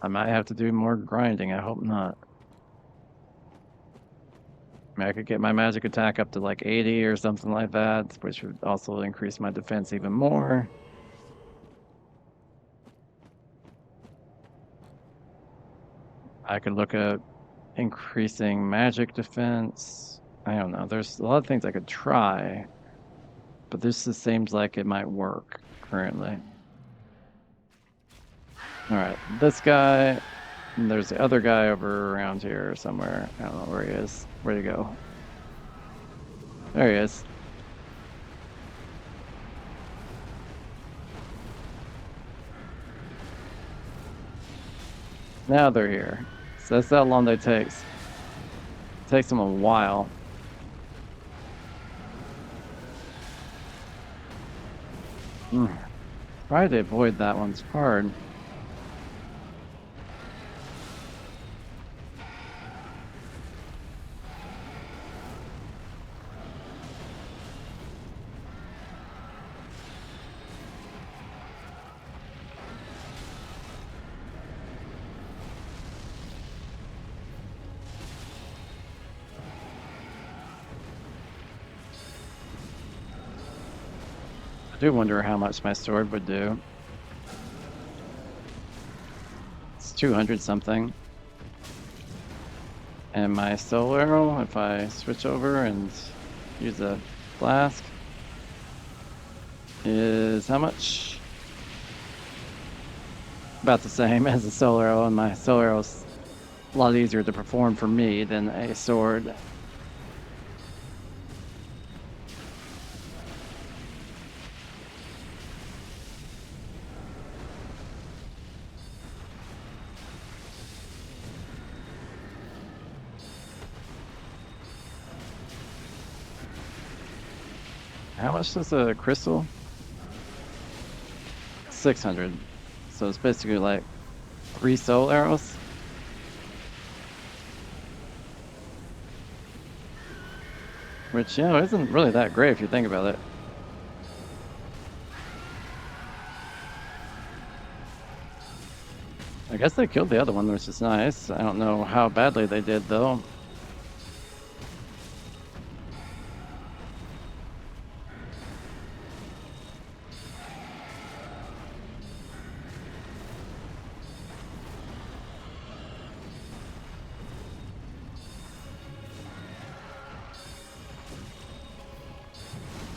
Speaker 1: I might have to do more grinding. I hope not. I mean, I could get my magic attack up to like 80 or something like that, which would also increase my defense even more. I could look at increasing magic defense. I don't know. There's a lot of things I could try, but this just seems like it might work currently. All right, this guy, And there's the other guy over around here somewhere. I don't know where he is. Where'd he go? There he is. Now they're here. So that's how long they takes. It takes them a while. Try to avoid that one's hard. I do wonder how much my sword would do. It's 200 something. And my soul arrow, if I switch over and use a flask, is how much? About the same as a soul arrow, and my soul arrow's a lot easier to perform for me than a sword. How much is a crystal? 600. So it's basically like 3 soul arrows. Which, isn't really that great if you think about it. I guess they killed the other one, which is nice. I don't know how badly they did, though.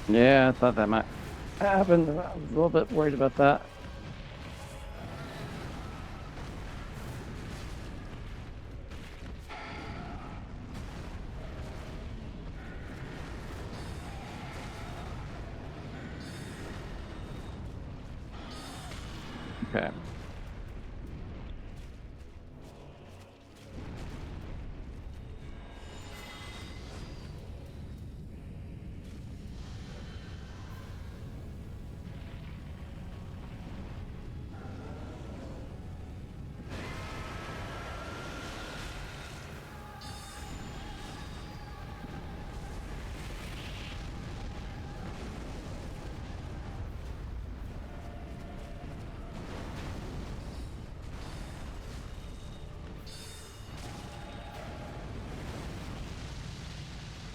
Speaker 1: Yeah, I thought that might happen. I was a little bit worried about that. Okay.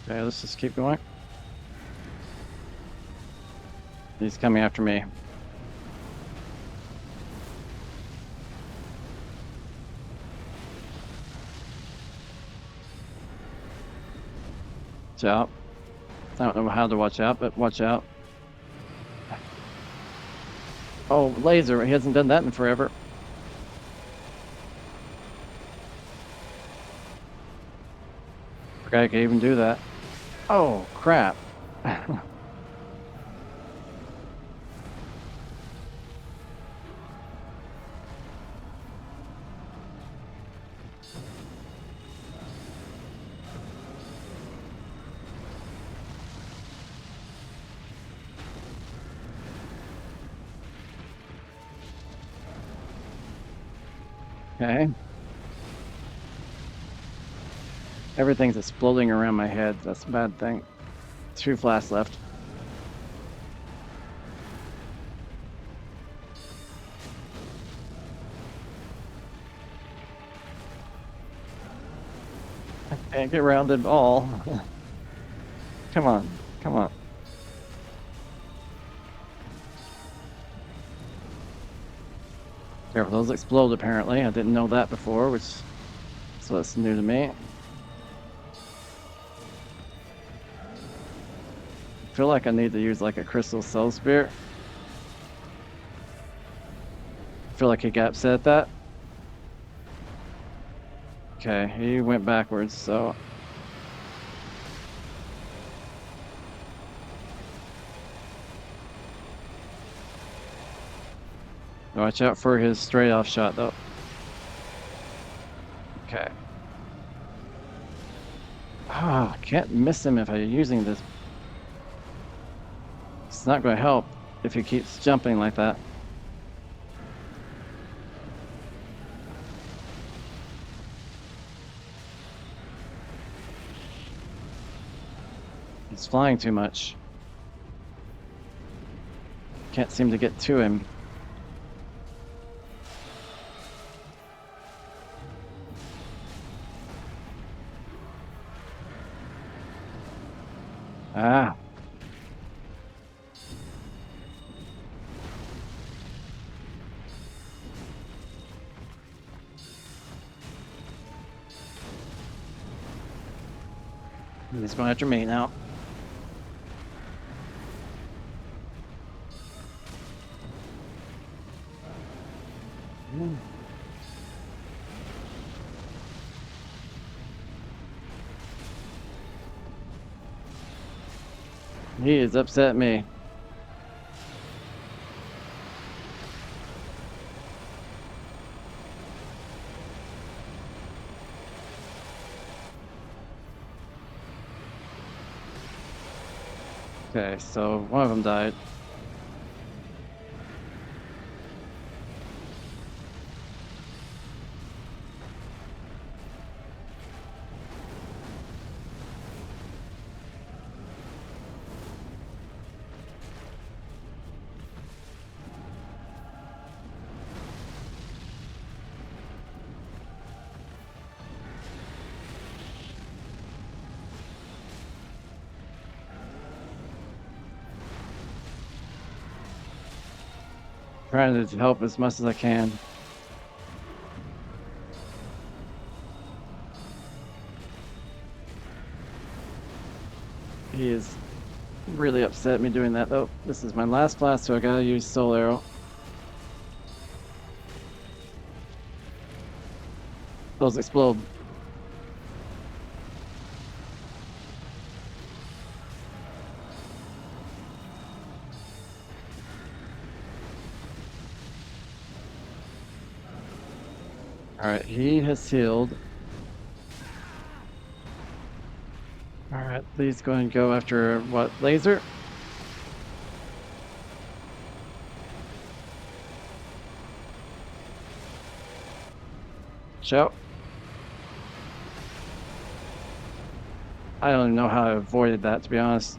Speaker 1: Okay, let's just keep going. He's coming after me. Watch out. I don't know how to watch out, but watch out. Oh, laser. He hasn't done that in forever. Forgot I could even do that. Oh, crap. Okay. Everything's exploding around my head. That's a bad thing. 2 flasks left. I can't get around it all. Come on. Come on. Careful, those explode apparently. I didn't know that before, so that's new to me. I feel like I need to use like a crystal soul spear. I feel like he got upset at that. Okay, he went backwards, so watch out for his straight off shot though. Okay. Ah, can't miss him if I'm using this. It's not going to help if he keeps jumping like that. He's flying too much. Can't seem to get to him. Ah. He's going after me now. He has upset me. Okay, so one of them died. Trying to help as much as I can. He is really upset me doing that though. This is my last blast, so I gotta use Soul Arrow. Those explode. Alright, he has healed. Alright, please go and go after what? Laser? Shout. I don't even know how I avoided that, to be honest.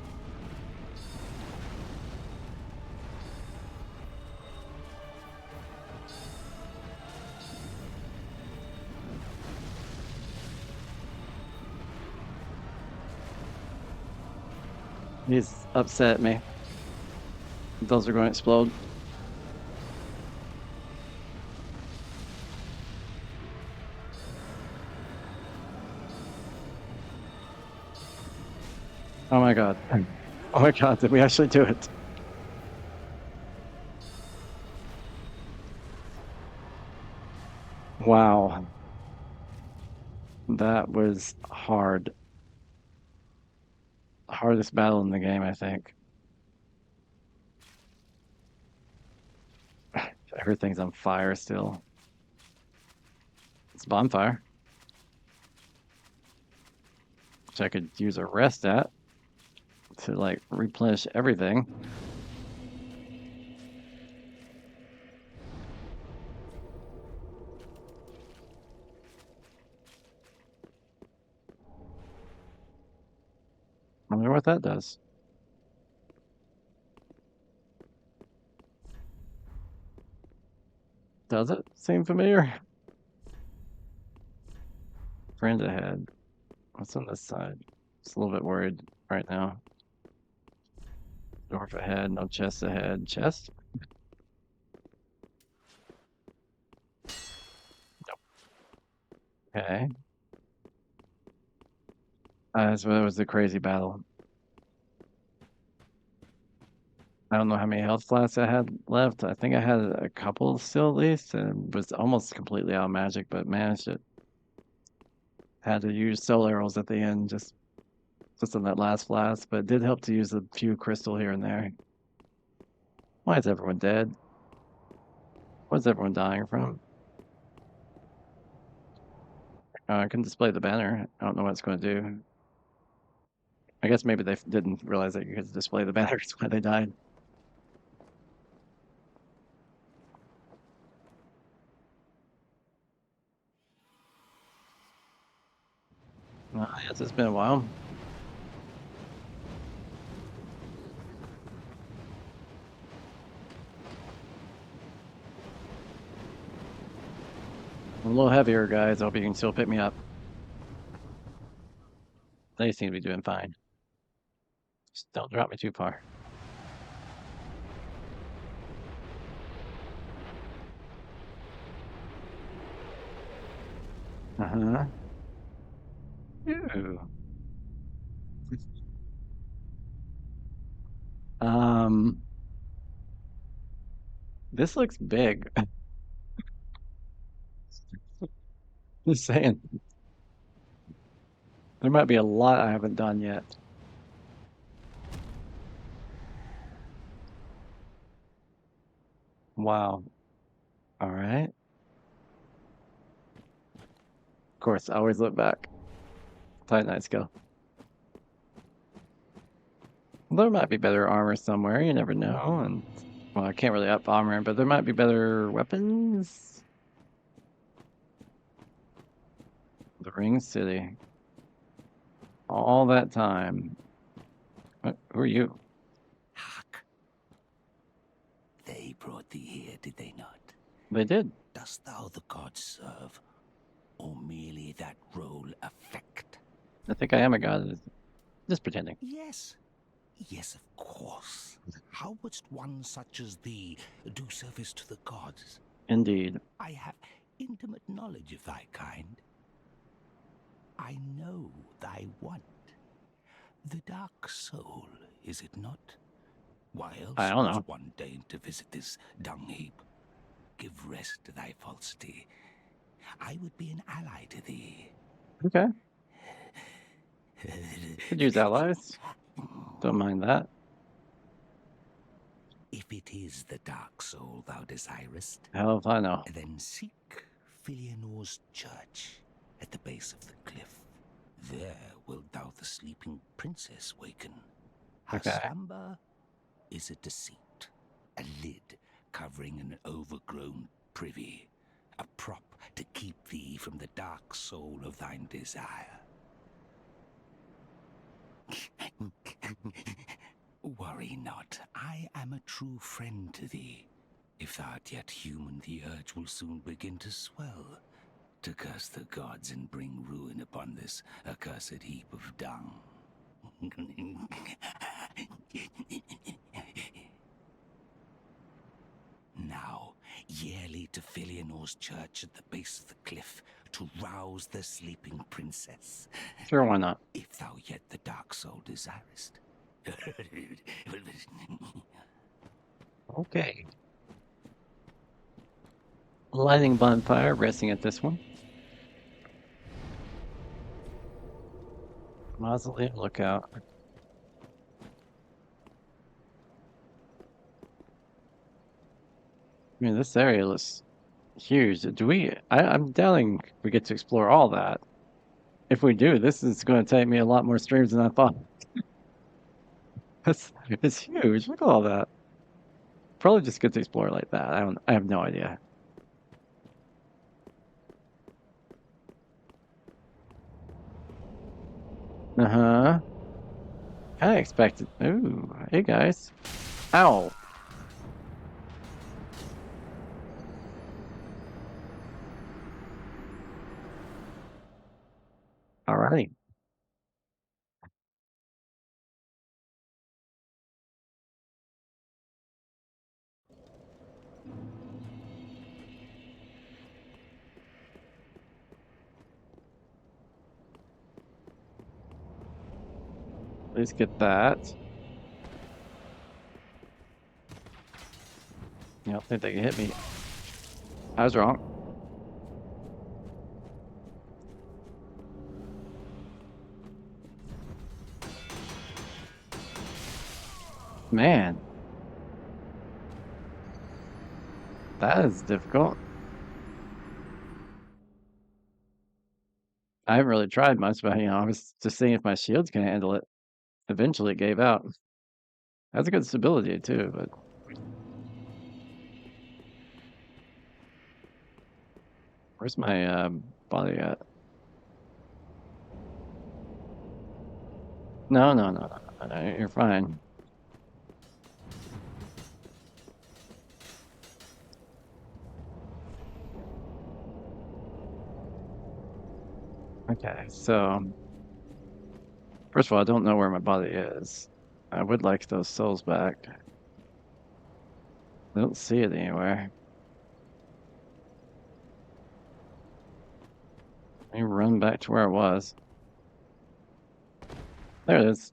Speaker 1: He's upset at me. Those are going to explode. Oh my god. Oh my god, did we actually do it? Wow. That was hard. Hardest battle in the game, I think. Everything's on fire still. It's a bonfire. Which I could use a rest at to like replenish everything. I wonder what that does. Does it seem familiar? Friend ahead. What's on this side? Just a little bit worried right now. Dwarf ahead, no chest ahead. Chest? Nope. Okay. So that was the crazy battle. I don't know how many health flasks I had left. I think I had a couple still at least, and was almost completely out of magic, but managed it. had to use soul arrows at the end, just in that last blast, but it did help to use a few crystal here and there. Why is everyone dead? What is everyone dying from? I can display the banner. I don't know what it's going to do. I guess maybe they didn't realize that you could display the banner. That's why they died. Yes, it's been a while. I'm a little heavier, guys. I hope you can still pick me up. They seem to be doing fine. Just don't drop me too far. Uh-huh. Ooh. This looks big. Just saying. There might be a lot I haven't done yet. Wow. All right. Of course, I always look back. Titanite go. There might be better armor somewhere, you never know. And well, I can't really up armor, but there might be better weapons. The Ring City. All that time. Who are you?
Speaker 4: Hark. They brought thee here, did they not?
Speaker 1: They did.
Speaker 4: Dost thou the gods serve, or merely that role affect?
Speaker 1: I think I am a god. Just pretending.
Speaker 4: Yes. Yes, of course. How wouldst one such as thee do service to the gods?
Speaker 1: Indeed.
Speaker 4: I have intimate knowledge of thy kind. I know thy want. The dark soul, is it not? Why else
Speaker 1: I don't know.
Speaker 4: would one deign to visit this dung heap? Give rest to thy falsity. I would be an ally to thee.
Speaker 1: Okay. Could use allies. Don't mind that.
Speaker 4: If it is the dark soul thou desirest,
Speaker 1: Hell if I know.
Speaker 4: then seek Filianor's church at the base of the cliff. There wilt thou the sleeping princess waken. Her
Speaker 1: Okay.
Speaker 4: slumber is a deceit, a lid covering an overgrown privy, a prop to keep thee from the dark soul of thine desire. Worry not, I am a true friend to thee. If thou art yet human, the urge will soon begin to swell, to curse the gods and bring ruin upon this accursed heap of dung. Now, yearly to Filianor's church at the base of the cliff to rouse the sleeping princess.
Speaker 1: Sure, why not?
Speaker 4: If thou yet the dark soul desirest.
Speaker 1: Okay. Lighting bonfire, resting at this one. Mausoleum lookout. I mean, this area looks huge. Do we? I'm doubting we get to explore all that. If we do, this is going to take me a lot more streams than I thought. It's huge. Look at all that. Probably just get to explore like that. I have no idea. Uh-huh. I expected. Ooh, hey guys. Ow. Alrighty. Let's get that. I don't think they can hit me. I was wrong. Man, that is difficult. I haven't really tried much, but, I was just seeing if my shield's gonna handle it. Eventually, it gave out. Has a good stability too, but where's my, body at? No, no, no, no, no, you're fine. Okay, so, first of all, I don't know where my body is. I would like those souls back. I don't see it anywhere. Let me run back to where I was. There it is.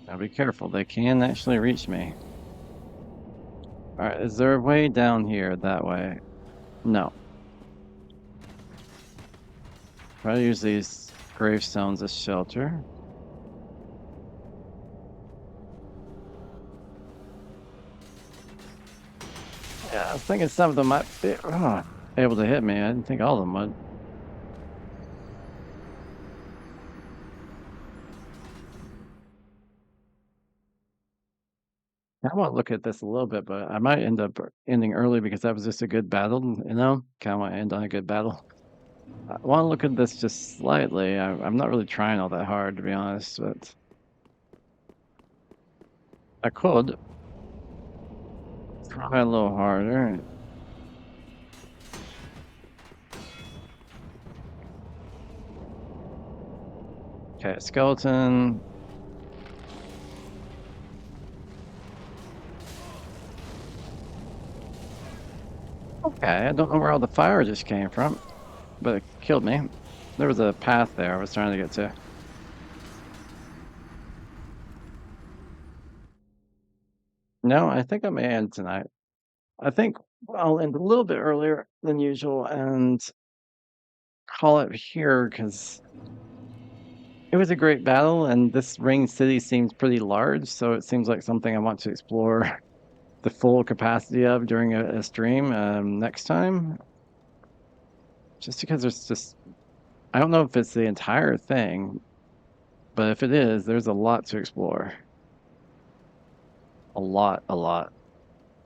Speaker 1: Now be careful, they can actually reach me. Alright, is there a way down here that way? No. Try to use these gravestones as shelter. Yeah, I was thinking some of them might be able to hit me. I didn't think all of them would. I want to look at this a little bit, but I might end up ending early because that was just a good battle, you know? Kind of want to end on a good battle. I want to look at this just slightly. I'm not really trying all that hard, to be honest, but I could try a little harder. Okay, skeleton. Okay, I don't know where all the fire just came from, but it killed me. There was a path there I was trying to get to. No, I think I may end tonight. I think I'll end a little bit earlier than usual and call it here because it was a great battle, and this ring city seems pretty large, so it seems like something I want to explore the full capacity of during a stream next time. Just because there's just, I don't know if it's the entire thing, but if it is, there's a lot to explore. A lot, a lot.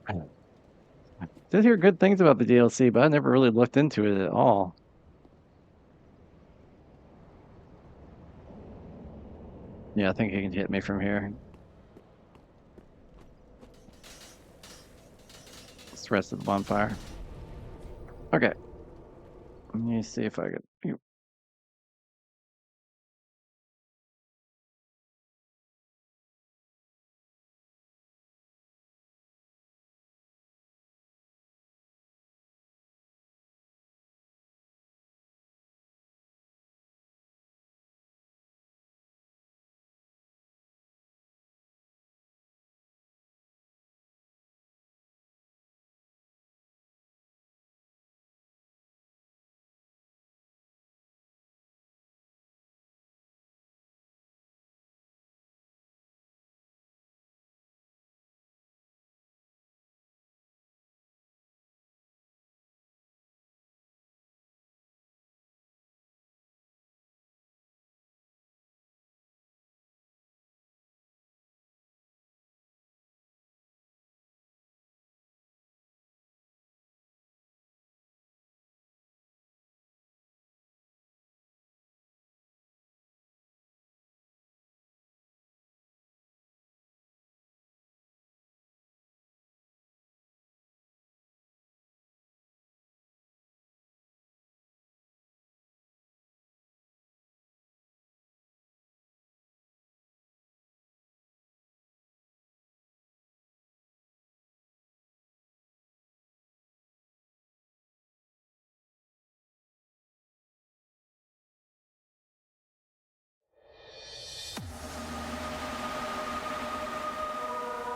Speaker 1: I did hear good things about the DLC, but I never really looked into it at all. Yeah, I think he can hit me from here. It's the rest of the bonfire. Okay. Let me see if I can.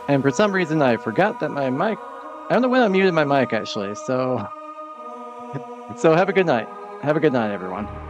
Speaker 1: And for some reason, I forgot that my mic. I don't know when I muted my mic actually. So have a good night. Have a good night, everyone.